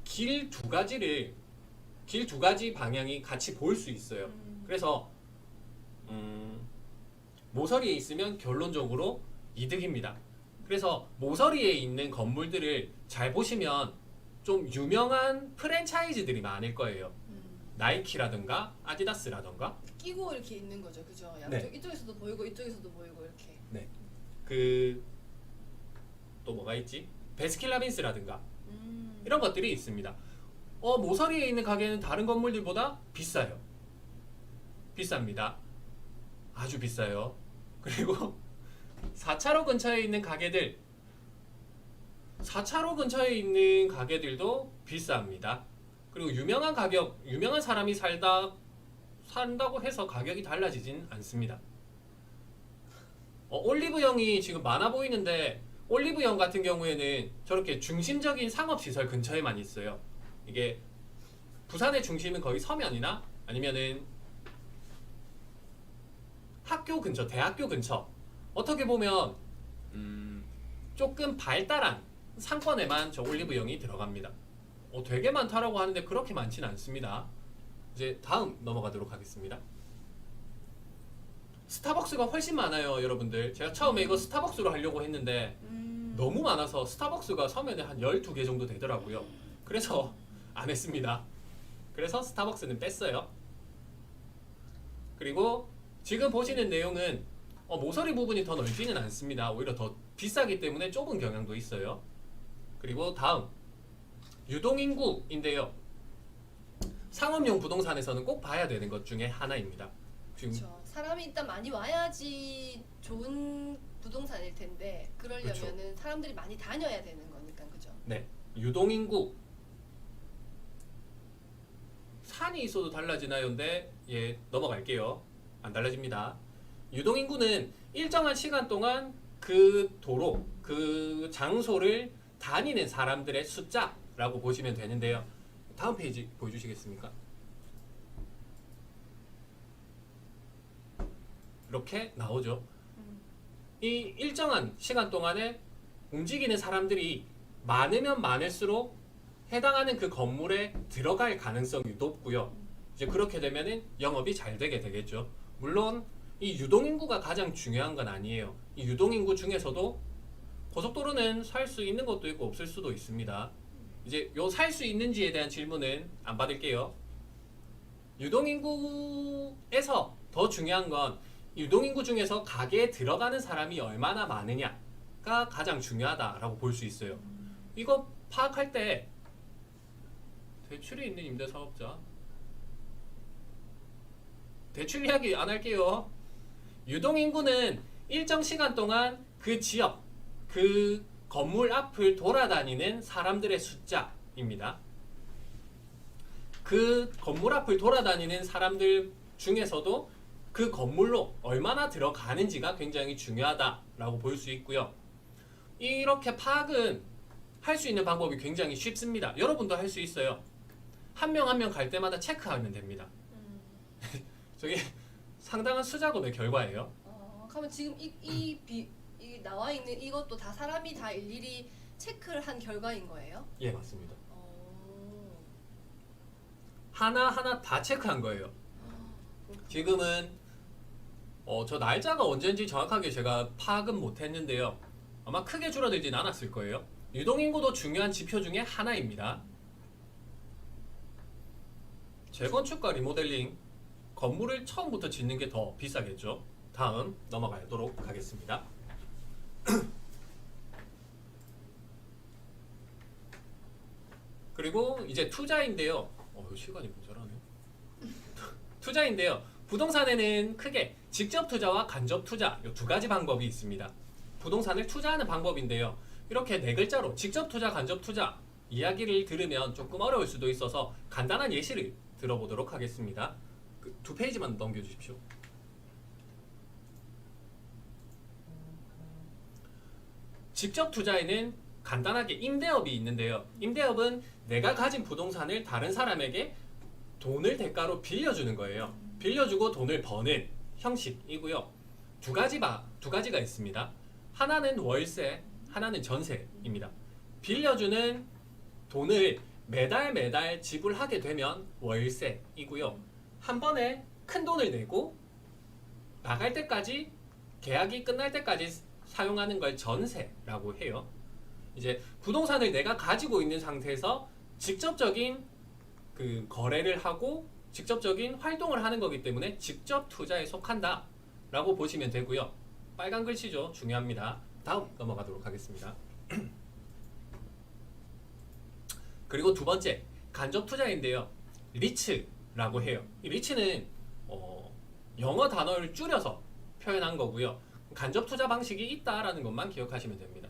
길 두 가지 방향이 같이 보일 수 있어요. 그래서 모서리에 있으면 결론적으로 이득입니다. 그래서 모서리에 있는 건물들을 잘 보시면 좀 유명한 프랜차이즈들이 많을 거예요. 나이키라든가 아디다스라든가 끼고 이렇게 있는 거죠, 그죠? 양쪽 네. 이쪽에서도 보이고 이쪽에서도 보이고 이렇게. 그 또 뭐가 있지? 베스킨라빈스라든가 이런 것들이 있습니다. 모서리에 있는 가게는 다른 건물들보다 비싸요. 비쌉니다. 아주 비싸요. 그리고 4차로 근처에 있는 가게들도 비쌉니다. 그리고 유명한 사람이 산다고 해서 가격이 달라지진 않습니다. 올리브영이 지금 많아 보이는데 올리브영 같은 경우에는 저렇게 중심적인 상업시설 근처에만 있어요. 이게 부산의 중심은 거의 서면이나 아니면은 학교 근처, 대학교 근처 어떻게 보면 조금 발달한 상권에만 저 올리브영이 들어갑니다. 되게 많다라고 하는데 그렇게 많지는 않습니다. 이제 다음 넘어가도록 하겠습니다. 스타벅스가 훨씬 많아요, 여러분들. 제가 처음에 이거 스타벅스로 하려고 했는데 너무 많아서 스타벅스가 서면에 한 12개 정도 되더라고요. 그래서 안 했습니다. 그래서 스타벅스는 뺐어요. 그리고 지금 보시는 내용은 모서리 부분이 더 넓지는 않습니다. 오히려 더 비싸기 때문에 좁은 경향도 있어요. 그리고 다음 유동인구인데요. 상업용 부동산에서는 꼭 봐야 되는 것 중에 하나입니다. 지금 그렇죠. 사람이 일단 많이 와야지 좋은 부동산일 텐데 그러려면은 그렇죠. 사람들이 많이 다녀야 되는 거니까, 그죠? 네, 유동인구 산이 있어도 달라지나요인데 넘어갈게요. 안 달라집니다. 유동인구는 일정한 시간 동안 그 도로, 그 장소를 다니는 사람들의 숫자라고 보시면 되는데요. 다음 페이지 보여주시겠습니까? 이렇게 나오죠. 이 일정한 시간 동안에 움직이는 사람들이 많으면 많을수록 해당하는 그 건물에 들어갈 가능성이 높고요. 이제 그렇게 되면은 영업이 잘 되게 되겠죠. 물론 이 유동인구가 가장 중요한 건 아니에요. 이 유동인구 중에서도 고속도로는 살 수 있는 것도 있고 없을 수도 있습니다. 이제 요 살 수 있는지에 대한 질문은 안 받을게요. 유동인구에서 더 중요한 건 유동인구 중에서 가게에 들어가는 사람이 얼마나 많으냐가 가장 중요하다라고 볼 수 있어요. 이거 파악할 때 대출이 있는 임대사업자 대출 이야기 안 할게요. 유동인구는 일정 시간 동안 그 지역, 그 건물 앞을 돌아다니는 사람들의 숫자입니다. 그 건물 앞을 돌아다니는 사람들 중에서도 그 건물로 얼마나 들어가는지가 굉장히 중요하다라고 볼 수 있고요. 이렇게 파악은 할 수 있는 방법이 굉장히 쉽습니다. 여러분도 할 수 있어요. 한 명 한 명 갈 때마다 체크하면 됩니다. 저게 상당한 수작업의 결과예요. 그러면 지금 이 나와 있는 이것도 다 사람이 다 일일이 체크를 한 결과인 거예요? 예, 맞습니다. 하나하나 다 체크한 거예요. 지금은 저 날짜가 언제인지 정확하게 제가 파악은 못했는데요. 아마 크게 줄어들진 않았을 거예요. 유동인구도 중요한 지표 중에 하나입니다. 재건축과 리모델링, 건물을 처음부터 짓는 게 더 비싸겠죠. 다음 넘어가도록 하겠습니다. 그리고 이제 투자인데요. 시간이 모자라네. 투자인데요. 부동산에는 크게 직접 투자와 간접 투자 이 두 가지 방법이 있습니다. 부동산을 투자하는 방법인데요. 이렇게 네 글자로 직접 투자, 간접 투자 이야기를 들으면 조금 어려울 수도 있어서 간단한 예시를 들어보도록 하겠습니다. 두 페이지만 넘겨주십시오. 직접 투자에는 간단하게 임대업이 있는데요. 임대업은 내가 가진 부동산을 다른 사람에게 돈을 대가로 빌려주는 거예요. 빌려주고 돈을 버는 형식이고요. 두 가지가 있습니다. 하나는 월세, 하나는 전세입니다. 빌려주는 돈을 매달 지불하게 되면 월세이고요. 한 번에 큰 돈을 내고 나갈 때까지, 계약이 끝날 때까지 사용하는 걸 전세라고 해요. 이제 부동산을 내가 가지고 있는 상태에서 직접적인 그 거래를 하고 직접적인 활동을 하는 거기 때문에 직접 투자에 속한다 라고 보시면 되고요. 빨간 글씨죠. 중요합니다. 다음 넘어가도록 하겠습니다. 그리고 두 번째, 간접 투자인데요. 리츠라고 해요. 이 리츠는 영어 단어를 줄여서 표현한 거고요. 간접 투자 방식이 있다라는 것만 기억하시면 됩니다.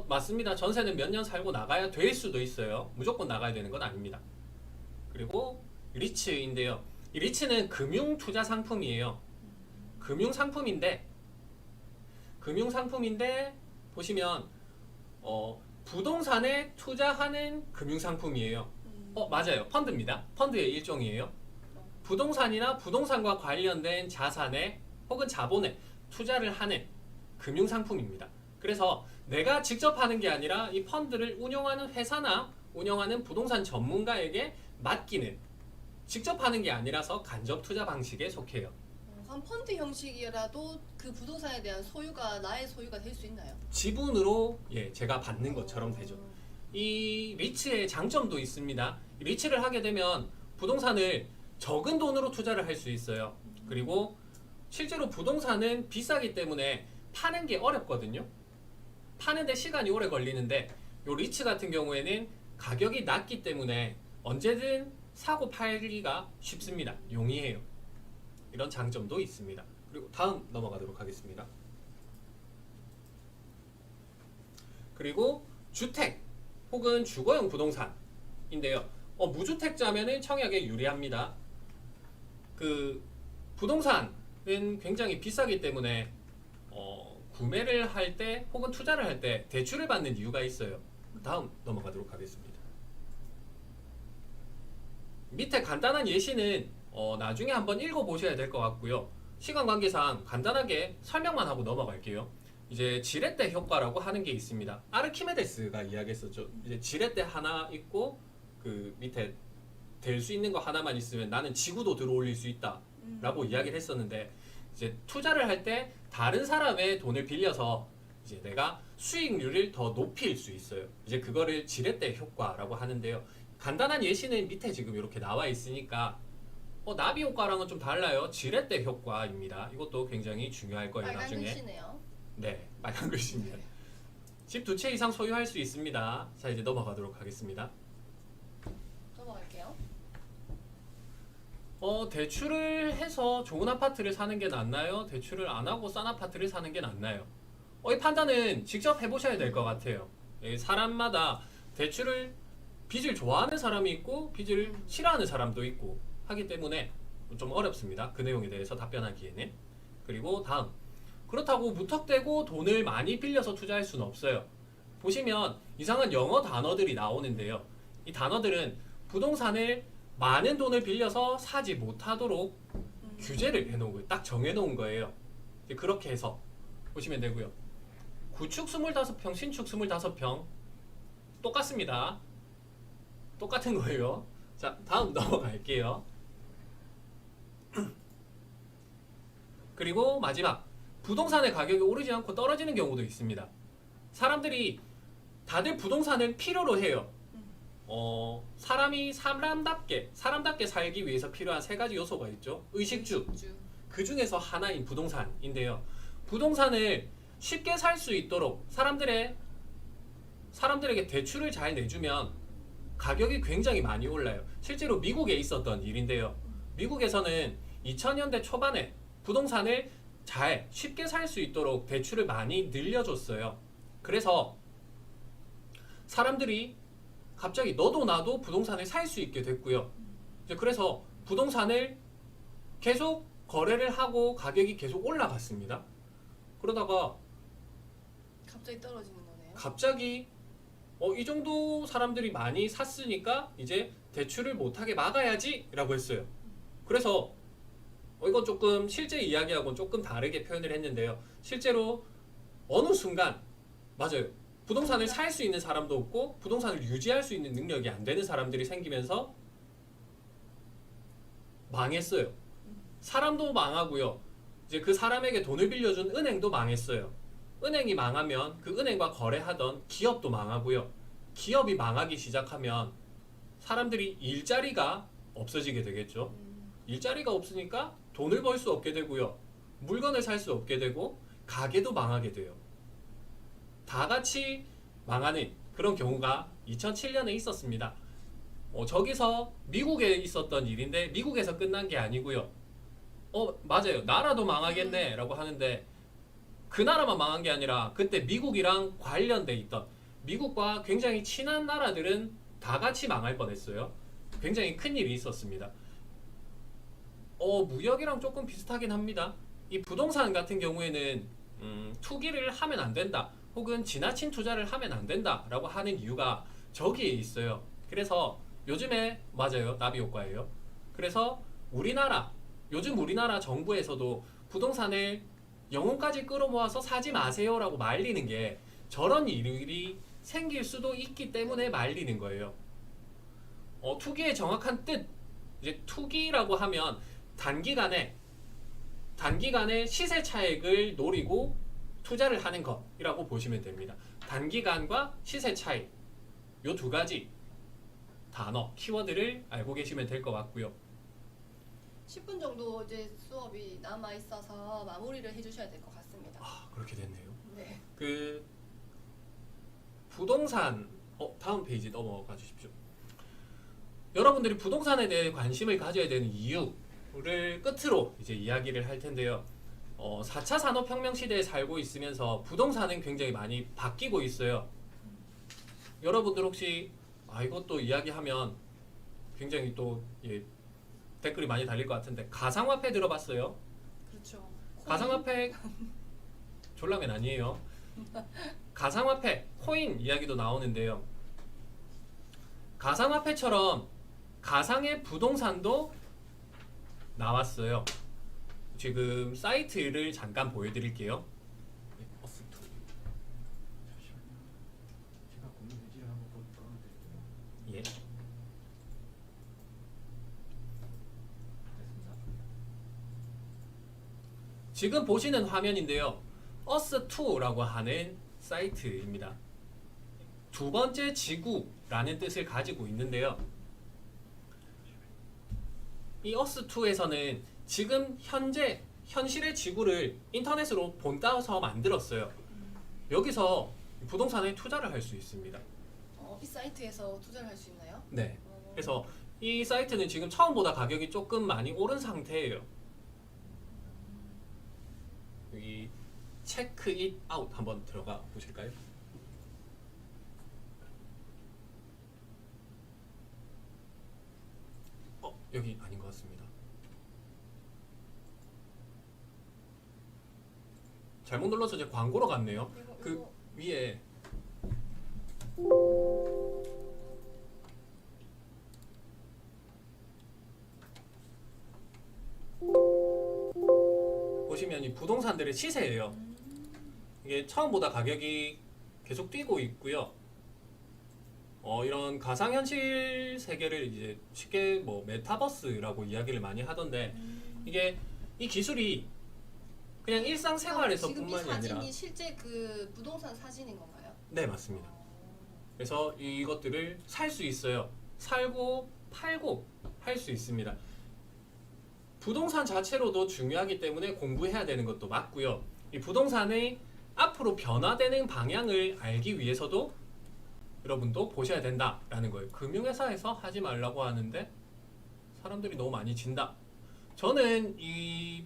맞습니다. 전세는 몇 년 살고 나가야 될 수도 있어요. 무조건 나가야 되는 건 아닙니다. 그리고 리츠인데요. 이 리츠는 금융 투자 상품이에요. 금융 상품인데 보시면 부동산에 투자하는 금융 상품이에요. 맞아요. 펀드입니다. 펀드의 일종이에요. 부동산이나 부동산과 관련된 자산에 혹은 자본에 투자를 하는 금융 상품입니다. 그래서 내가 직접 하는 게 아니라 이 펀드를 운용하는 회사나 운영하는 부동산 전문가에게 맡기는, 직접 하는 게 아니라서 간접 투자 방식에 속해요. 그럼 펀드 형식이라도 그 부동산에 대한 소유가 나의 소유가 될 수 있나요? 지분으로 제가 받는 것처럼 되죠. 이 리츠의 장점도 있습니다. 이 리츠를 하게 되면 부동산을 적은 돈으로 투자를 할 수 있어요. 그리고 실제로 부동산은 비싸기 때문에 파는 게 어렵거든요. 파는데 시간이 오래 걸리는데 요 리츠 같은 경우에는 가격이 낮기 때문에 언제든 사고 팔기가 쉽습니다. 용이해요. 이런 장점도 있습니다. 그리고 다음 넘어가도록 하겠습니다. 그리고 주택 혹은 주거용 부동산인데요. 무주택자면은 청약에 유리합니다. 그 부동산은 굉장히 비싸기 때문에 구매를 할 때 혹은 투자를 할 때 대출을 받는 이유가 있어요. 다음 넘어가도록 하겠습니다. 밑에 간단한 예시는 나중에 한번 읽어보셔야 될 것 같고요. 시간 관계상 간단하게 설명만 하고 넘어갈게요. 이제 지렛대 효과라고 하는 게 있습니다. 아르키메데스가 이야기했었죠. 이제 지렛대 하나 있고 그 밑에 될 수 있는 거 하나만 있으면 나는 지구도 들어올릴 수 있다라고 이야기를 했었는데, 이제 투자를 할 때 다른 사람의 돈을 빌려서 이제 내가 수익률을 더 높일 수 있어요. 이제 그거를 지렛대 효과라고 하는데요. 간단한 예시는 밑에 지금 이렇게 나와 있으니까 나비 효과랑은 좀 달라요. 지렛대 효과입니다. 이것도 굉장히 중요할 거예요. 빨간 나중에. 글씨네요. 네, 빨간 글씨입니다. 집 2채 이상 소유할 수 있습니다. 자, 이제 넘어가도록 하겠습니다. 넘어갈게요. 대출을 해서 좋은 아파트를 사는 게 낫나요? 대출을 안 하고 싼 아파트를 사는 게 낫나요? 이 판단은 직접 해보셔야 될 것 같아요. 사람마다 빚을 좋아하는 사람이 있고 빚을 싫어하는 사람도 있고 하기 때문에 좀 어렵습니다. 그 내용에 대해서 답변하기에는. 그리고 다음, 그렇다고 무턱대고 돈을 많이 빌려서 투자할 수는 없어요. 보시면 이상한 영어 단어들이 나오는데요. 이 단어들은 부동산을 많은 돈을 빌려서 사지 못하도록 규제를 해놓은 거예요. 딱 정해놓은 거예요. 이제 그렇게 해서 보시면 되고요. 구축 25평, 신축 25평 똑같습니다. 똑같은 거예요. 자, 다음 넘어갈게요. 그리고 마지막, 부동산의 가격이 오르지 않고 떨어지는 경우도 있습니다. 사람들이 다들 부동산을 필요로 해요. 사람이 사람답게 살기 위해서 필요한 3가지 요소가 있죠. 의식주, 그 중에서 하나인 부동산인데요. 부동산을 쉽게 살 수 있도록 사람들에게 대출을 잘 내주면 가격이 굉장히 많이 올라요. 실제로 미국에 있었던 일인데요. 미국에서는 2000년대 초반에 부동산을 쉽게 살 수 있도록 대출을 많이 늘려줬어요. 그래서 사람들이 갑자기 너도 나도 부동산을 살 수 있게 됐고요. 그래서 부동산을 계속 거래를 하고 가격이 계속 올라갔습니다. 그러다가 갑자기 떨어지는 거네요. 갑자기 이 정도 사람들이 많이 샀으니까 이제 대출을 못하게 막아야지 라고 했어요. 그래서 이건 조금 실제 이야기하고는 조금 다르게 표현을 했는데요. 실제로 어느 순간 맞아요. 부동산을 살 수 있는 사람도 없고 부동산을 유지할 수 있는 능력이 안 되는 사람들이 생기면서 망했어요. 사람도 망하고요. 이제 그 사람에게 돈을 빌려준 은행도 망했어요. 은행이 망하면 그 은행과 거래하던 기업도 망하고요. 기업이 망하기 시작하면 사람들이 일자리가 없어지게 되겠죠. 일자리가 없으니까 돈을 벌 수 없게 되고요. 물건을 살 수 없게 되고 가게도 망하게 돼요. 다 같이 망하는 그런 경우가 2007년에 있었습니다. 저기서 미국에 있었던 일인데 미국에서 끝난 게 아니고요. 맞아요. 나라도 망하겠네 라고 하는데 그 나라만 망한 게 아니라 그때 미국이랑 관련돼 있던 미국과 굉장히 친한 나라들은 다 같이 망할 뻔했어요. 굉장히 큰 일이 있었습니다. 무역이랑 조금 비슷하긴 합니다. 이 부동산 같은 경우에는 투기를 하면 안 된다 혹은 지나친 투자를 하면 안 된다 라고 하는 이유가 저기에 있어요. 그래서 요즘에 맞아요. 나비 효과예요. 그래서 요즘 우리나라 정부에서도 부동산을 영혼까지 끌어모아서 사지 마세요 라고 말리는 게 저런 일이 생길 수도 있기 때문에 말리는 거예요. 투기의 정확한 뜻, 이제 투기라고 하면 단기간에 시세 차익을 노리고 투자를 하는 것이라고 보시면 됩니다. 단기간과 시세 차익, 요 2가지 단어, 키워드를 알고 계시면 될 것 같고요. 10분 정도 이제 수업이 남아 있어서 마무리를 해주셔야 될 것 같습니다. 그렇게 됐네요. 네. 그 부동산 다음 페이지 넘어가 주십시오. 여러분들이 부동산에 대해 관심을 가져야 되는 이유를 끝으로 이제 이야기를 할 텐데요. 4차 산업혁명 시대에 살고 있으면서 부동산은 굉장히 많이 바뀌고 있어요. 여러분들 혹시 이것도 이야기하면 굉장히 또 댓글이 많이 달릴 것 같은데 가상화폐 들어봤어요? 그렇죠. 가상화폐 졸라맨 아니에요. 가상화폐, 코인 이야기도 나오는데요. 가상화폐처럼 가상의 부동산도 나왔어요. 지금 사이트를 잠깐 보여드릴게요. 네, 어스2. 잠시만요. 제가 공유 해지를 한번 끌어드릴게요. 예. 됐습니다. 지금 보시는 화면인데요. 어스2라고 하는 사이트입니다. 두 번째 지구라는 뜻을 가지고 있는데요. 이 어스2에서는 지금 현실의 지구를 인터넷으로 본따서 만들었어요. 여기서 부동산에 투자를 할 수 있습니다. 이 사이트에서 투자를 할 수 있나요? 네. 그래서 이 사이트는 지금 처음보다 가격이 조금 많이 오른 상태예요. 여기 체크 잇 아웃 한번 들어가 보실까요? 여기 아닌 것 같습니다. 잘못 눌러서 제 광고로 갔네요. 그 위에 보시면 이 부동산들의 시세예요. 이게 처음보다 가격이 계속 뛰고 있고요. 이런 가상현실 세계를 이제 쉽게 뭐 메타버스라고 이야기를 많이 하던데 이게 이 기술이 그냥 지금 이 일상생활에서뿐만이 사진이 아니라 실제 그 부동산 사진인 건가요? 네 맞습니다. 그래서 이것들을 살 수 있어요. 살고 팔고 할 수 있습니다. 부동산 자체로도 중요하기 때문에 공부해야 되는 것도 맞고요. 이 부동산의 앞으로 변화되는 방향을 알기 위해서도 여러분도 보셔야 된다라는 거예요. 금융회사에서 하지 말라고 하는데 사람들이 너무 많이 진다. 저는 이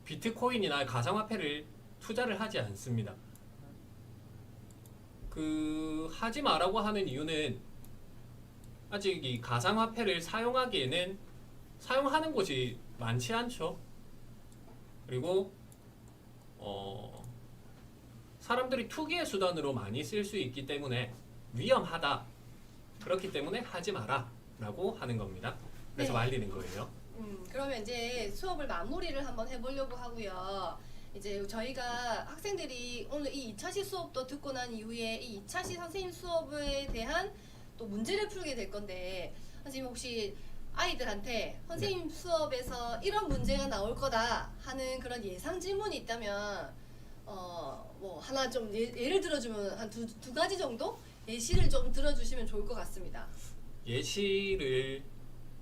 비트코인이나 가상화폐를 투자를 하지 않습니다. 하지 마라고 하는 이유는 아직 이 가상화폐를 사용하기에는 사용하는 곳이 많지 않죠. 그리고 사람들이 투기의 수단으로 많이 쓸 수 있기 때문에 위험하다. 그렇기 때문에 하지 마라 라고 하는 겁니다. 그래서 네. 말리는 거예요. 그러면 이제 수업을 마무리를 한번 해보려고 하고요. 이제 저희가 학생들이 오늘 이 2차시 수업도 듣고 난 이후에 이 2차시 선생님 수업에 대한 또 문제를 풀게 될 건데 선생님 혹시 아이들한테 선생님 수업에서 이런 문제가 나올 거다 하는 그런 예상 질문이 있다면 뭐 하나 좀 예를 들어주면 한 두 가지 정도 예시를 좀 들어주시면 좋을 것 같습니다. 예시를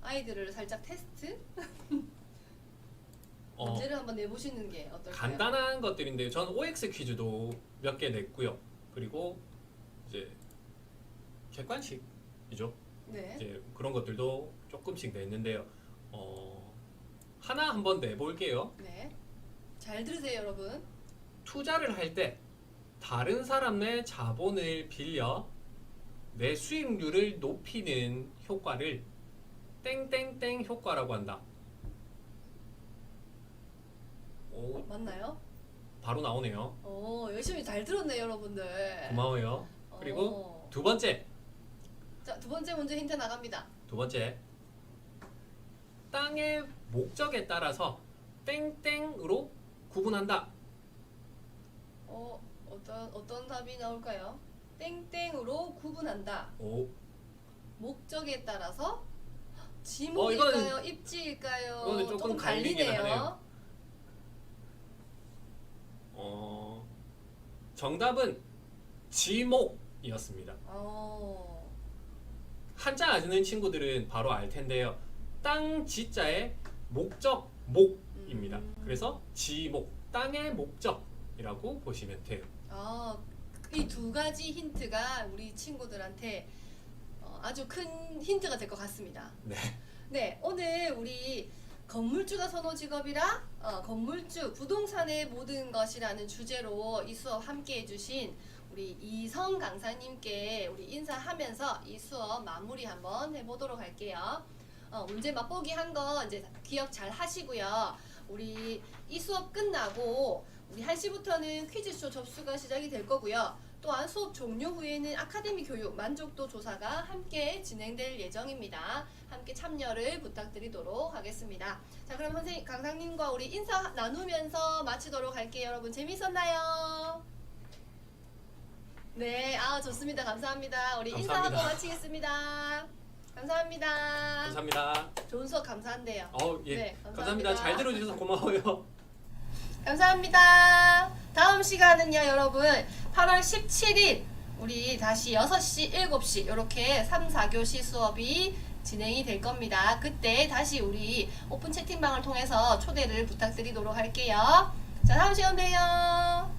아이들을 살짝 테스트 문제를 한번 내보시는 게 어떨까요? 간단한 것들인데요. 저는 OX 퀴즈도 몇 개 냈고요. 그리고 이제 객관식이죠. 네. 이제 그런 것들도 조금씩 냈는데요. 하나 한번 내볼게요. 네. 잘 들으세요, 여러분. 투자를 할 때 다른 사람의 자본을 빌려 내 수익률을 높이는 효과를 땡땡땡 효과라고 한다. 오, 맞나요? 바로 나오네요. 열심히 잘 들었네요, 여러분들. 고마워요. 그리고 두 번째. 자, 두 번째 문제 힌트 나갑니다. 두 번째. 땅의 목적에 따라서 땡땡으로 구분한다. 어떤 답이 나올까요? 땡땡으로 구분한다. 오, 목적에 따라서 지목일까요? 입지일까요? 이거는 조금 갈리긴 하네요. 정답은 지목이었습니다. 한자 아는 친구들은 바로 알 텐데요. 땅 지자의 목적 목입니다. 그래서 지목, 땅의 목적이라고 보시면 돼요. 이 두 가지 힌트가 우리 친구들한테 아주 큰 힌트가 될 것 같습니다. 네. 네, 오늘 우리 건물주가 선호 직업이라 건물주, 부동산의 모든 것이라는 주제로 이 수업 함께 해주신 우리 이성 강사님께 우리 인사하면서 이 수업 마무리 한번 해보도록 할게요. 문제 맛보기 한 거 이제 기억 잘 하시고요. 우리 이 수업 끝나고 우리 1시부터는 퀴즈쇼 접수가 시작이 될 거고요. 또한 수업 종료 후에는 아카데미 교육 만족도 조사가 함께 진행될 예정입니다. 함께 참여를 부탁드리도록 하겠습니다. 자, 그럼 선생님, 강사님과 우리 인사 나누면서 마치도록 할게요. 여러분 재밌었나요? 네, 좋습니다. 감사합니다. 우리 감사합니다. 인사하고 마치겠습니다. 감사합니다. 감사합니다. 좋은 수업 감사한데요. 예. 네, 감사합니다. 잘 들어주셔서 고마워요. 감사합니다. 다음 시간은요, 여러분 8월 17일 우리 다시 6시, 7시 이렇게 3, 4교시 수업이 진행이 될 겁니다. 그때 다시 우리 오픈 채팅방을 통해서 초대를 부탁드리도록 할게요. 자, 다음 시간 봬요.